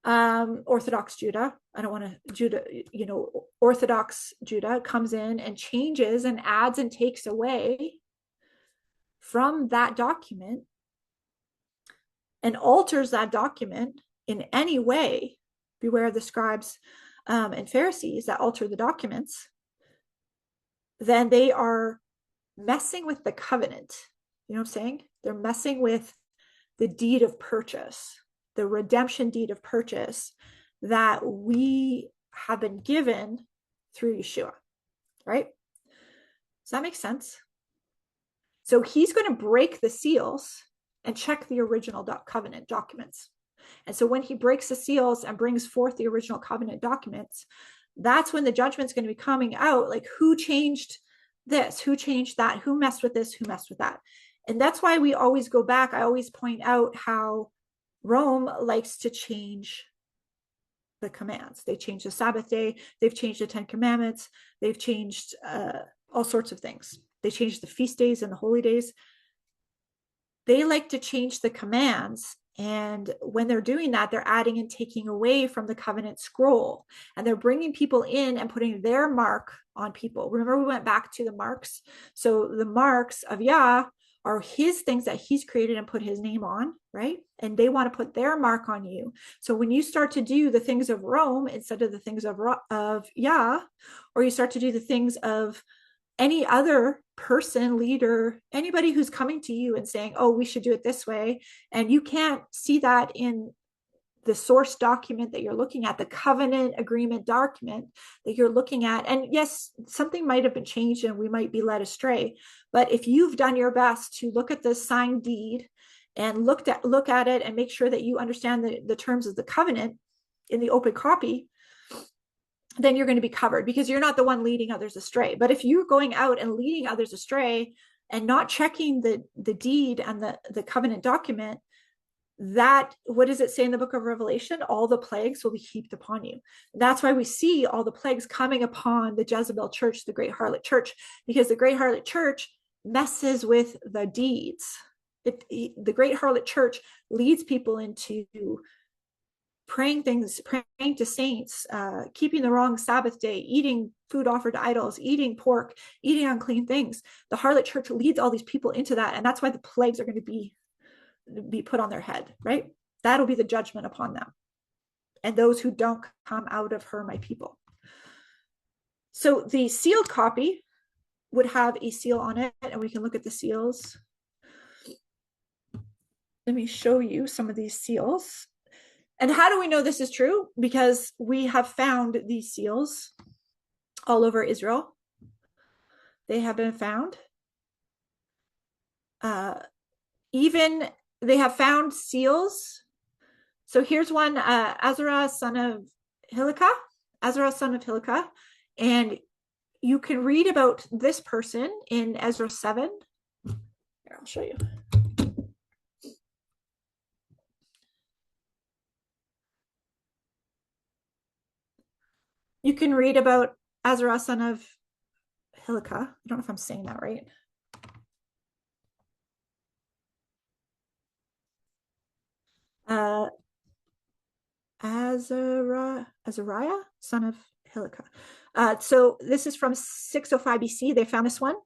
A: Orthodox Judah, I don't want to, Judah, Orthodox Judah comes in and changes and adds and takes away from that document and alters that document in any way. Beware of the scribes and Pharisees that alter the documents. Then they are messing with the covenant. You know what I'm saying? They're messing with the deed of purchase, the redemption deed of purchase that we have been given through Yeshua, right? Does that make sense? So he's going to break the seals and check the original covenant documents. And so when he breaks the seals and brings forth the original covenant documents, that's when the judgment's going to be coming out, like who changed this, who changed that, who messed with this, who messed with that. And that's why we always go back. I always point out how Rome likes to change the commands. They changed the Sabbath day. They've changed the 10 Commandments. They've changed all sorts of things. They changed the feast days and the holy days. They like to change the commands. And when they're doing that, they're adding and taking away from the covenant scroll. And they're bringing people in and putting their mark on people. Remember, we went back to the marks. So the marks of Yah are his things that he's created and put his name on, right? And they want to put their mark on you. So when you start to do the things of Rome instead of the things of Yah, or you start to do the things of any other person, leader, anybody who's coming to you and saying, oh, we should do it this way, and you can't see that in the source document that you're looking at, the covenant agreement document that you're looking at. And yes, something might have been changed and we might be led astray. But if you've done your best to look at the signed deed and look at it and make sure that you understand the terms of the covenant in the open copy, then you're going to be covered because you're not the one leading others astray. But if you're going out and leading others astray and not checking the deed and the covenant document, that, what does it say in the book of Revelation? All the plagues will be heaped upon you. That's why we see all the plagues coming upon the Jezebel church, the great harlot church, because the great harlot church messes with the deeds. The great harlot church leads people into praying to saints, keeping the wrong Sabbath day, eating food offered to idols, eating pork, eating unclean things. The harlot church leads all these people into that. And that's why the plagues are going to be put on their head, right? That'll be the judgment upon them. And those who don't come out of her, my people. So the sealed copy would have a seal on it, and we can look at the seals. Let me show you some of these seals. And how do we know this is true? Because we have found these seals all over Israel. They have been found. Even they have found seals. So here's one, Azariah, son of Hilkiah. Azariah, son of Hilkiah. And you can read about this person in Ezra 7. Here, I'll show you. You can read about Azariah, son of Hilkiah. I don't know if I'm saying that right. Azariah, son of Hilkiah. So this is from 605 BC. They found this one.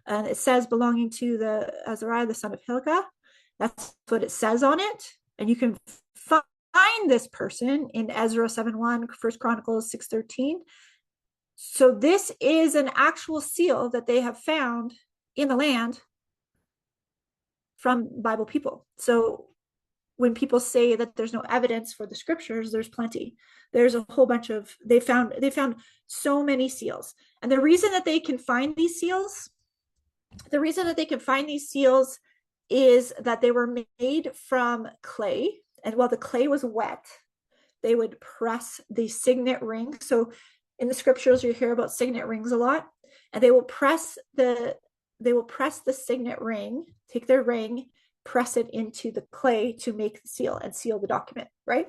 A: And it says belonging to the Azariah, the son of Hilkiah. That's what it says on it. And you can find this person in Ezra 7:1, 1 Chronicles 6:13. So this is an actual seal that they have found in the land from Bible people. So when people say that there's no evidence for the scriptures, there's plenty. There's a whole bunch of, they found so many seals. And the reason that they can find these seals, is that they were made from clay. And while the clay was wet, they would press the signet ring. So in the scriptures, you hear about signet rings a lot. And they will press the signet ring, take their ring, press it into the clay to make the seal and seal the document, right?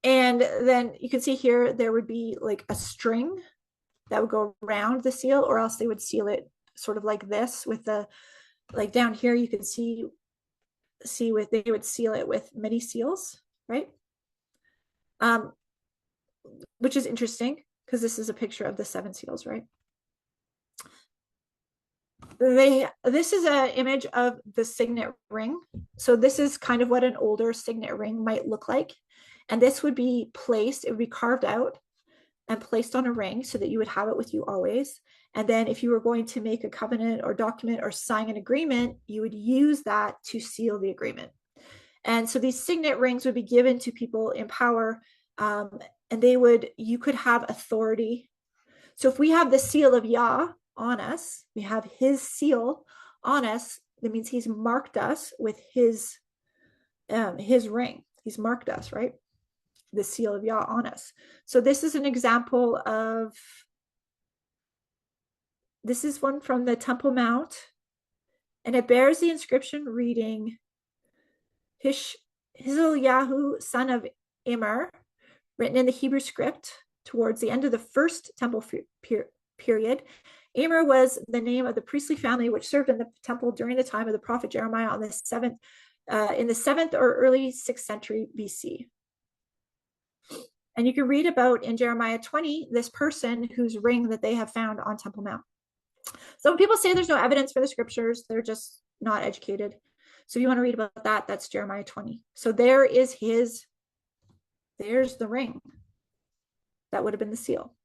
A: And then you can see here, there would be like a string that would go around the seal, or else they would seal it sort of like this with the, like down here, you can see they would seal it with many seals. right? Which is interesting because this is a picture of the 7 seals, right? This is an image of the signet ring. So this is kind of what an older signet ring might look like. And this would be placed, it would be carved out and placed on a ring so that you would have it with you always. And then if you were going to make a covenant or document or sign an agreement, you would use that to seal the agreement. And so these signet rings would be given to people in power, and you could have authority. So if we have the seal of Yah on us, we have his seal on us, that means he's marked us with his ring. He's marked us, right? The seal of Yah on us. So this is an example of, this is one from the Temple Mount, and it bears the inscription reading, Hizkiyahu, son of Immer, written in the Hebrew script towards the end of the first temple period. Immer was the name of the priestly family which served in the temple during the time of the prophet Jeremiah in the 7th or early 6th century BC. And you can read about in Jeremiah 20 this person whose ring that they have found on Temple Mount. Some people say there's no evidence for the scriptures, they're just not educated. So if you want to read about that, that's Jeremiah 20. So there's the ring. That would have been the seal.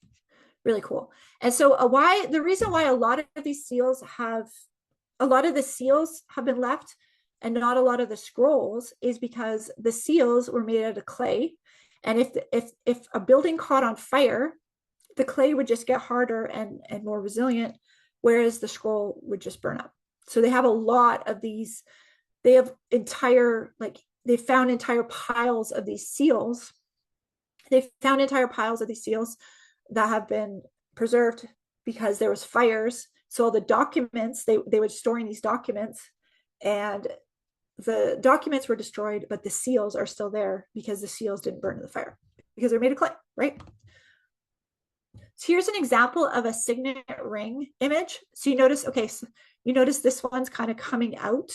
A: Really cool. And so the reason why a lot of the seals have been left and not a lot of the scrolls is because the seals were made out of clay. And if a building caught on fire, the clay would just get harder and more resilient, whereas the scroll would just burn up. So they have a lot of these. They have they found entire piles of these seals. They found entire piles of these seals that have been preserved because there was fires. So all the documents, they were storing these documents, and the documents were destroyed, but the seals are still there because the seals didn't burn in the fire because they're made of clay, right? So here's an example of a signet ring image. So you notice this one's kind of coming out,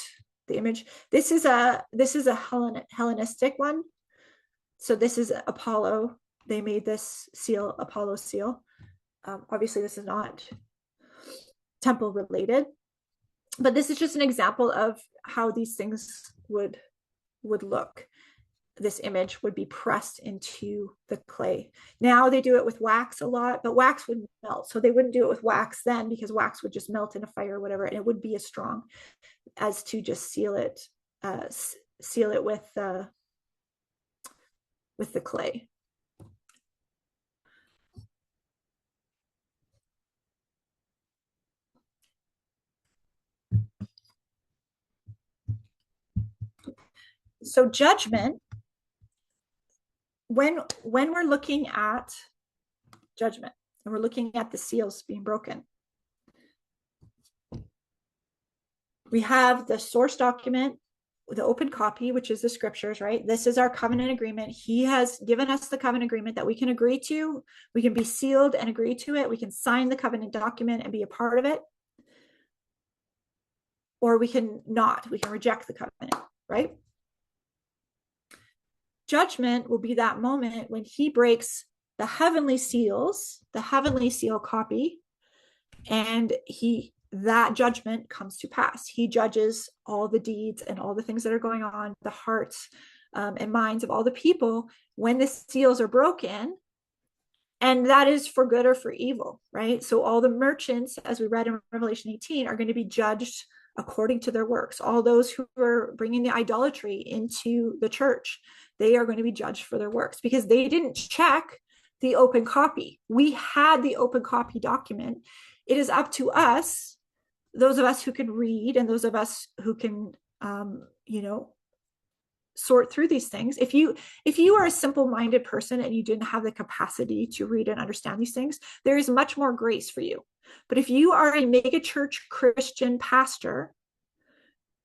A: the image. This is a Hellenistic one. So this is Apollo. They made this seal, Apollo seal. Obviously, this is not temple related, but this is just an example of how these things would look. This image would be pressed into the clay. Now they do it with wax a lot, but wax would melt. So they wouldn't do it with wax then because wax would just melt in a fire or whatever, and it would be as strong as to just seal it with the clay. So judgment, when we're looking at judgment and we're looking at the seals being broken, we have the source document, the open copy, which is the scriptures, right? This is our covenant agreement. He has given us the covenant agreement that we can agree to. We can be sealed and agree to it. We can sign the covenant document and be a part of it. Or we can not. We can reject the covenant, right? Judgment will be that moment when he breaks the heavenly seals, the heavenly seal copy, and that judgment comes to pass. He judges all the deeds and all the things that are going on, the hearts and minds of all the people when the seals are broken. And that is for good or for evil, right? So all the merchants, as we read in Revelation 18, are going to be judged according to their works. All those who are bringing the idolatry into the church, they are going to be judged for their works because they didn't check the open copy. We had the open copy document. It is up to us, those of us who can read and those of us who can, sort through these things. If you are a simple-minded person and you didn't have the capacity to read and understand these things, there is much more grace for you. But if you are a megachurch Christian pastor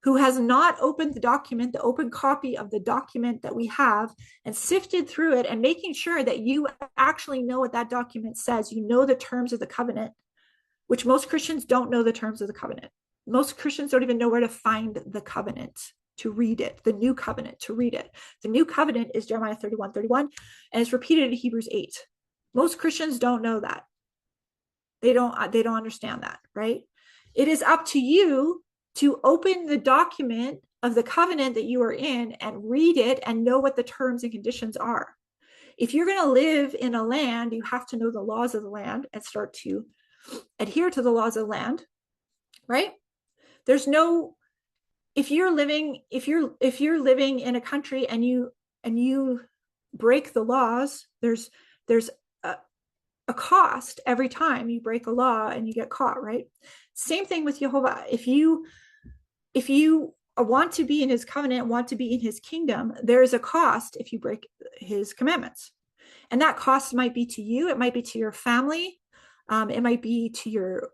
A: who has not opened the document, the open copy of the document that we have, and sifted through it and making sure that you actually know what that document says, you know the terms of the covenant, which most Christians don't know the terms of the covenant. Most Christians don't even know where to find the covenant. to read it, the new covenant, to read it. The new covenant is Jeremiah 31:31, and it's repeated in Hebrews 8. Most Christians don't know that. They don't understand that, right? It is up to you to open the document of the covenant that you are in and read it and know what the terms and conditions are. If you're going to live in a land, you have to know the laws of the land and start to adhere to the laws of the land, right? There's no, if you're living in a country and you break the laws, there's a cost every time you break a law and you get caught, right? Same thing with Jehovah. If you want to be in his covenant, want to be in his kingdom, there is a cost if you break his commandments. And that cost might be to you, it might be to your family, it might be to your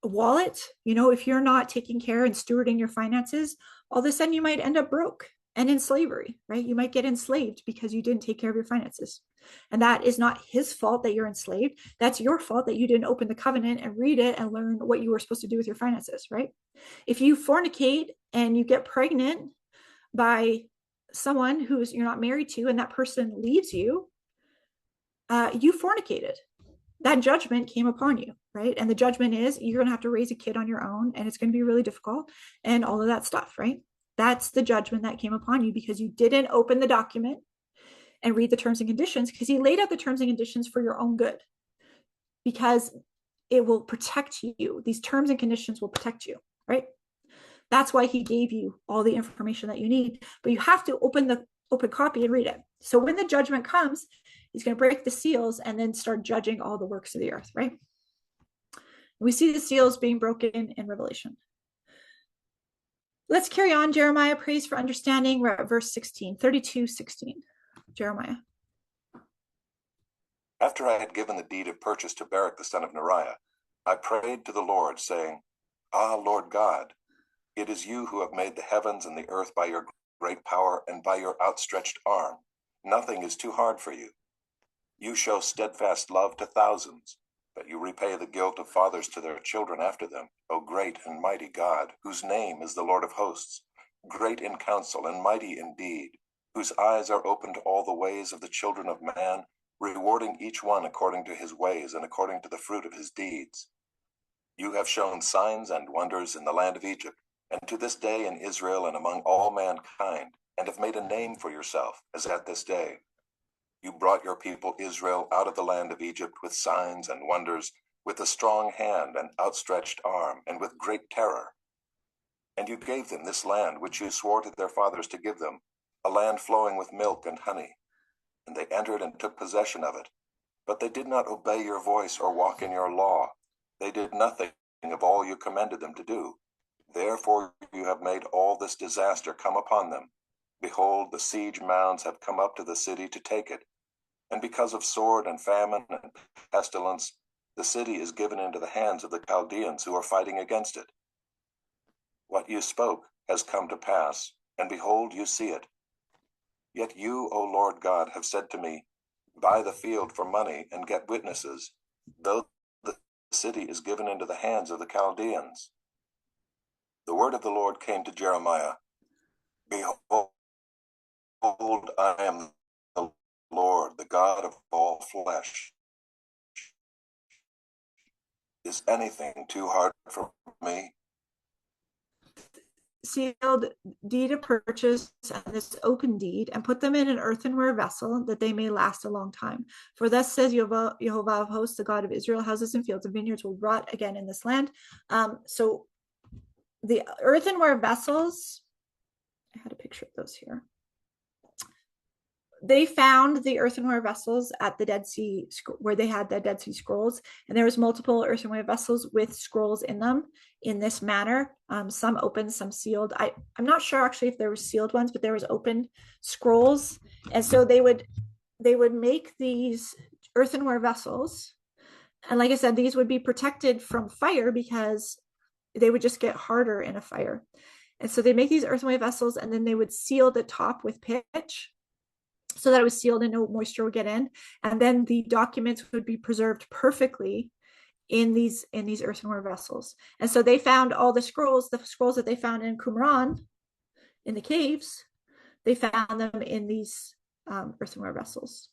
A: wallet. If you're not taking care and stewarding your finances, all of a sudden you might end up broke and in slavery, right? You might get enslaved because you didn't take care of your finances. And that is not his fault that you're enslaved. That's your fault that you didn't open the covenant and read it and learn what you were supposed to do with your finances, right? If you fornicate and you get pregnant by someone you're not married to, and that person leaves you, you fornicated. That judgment came upon you, right? And the judgment is you're going to have to raise a kid on your own, and it's going to be really difficult and all of that stuff, right? That's the judgment that came upon you because you didn't open the document and read the terms and conditions, because he laid out the terms and conditions for your own good, because it will protect you. These terms and conditions will protect you, right? That's why he gave you all the information that you need, but you have to open the open copy and read it. So when the judgment comes, he's going to break the seals and then start judging all the works of the earth, right? We see the seals being broken in Revelation. Let's carry on. Jeremiah prays for understanding. We're at verse 16, 32:16. Jeremiah.
B: After I had given the deed of purchase to Baruch the son of Neriah, I prayed to the Lord, saying, Ah, Lord God, it is you who have made the heavens and the earth by your great power and by your outstretched arm. Nothing is too hard for you. You show steadfast love to thousands, but you repay the guilt of fathers to their children after them, O great and mighty God, whose name is the Lord of hosts, great in counsel and mighty in deed, whose eyes are open to all the ways of the children of man, rewarding each one according to his ways and according to the fruit of his deeds. You have shown signs and wonders in the land of Egypt, and to this day in Israel and among all mankind, and have made a name for yourself, as at this day. You brought your people Israel out of the land of Egypt with signs and wonders, with a strong hand and outstretched arm, and with great terror. And you gave them this land which you swore to their fathers to give them, a land flowing with milk and honey. And they entered and took possession of it. But they did not obey your voice or walk in your law. They did nothing of all you commanded them to do. Therefore you have made all this disaster come upon them. Behold, the siege mounds have come up to the city to take it. And because of sword and famine and pestilence, the city is given into the hands of the Chaldeans who are fighting against it. What you spoke has come to pass, and behold, you see it. Yet you, O Lord God, have said to me, buy the field for money and get witnesses, though the city is given into the hands of the Chaldeans. The word of the Lord came to Jeremiah. Behold, I am the Lord, the God of all flesh. Is anything too hard for me?
A: Sealed deed of purchase and this open deed, and put them in an earthenware vessel, that they may last a long time. For thus says Jehovah of hosts, the God of Israel, houses and fields and vineyards will rot again in this land. So the earthenware vessels, I had a picture of those here. They found the earthenware vessels at the Dead Sea, where they had the Dead Sea Scrolls, and there was multiple earthenware vessels with scrolls in them in this manner. Some open, some sealed. I'm not sure actually if there were sealed ones, but there was open scrolls, and so they would make these earthenware vessels, and like I said, these would be protected from fire because they would just get harder in a fire. And so they make these earthenware vessels, and then they would seal the top with pitch, so that it was sealed and no moisture would get in. And then the documents would be preserved perfectly in these earthenware vessels. And so they found all the scrolls that they found in Qumran, in the caves, they found them in these earthenware vessels.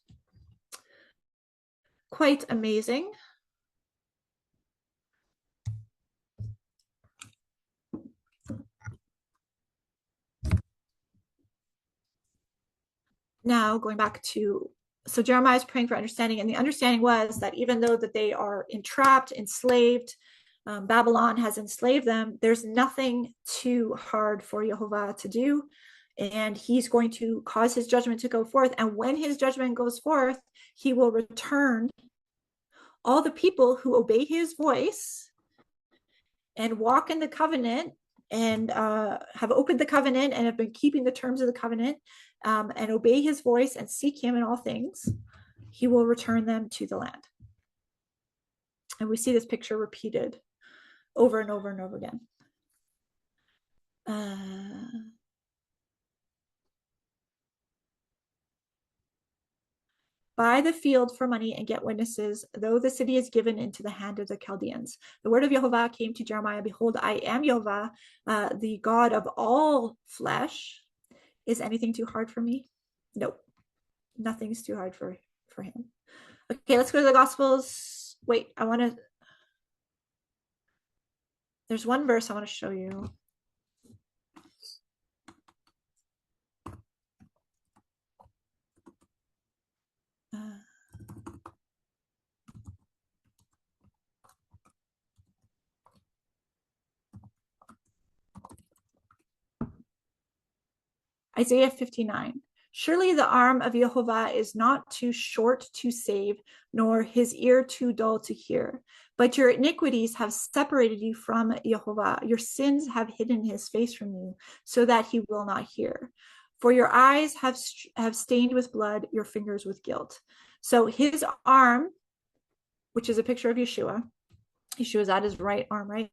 A: Quite amazing. Now going back to, so Jeremiah is praying for understanding, and the understanding was that even though that they are entrapped, enslaved, Babylon has enslaved them, there's nothing too hard for Jehovah to do, and he's going to cause his judgment to go forth. And when his judgment goes forth, he will return all the people who obey his voice and walk in the covenant and have opened the covenant and have been keeping the terms of the covenant, and obey his voice and seek him in all things. He will return them to the land. And we see this picture repeated over and over and over again. Buy the field for money and get witnesses, though the city is given into the hand of the Chaldeans. The word of Jehovah came to Jeremiah. Behold, I am Jehovah, the God of all flesh. Is anything too hard for me? Nope. Nothing's too hard for him. Okay, let's go to the Gospels. Wait, there's one verse I want to show you. Isaiah 59. Surely the arm of Jehovah is not too short to save, nor his ear too dull to hear. But your iniquities have separated you from Jehovah. Your sins have hidden his face from you, so that he will not hear. For your eyes have stained with blood, your fingers with guilt. So his arm, which is a picture of Yeshua, Yeshua's at his right arm, right?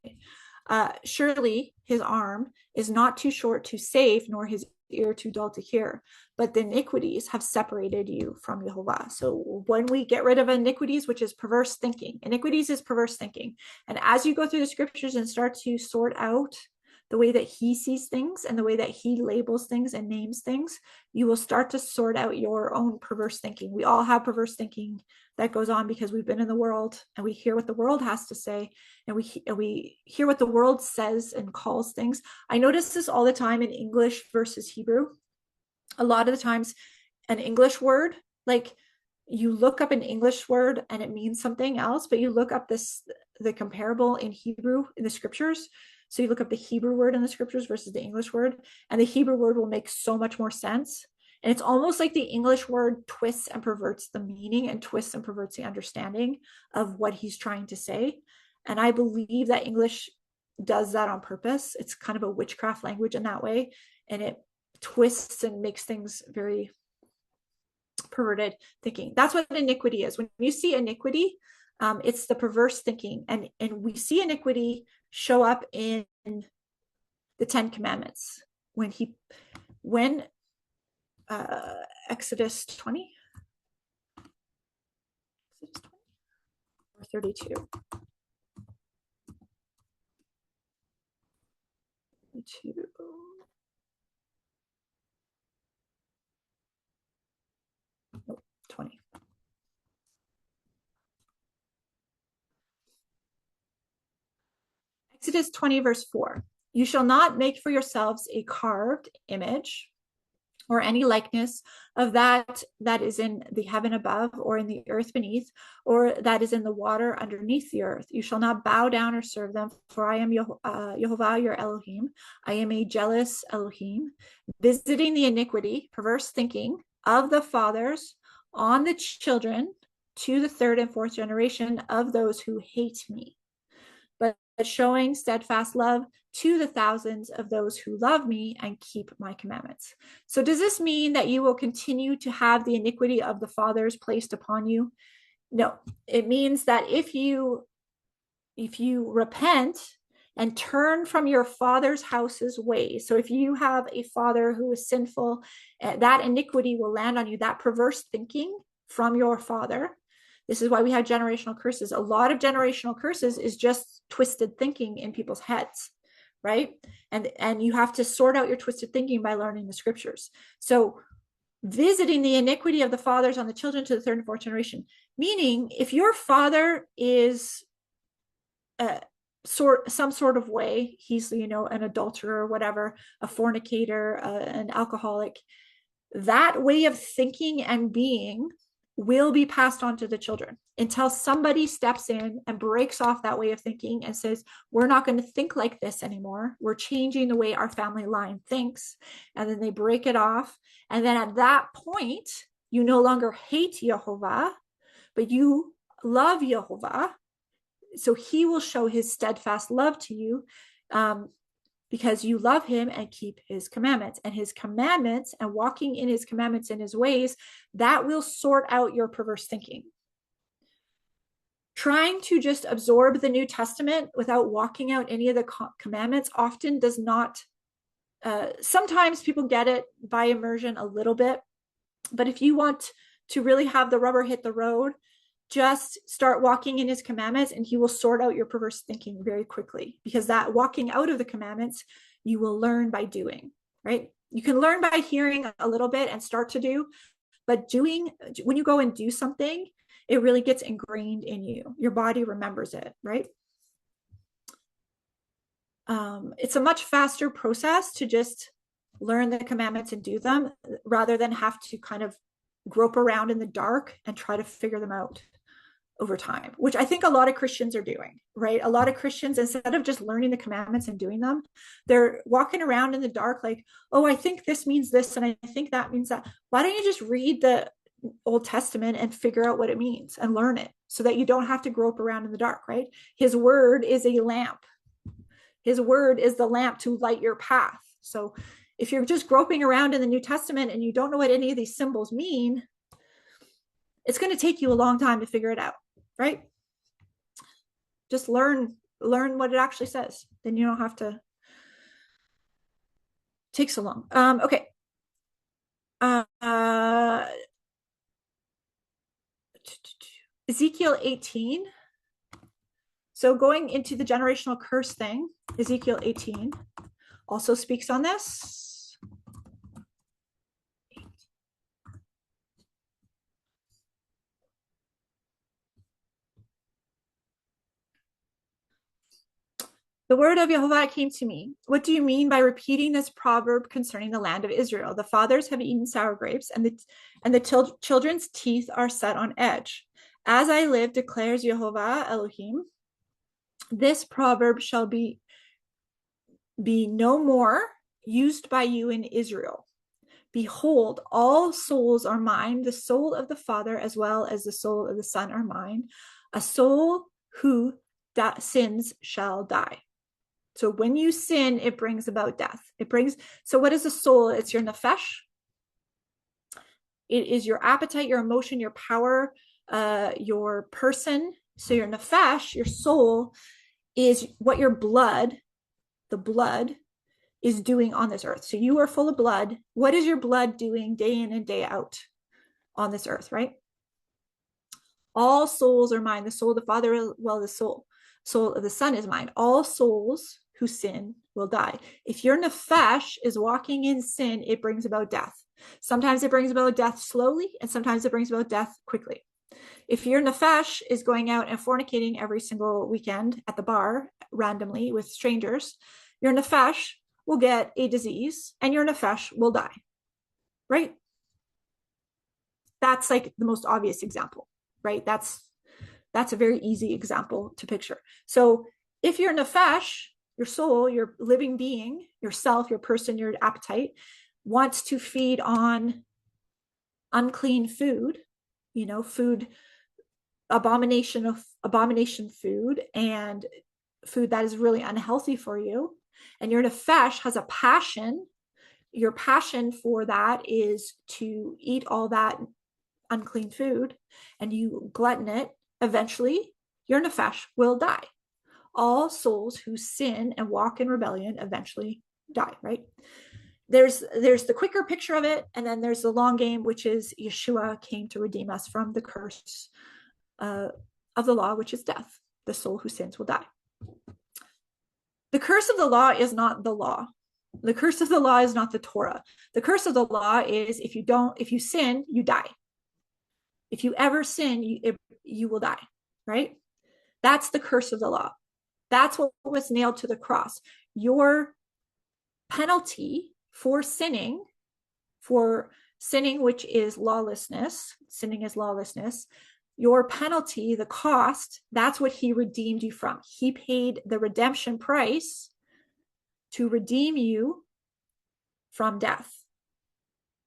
A: Surely his arm is not too short to save, nor his ear too dull to hear, but the iniquities have separated you from Jehovah. So when we get rid of iniquities, which is perverse thinking, iniquities is perverse thinking. And as you go through the scriptures and start to sort out the way that he sees things and the way that he labels things and names things, you will start to sort out your own perverse thinking. We all have perverse thinking that goes on because we've been in the world and we hear what the world has to say, and we hear what the world says and calls things. I notice this all the time in English versus Hebrew. A lot of the times an English word, like you look up an English word and it means something else, but you look up the comparable in Hebrew in the scriptures. So you look up the Hebrew word in the scriptures versus the English word, and the Hebrew word will make so much more sense. And it's almost like the English word twists and perverts the meaning and twists and perverts the understanding of what he's trying to say. And I believe that English does that on purpose. It's kind of a witchcraft language in that way. And it twists and makes things very perverted thinking. That's what iniquity is. When you see iniquity, it's the perverse thinking. And we see iniquity show up in the 10 Commandments. When Exodus 20 or 32. 32. Nope, 20. Exodus 20, verse 4. You shall not make for yourselves a carved image or any likeness of that is in the heaven above, or in the earth beneath, or that is in the water underneath the earth. You shall not bow down or serve them, for I am Jehovah your Elohim. I am a jealous Elohim, visiting the iniquity, perverse thinking of the fathers on the children to the third and fourth generation of those who hate me, but showing steadfast love to the thousands of those who love me and keep my commandments. So does this mean that you will continue to have the iniquity of the fathers placed upon you? No, it means that if you repent and turn from your father's house's ways, so if you have a father who is sinful, that iniquity will land on you, that perverse thinking from your father. This is why we have generational curses. A lot of generational curses is just twisted thinking in people's heads, right? And you have to sort out your twisted thinking by learning the scriptures. So visiting the iniquity of the fathers on the children to the third and fourth generation, meaning if your father is some sort of way, he's, an adulterer or whatever, a fornicator, an alcoholic, that way of thinking and being will be passed on to the children until somebody steps in and breaks off that way of thinking and says, we're not going to think like this anymore. We're changing the way our family line thinks. And then they break it off. And then at that point, you no longer hate Jehovah, but you love Jehovah. So he will show his steadfast love to you, because you love him and keep his commandments. And his commandments and walking in his commandments and his ways, that will sort out your perverse thinking. Trying to just absorb the New Testament without walking out any of the commandments often does not, sometimes people get it by immersion a little bit, but if you want to really have the rubber hit the road, just start walking in his commandments and he will sort out your perverse thinking very quickly, because that walking out of the commandments, you will learn by doing, right? You can learn by hearing a little bit and start to do, but doing, when you go and do something, it really gets ingrained in you. Your body remembers it, right? It's a much faster process to just learn the commandments and do them rather than have to kind of grope around in the dark and try to figure them out over time, which I think a lot of Christians are doing, right? A lot of Christians, instead of just learning the commandments and doing them, they're walking around in the dark like, oh, I think this means this, and I think that means that. Why don't you just read the Old Testament and figure out what it means and learn it so that you don't have to grope around in the dark, right? His word is a lamp. His word is the lamp to light your path. So if you're just groping around in the New Testament and you don't know what any of these symbols mean, it's going to take you a long time to figure it out, right? Just learn what it actually says. Then you don't have to take so long. Okay. Ezekiel 18. So going into the generational curse thing, Ezekiel 18 also speaks on this. The word of Jehovah came to me. What do you mean by repeating this proverb concerning the land of Israel? The fathers have eaten sour grapes, and the children's teeth are set on edge. As I live, declares Jehovah Elohim, this proverb shall be no more used by you in Israel. Behold, all souls are mine. The soul of the Father as well as the soul of the Son are mine. A soul who sins shall die. So when you sin, it brings about death. So what is the soul? It's your nefesh. It is your appetite, your emotion, your power, your person. So your nefesh, your soul, is what your blood, the blood, is doing on this earth. So you are full of blood. What is your blood doing day in and day out on this earth, right? All souls are mine. The soul of the Father, well, the soul of the Son is mine. All souls who sin will die. If your nefesh is walking in sin, it brings about death. Sometimes it brings about death slowly, and sometimes it brings about death quickly. If your nefesh is going out and fornicating every single weekend at the bar randomly with strangers, your nefesh will get a disease and your nefesh will die, right? That's like the most obvious example, right? That's a very easy example to picture. So if your nefesh, your soul, your living being, yourself, your person, your appetite, wants to feed on unclean food, food, abomination food, and food that is really unhealthy for you, and your nefesh has a passion, your passion for that is to eat all that unclean food, and you glutton it, eventually your nefesh will die. All souls who sin and walk in rebellion eventually die, right? There's the quicker picture of it, and then there's the long game, which is Yeshua came to redeem us from the curse of the law, which is death. The soul who sins will die. The curse of the law is not the law. The curse of the law is not the Torah. The curse of the law is if you sin, you die. If you ever sin, you will die, right? That's the curse of the law. That's what was nailed to the cross. Your penalty for sinning, which is lawlessness, sinning is lawlessness, your penalty, the cost, that's what he redeemed you from. He paid the redemption price to redeem you from death,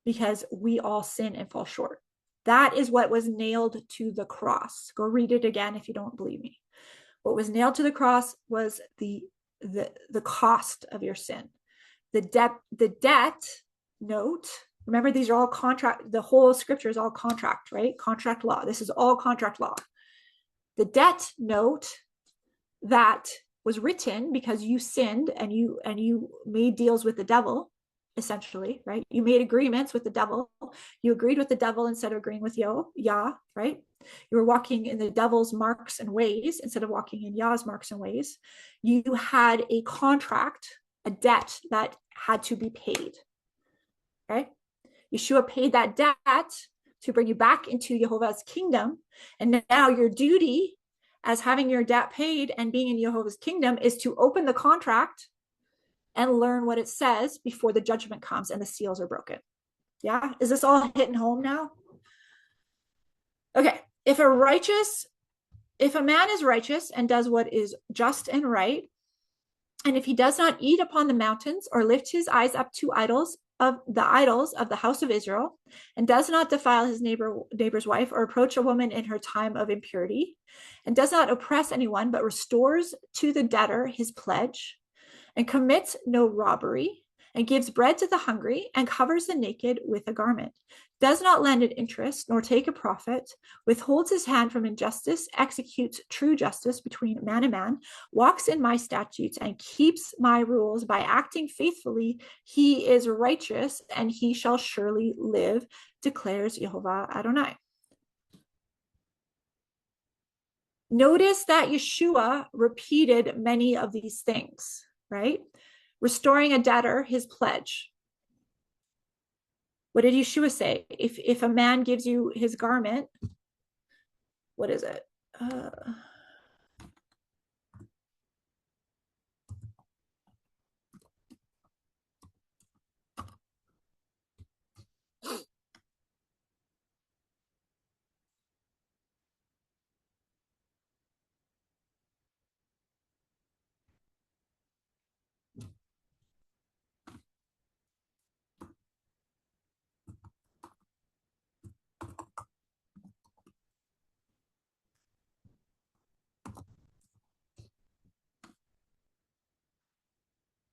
A: because we all sin and fall short. That is what was nailed to the cross. Go read it again if you don't believe me. What was nailed to the cross was the cost of your sin. The debt note. Remember, these are all contract. The whole scripture is all contract, right? Contract law. This is all contract law. The debt note that was written because you sinned and you made deals with the devil, essentially, right? You made agreements with the devil. You agreed with the devil instead of agreeing with Yah, right? You were walking in the devil's marks and ways instead of walking in Yah's marks and ways. You had a contract, a debt that had to be paid, right? Yeshua paid that debt to bring you back into Jehovah's kingdom. And now your duty as having your debt paid and being in Jehovah's kingdom is to open the contract and learn what it says before the judgment comes and the seals are broken. Yeah? Is this all hitting home now? Okay. If a man is righteous and does what is just and right, and if he does not eat upon the mountains or lift his eyes up to idols of the house of Israel, and does not defile his neighbor's wife or approach a woman in her time of impurity, and does not oppress anyone, but restores to the debtor his pledge, and commits no robbery, and gives bread to the hungry, and covers the naked with a garment, does not lend at interest, nor take a profit, withholds his hand from injustice, executes true justice between man and man, walks in my statutes, and keeps my rules by acting faithfully, he is righteous, and he shall surely live, declares Yehovah Adonai. Notice that Yeshua repeated many of these things, right? Restoring a debtor his pledge. What did Yeshua say? If a man gives you his garment, what is it?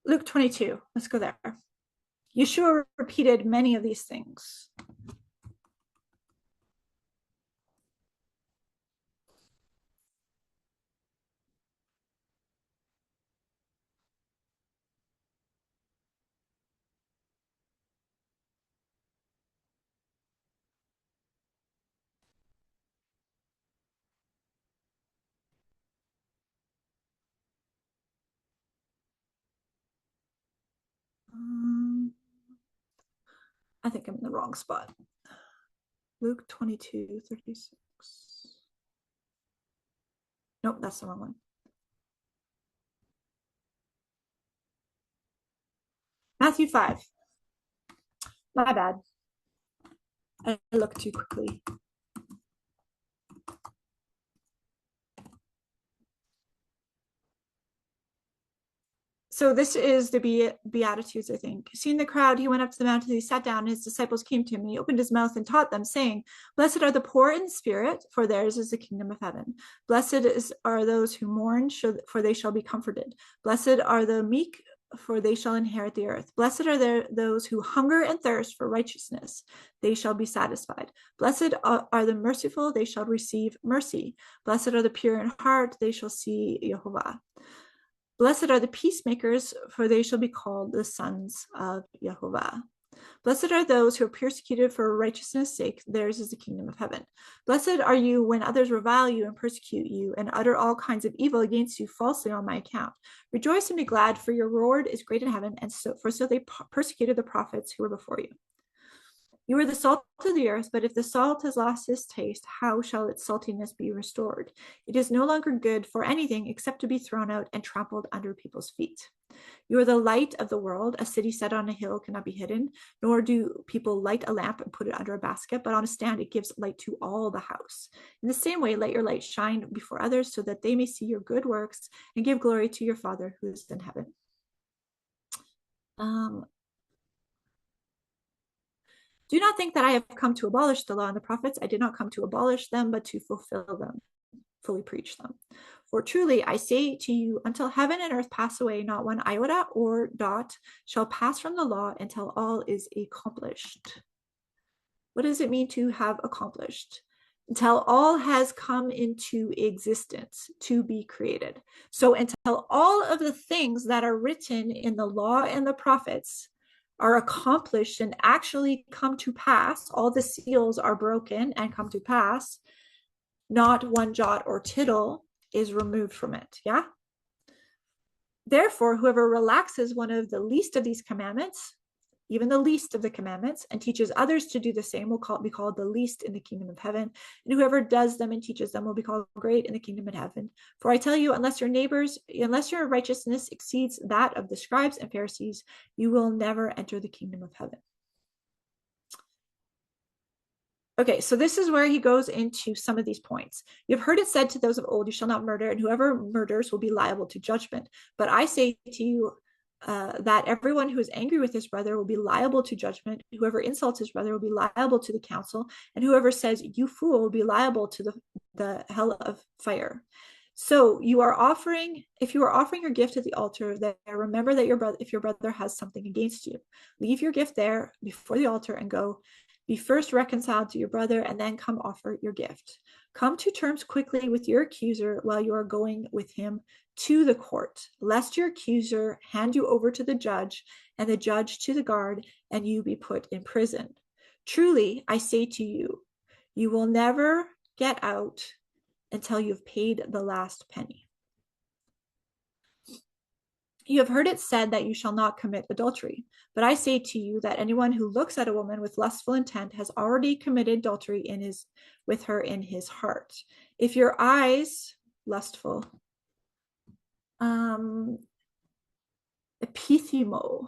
A: Luke 22. Let's go there. Yeshua repeated many of these things. I think I'm in the wrong spot. Luke 22:36. Nope, that's the wrong one. Matthew 5. My bad. I looked too quickly. So this is the Beatitudes, I think. Seeing the crowd, he went up to the mountain, he sat down, and his disciples came to him, and he opened his mouth and taught them, saying, Blessed are the poor in spirit, for theirs is the kingdom of heaven. Blessed are those who mourn, for they shall be comforted. Blessed are the meek, for they shall inherit the earth. Blessed are those who hunger and thirst for righteousness, they shall be satisfied. Blessed are the merciful, they shall receive mercy. Blessed are the pure in heart, they shall see Yehovah. Blessed are the peacemakers, for they shall be called the sons of Yehovah. Blessed are those who are persecuted for righteousness' sake. Theirs is the kingdom of heaven. Blessed are you when others revile you and persecute you and utter all kinds of evil against you falsely on my account. Rejoice and be glad, for your reward is great in heaven, and so they persecuted the prophets who were before you. You are the salt of the earth, but if the salt has lost its taste, how shall its saltiness be restored? It is no longer good for anything except to be thrown out and trampled under people's feet. You are the light of the world. A city set on a hill cannot be hidden, nor do people light a lamp and put it under a basket, but on a stand it gives light to all the house. In the same way, let your light shine before others so that they may see your good works and give glory to your Father who is in heaven. Do not think that I have come to abolish the law and the prophets. I did not come to abolish them, but to fulfill them, fully preach them. For truly I say to you, until heaven and earth pass away, not one iota or dot shall pass from the law until all is accomplished. What does it mean to have accomplished? Until all has come into existence, to be created. So until all of the things that are written in the law and the prophets are accomplished and actually come to pass, all the seals are broken and come to pass, not one jot or tittle is removed from it. Yeah. Therefore, whoever relaxes one of the least of these commandments, even the least of the commandments, and teaches others to do the same will be called the least in the kingdom of heaven. And whoever does them and teaches them will be called great in the kingdom of heaven. For I tell you, unless your righteousness exceeds that of the scribes and Pharisees, you will never enter the kingdom of heaven. Okay, so this is where he goes into some of these points. You've heard it said to those of old, you shall not murder, and whoever murders will be liable to judgment. But I say to you, that everyone who is angry with his brother will be liable to judgment. Whoever insults his brother will be liable to the council, and whoever says you fool will be liable to the hell of fire. So if you are offering your gift at the altar, then remember that if your brother has something against you, leave your gift there before the altar and go. Be first reconciled to your brother and then come offer your gift. Come to terms quickly with your accuser while you are going with him to the court, lest your accuser hand you over to the judge and the judge to the guard and you be put in prison. Truly, I say to you, you will never get out until you've paid the last penny. You have heard it said that you shall not commit adultery. But I say to you that anyone who looks at a woman with lustful intent has already committed adultery with her in his heart. If your eyes, lustful, epithumeo,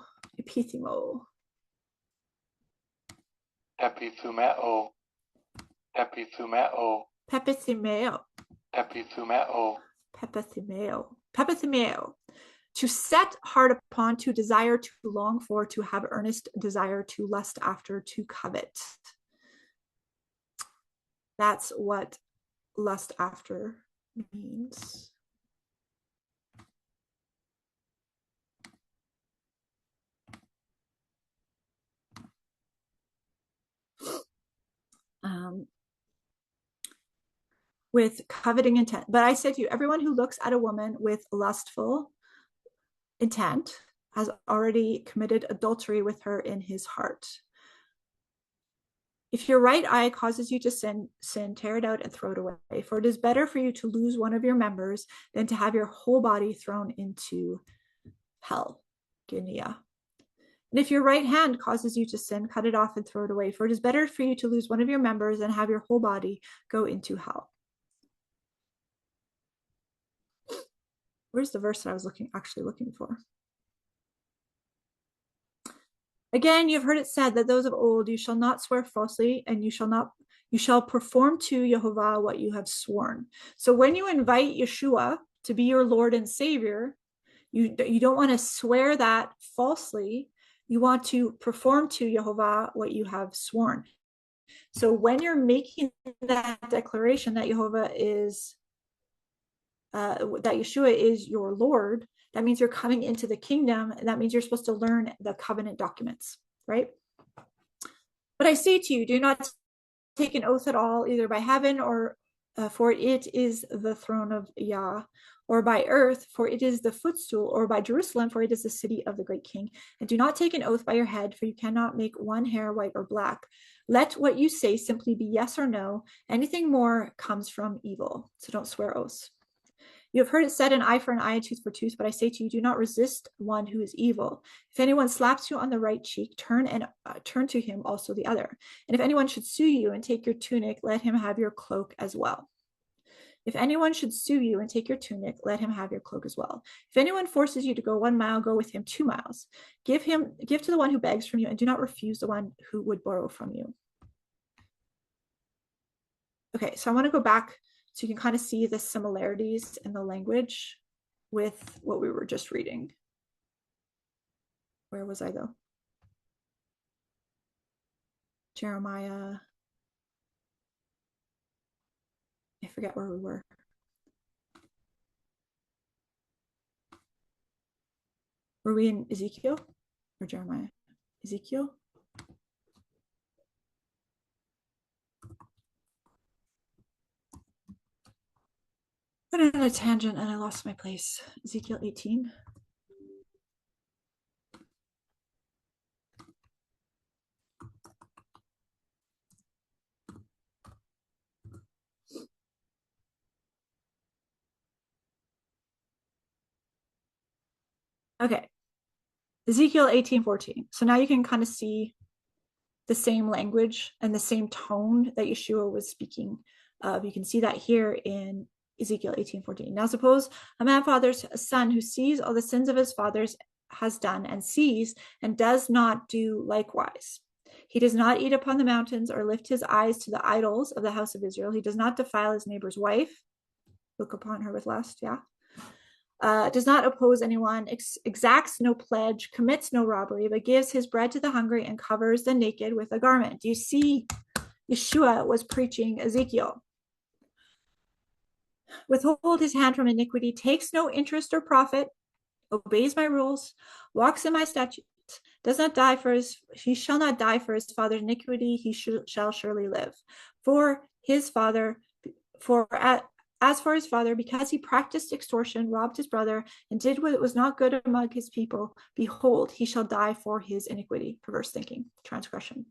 A: to set heart upon, to desire, to long for, to have earnest desire, to lust after, to covet. That's what lust after means. With coveting intent. But I said to you, everyone who looks at a woman with lustful intent has already committed adultery with her in his heart. If your right eye causes you to sin, tear it out and throw it away. For it is better for you to lose one of your members than to have your whole body thrown into hell. Guinea. And if your right hand causes you to sin, cut it off and throw it away. For it is better for you to lose one of your members than have your whole body go into hell. Where's the verse that I was actually looking for? Again, you've heard it said that those of old, you shall not swear falsely, and you shall perform to Jehovah what you have sworn. So when you invite Yeshua to be your Lord and Savior, you don't want to swear that falsely. You want to perform to Jehovah what you have sworn. So when you're making that declaration that that Yeshua is your Lord, that means you're coming into the kingdom, and that means you're supposed to learn the covenant documents, right? But I say to you, do not take an oath at all, either by heaven or for it is the throne of Yah, or by earth, for it is the footstool, or by Jerusalem, for it is the city of the great king. And do not take an oath by your head, for you cannot make one hair white or black. Let what you say simply be yes or no. Anything more comes from evil. So don't swear oaths. You have heard it said, an eye for an eye, a tooth for tooth, but I say to you, do not resist one who is evil. If anyone slaps you on the right cheek, turn to him also the other. And if anyone should sue you and take your tunic, let him have your cloak as well. If anyone should sue you and take your tunic, let him have your cloak as well. If anyone forces you to go 1 mile, go with him 2 miles. Give to the one who begs from you, and do not refuse the one who would borrow from you. Okay, so I want to go back so you can kind of see the similarities in the language with what we were just reading. Where was I though? Jeremiah. I forget where we were. Were we in Ezekiel or Jeremiah? Ezekiel? Went on a tangent and I lost my place. Ezekiel 18. Okay. Ezekiel 18:14. So now you can kind of see the same language and the same tone that Yeshua was speaking of. You can see that here in Ezekiel 18:14. Now suppose a man fathers a son who sees all the sins of his fathers has done and sees and does not do likewise. He does not eat upon the mountains or lift his eyes to the idols of the house of Israel. He does not defile his neighbor's wife, look upon her with lust, does not oppose anyone, exacts no pledge, commits no robbery, but gives his bread to the hungry and covers the naked with a garment. Do you see? Yeshua was preaching Ezekiel. Withhold his hand from iniquity, takes no interest or profit, obeys my rules, walks in my statutes, does not die for he shall not die for his father's iniquity, he shall surely live. As for his father, because he practiced extortion, robbed his brother, and did what was not good among his people, behold, he shall die for his iniquity. Perverse thinking, transgression.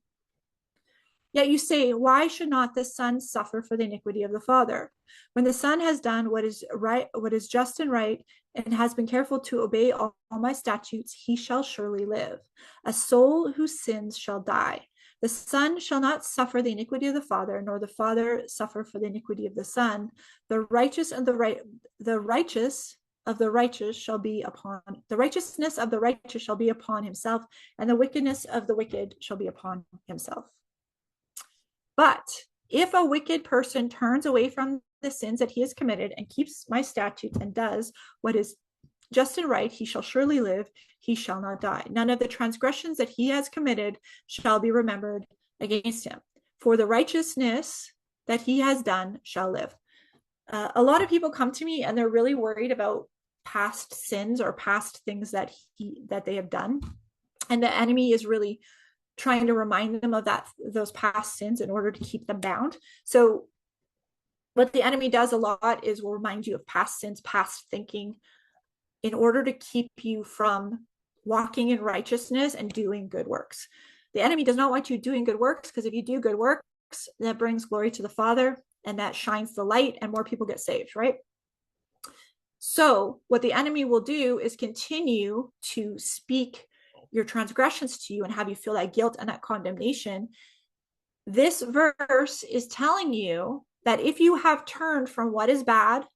A: Yet you say, why should not the son suffer for the iniquity of the father? When the son has done what is right, what is just and right, and has been careful to obey all my statutes, he shall surely live. A soul who sins shall die. The son shall not suffer the iniquity of the father, nor the father suffer for the iniquity of the son. The righteousness of the righteous shall be upon himself, and the wickedness of the wicked shall be upon himself. But if a wicked person turns away from the sins that he has committed and keeps my statutes and does what is just and right, he shall surely live, he shall not die. None of the transgressions that he has committed shall be remembered against him. For the righteousness that he has done shall live. A lot of people come to me and they're really worried about past sins or past things that they have done. And the enemy is really trying to remind them of those past sins in order to keep them bound. So what the enemy does a lot is will remind you of past sins, past thinking, in order to keep you from walking in righteousness and doing good works. The enemy does not want you doing good works, because if you do good works, that brings glory to the Father and that shines the light and more people get saved, right? So what the enemy will do is continue to speak your transgressions to you and have you feel that guilt and that condemnation. This verse is telling you that if you have turned from what is bad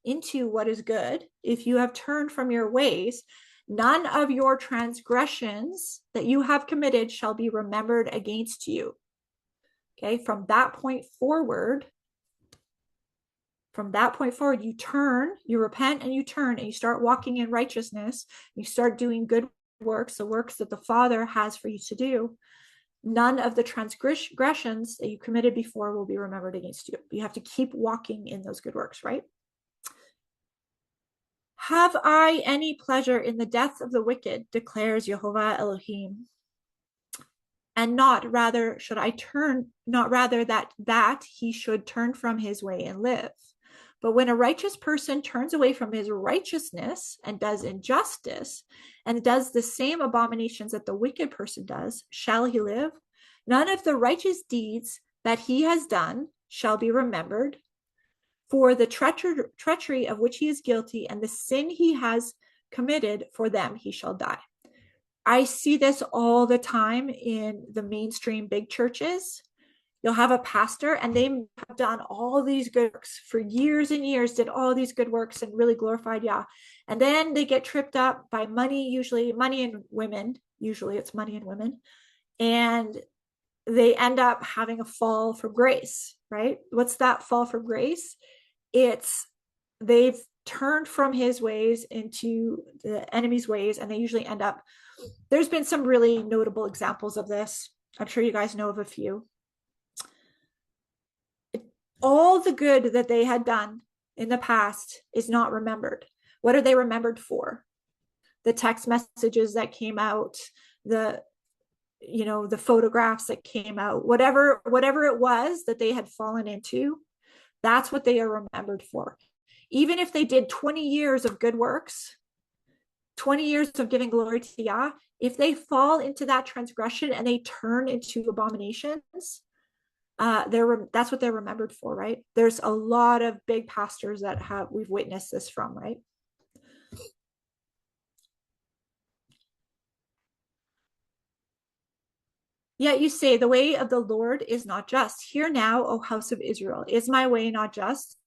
A: into what is good, if you have turned from your ways, none of your transgressions that you have committed shall be remembered against you. Okay, from that point forward, you turn, you repent and you turn and you start walking in righteousness. You start doing good works, the works that the Father has for you to do. None of the transgressions that you committed before will be remembered against you. You have to keep walking in those good works, right? Have I any pleasure in the death of the wicked, declares Jehovah Elohim. and not rather that he should turn from his way and live. But when a righteous person turns away from his righteousness and does injustice and does the same abominations that the wicked person does, shall he live? None of the righteous deeds that he has done shall be remembered. For the treachery of which he is guilty and the sin he has committed, for them he shall die. I see this all the time in the mainstream big churches. You'll have a pastor and they have done all these good works for years and years, did all these good works and really glorified Yah. And then they get tripped up by money, usually money and women. Usually it's money and women. And they end up having a fall from grace, right? What's that fall from grace? It's they've turned from his ways into the enemy's ways, and they usually end up, there's been some really notable examples of this. I'm sure you guys know of a few. All the good that they had done in the past is not remembered. What are they remembered for? The text messages that came out, the photographs that came out, whatever it was that they had fallen into, that's what they are remembered for. Even if they did 20 years of good works, 20 years of giving glory to Yah, if they fall into that transgression and they turn into abominations, that's what they're remembered for, right? There's a lot of big pastors that we've witnessed this from, right? Yet you say, the way of the Lord is not just. Hear now, O house of Israel, is my way not just?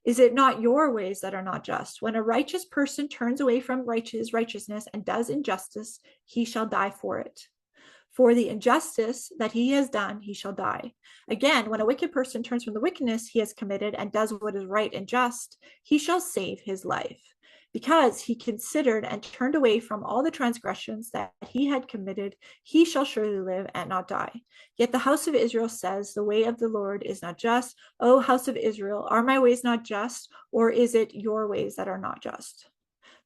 A: Is it not your ways that are not just? When a righteous person turns away from righteousness and does injustice, he shall die for it. For the injustice that he has done, he shall die. Again, when a wicked person turns from the wickedness he has committed and does what is right and just, he shall save his life. Because he considered and turned away from all the transgressions that he had committed, he shall surely live and not die. Yet the house of Israel says, the way of the Lord is not just. O house of Israel, are my ways not just, or is it your ways that are not just?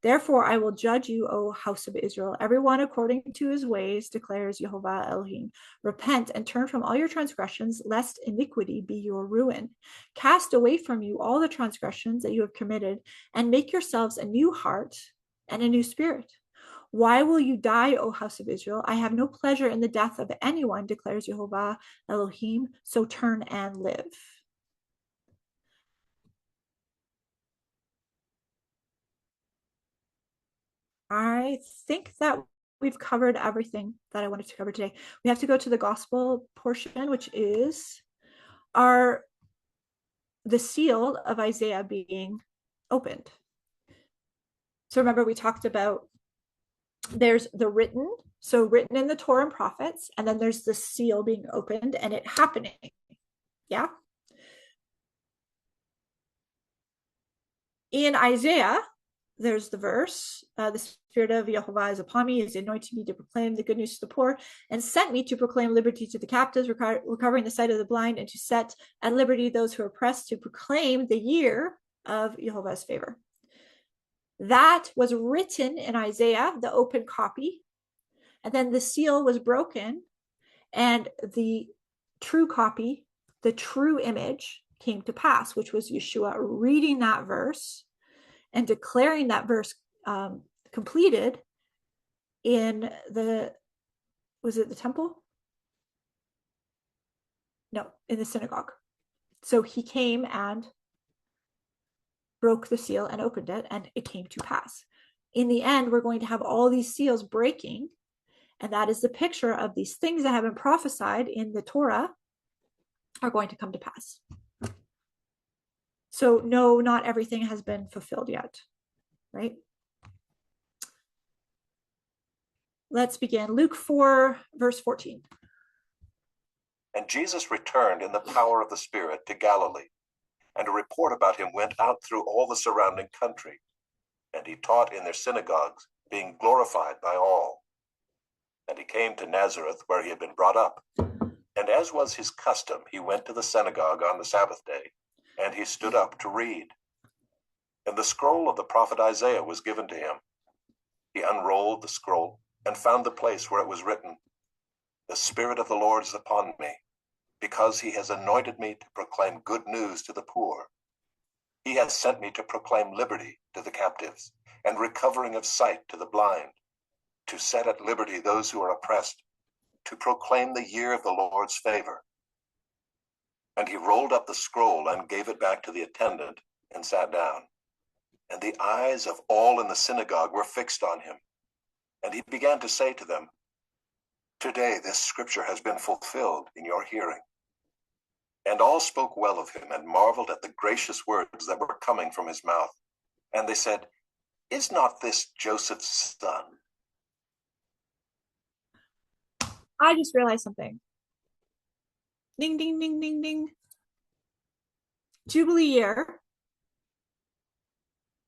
A: Therefore, I will judge you, O house of Israel, everyone according to his ways, declares Jehovah Elohim. Repent and turn from all your transgressions, lest iniquity be your ruin. Cast away from you all the transgressions that you have committed, and make yourselves a new heart and a new spirit. Why will you die, O house of Israel? I have no pleasure in the death of anyone, declares Jehovah Elohim. So turn and live. I think that we've covered everything that I wanted to cover today. We have to go to the gospel portion, which is the seal of Isaiah being opened. So remember, we talked about there's the written in the Torah and prophets, and then there's the seal being opened and it happening. Yeah. In Isaiah, there's the verse, the Spirit of Jehovah is upon me, is anointed me to proclaim the good news to the poor, and sent me to proclaim liberty to the captives, recovering the sight of the blind, and to set at liberty those who are oppressed, to proclaim the year of Jehovah's favor. That was written in Isaiah, the open copy, and then the seal was broken, and the true copy, the true image, came to pass, which was Yeshua reading that verse and declaring that verse completed in was it the temple? No, in the synagogue. So he came and broke the seal and opened it, and it came to pass. In the end, we're going to have all these seals breaking, and that is the picture of these things that have been prophesied in the Torah are going to come to pass. So no, not everything has been fulfilled yet, right? Let's begin. Luke 4, verse 14.
B: And Jesus returned in the power of the Spirit to Galilee, and a report about him went out through all the surrounding country. And he taught in their synagogues, being glorified by all. And he came to Nazareth, where he had been brought up. And as was his custom, he went to the synagogue on the Sabbath day, and he stood up to read. And the scroll of the prophet Isaiah was given to him. He unrolled the scroll and found the place where it was written, The Spirit of the Lord is upon me, because he has anointed me to proclaim good news to the poor. He has sent me to proclaim liberty to the captives, and recovering of sight to the blind, to set at liberty those who are oppressed, to proclaim the year of the Lord's favor. And he rolled up the scroll and gave it back to the attendant and sat down. And the eyes of all in the synagogue were fixed on him. And he began to say to them, "Today this scripture has been fulfilled in your hearing." And all spoke well of him and marveled at the gracious words that were coming from his mouth. And they said, "Is not this Joseph's son?"
A: I just realized something. Ding, ding, ding, ding, ding. Jubilee year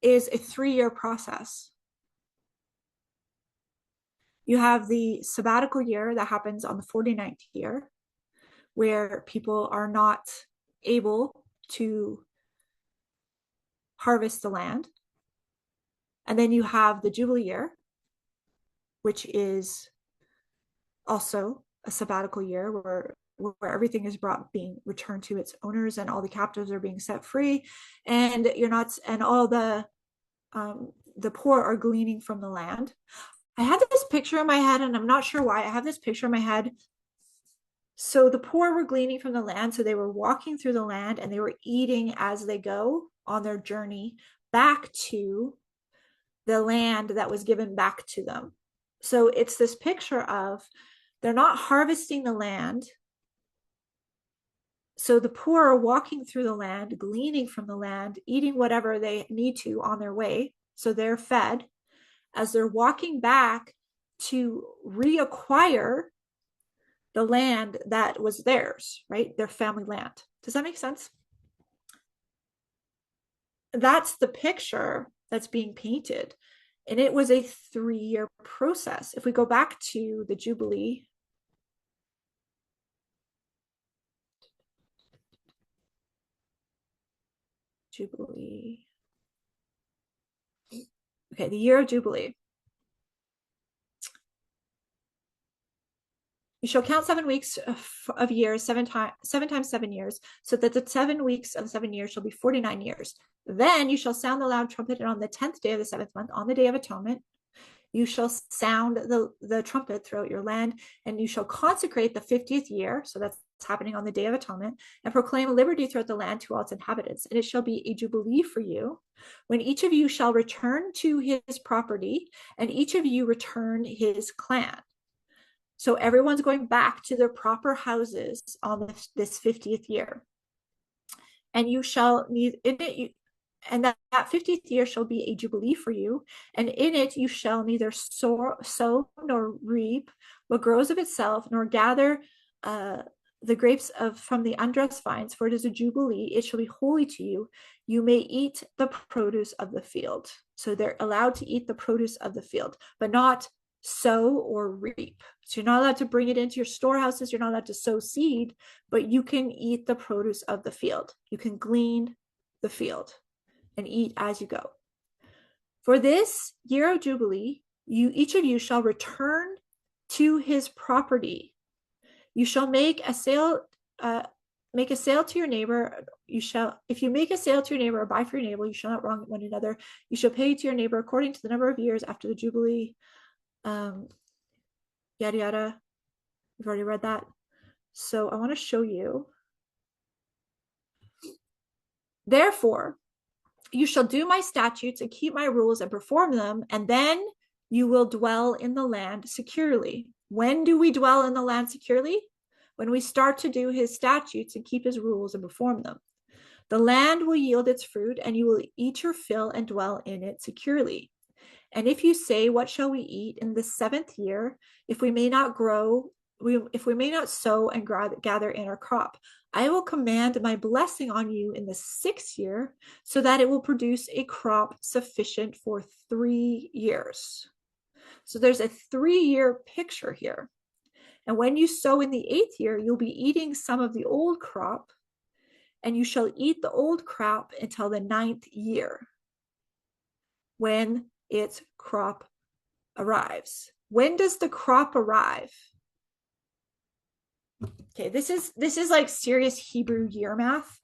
A: is a 3-year process. You have the sabbatical year that happens on the 49th year, where people are not able to harvest the land. And then you have the Jubilee year, which is also a sabbatical year where everything is being returned to its owners and all the captives are being set free, and all the poor are gleaning from the land. I had this picture in my head, and I'm not sure why I have this picture in my head. So the poor were gleaning from the land, so they were walking through the land and they were eating as they go on their journey back to the land that was given back to them. So it's this picture of they're not harvesting the land. So the poor are walking through the land, gleaning from the land, eating whatever they need to on their way. So they're fed as they're walking back to reacquire the land that was theirs, right? Their family land. Does that make sense? That's the picture that's being painted. And it was a 3-year process. If we go back to the Jubilee, okay, the year of Jubilee. You shall count 7 weeks of years, 7 times 7 years, so that the 7 weeks of 7 years shall be 49 years. Then you shall sound the loud trumpet, and on the 10th day of the 7th month, on the day of atonement, you shall sound the trumpet throughout your land, and you shall consecrate the 50th year, so that's happening on the day of atonement, and proclaim liberty throughout the land to all its inhabitants. And it shall be a jubilee for you, when each of you shall return to his property, and each of you return his clan. So everyone's going back to their proper houses on this 50th year. And you shall need in it, and that 50th year shall be a jubilee for you, and in it you shall neither sow nor reap what grows of itself, nor gather the grapes from the undressed vines, for it is a jubilee. It shall be holy to you. You may eat the produce of the field. So they're allowed to eat the produce of the field, but not sow or reap. So you're not allowed to bring it into your storehouses. You're not allowed to sow seed, but you can eat the produce of the field. You can glean the field and eat as you go. For this year of Jubilee, each of you shall return to his property. You shall make a sale to your neighbor. If you make a sale to your neighbor or buy for your neighbor, you shall not wrong one another. You shall pay to your neighbor according to the number of years after the Jubilee. Yada yada. We've already read that. So I want to show you. Therefore, you shall do my statutes and keep my rules and perform them, and then you will dwell in the land securely. When do we dwell in the land securely? When we start to do his statutes and keep his rules and perform them. The land will yield its fruit, and you will eat your fill and dwell in it securely. And if you say, what shall we eat in the 7th year, if we may not sow and gather in our crop, I will command my blessing on you in the 6th year, so that it will produce a crop sufficient for 3 years. So there's a 3-year picture here. And when you sow in the 8th year, you'll be eating some of the old crop, and you shall eat the old crop until the 9th year, when its crop arrives. When does the crop arrive? Okay, this is like serious Hebrew year math.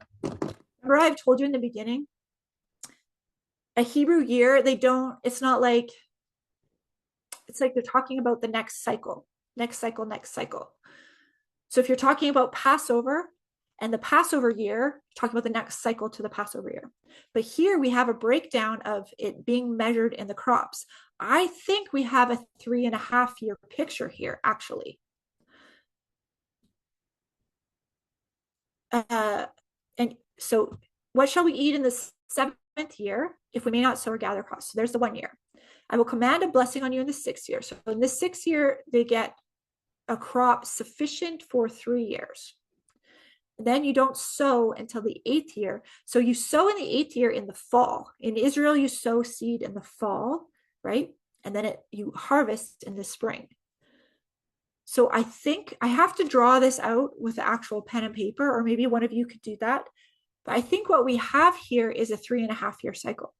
A: Remember I've told you in the beginning, a Hebrew year, it's not like, it's like they're talking about the next cycle, next cycle, next cycle. So if you're talking about Passover and the Passover year, talking about the next cycle to the Passover year. But here we have a breakdown of it being measured in the crops. I think we have a 3.5 year picture here, actually. And so what shall we eat in the 7th year if we may not sow or gather crops? So there's the 1 year. I will command a blessing on you in the 6th year. So in the 6th year, they get a crop sufficient for 3 years. Then you don't sow until the 8th year. So you sow in the 8th year in the fall. In Israel, you sow seed in the fall, right? And then you harvest in the spring. So I think I have to draw this out with the actual pen and paper, or maybe one of you could do that. But I think what we have here is a 3.5 year cycle.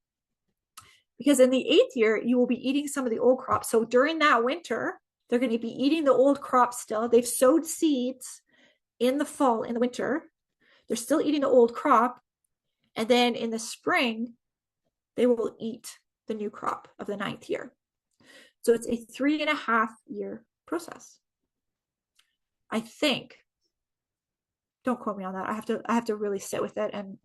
A: Because in the 8th year, you will be eating some of the old crops. So during that winter, they're going to be eating the old crops still. They've sowed seeds in the fall, in the winter. They're still eating the old crop. And then in the spring, they will eat the new crop of the 9th year. So it's a 3.5 year process. I think, don't quote me on that. I have to really sit with it and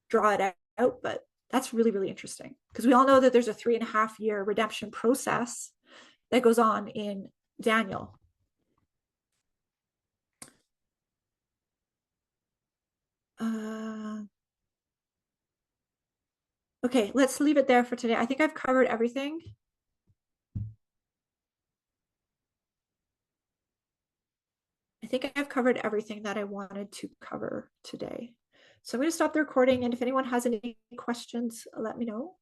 A: draw it out, but that's really, really interesting because we all know that there's a 3.5 year redemption process that goes on in Daniel. Okay, let's leave it there for today. I think I've covered everything. I think I've covered everything that I wanted to cover today. So I'm going to stop the recording, and if anyone has any questions, let me know.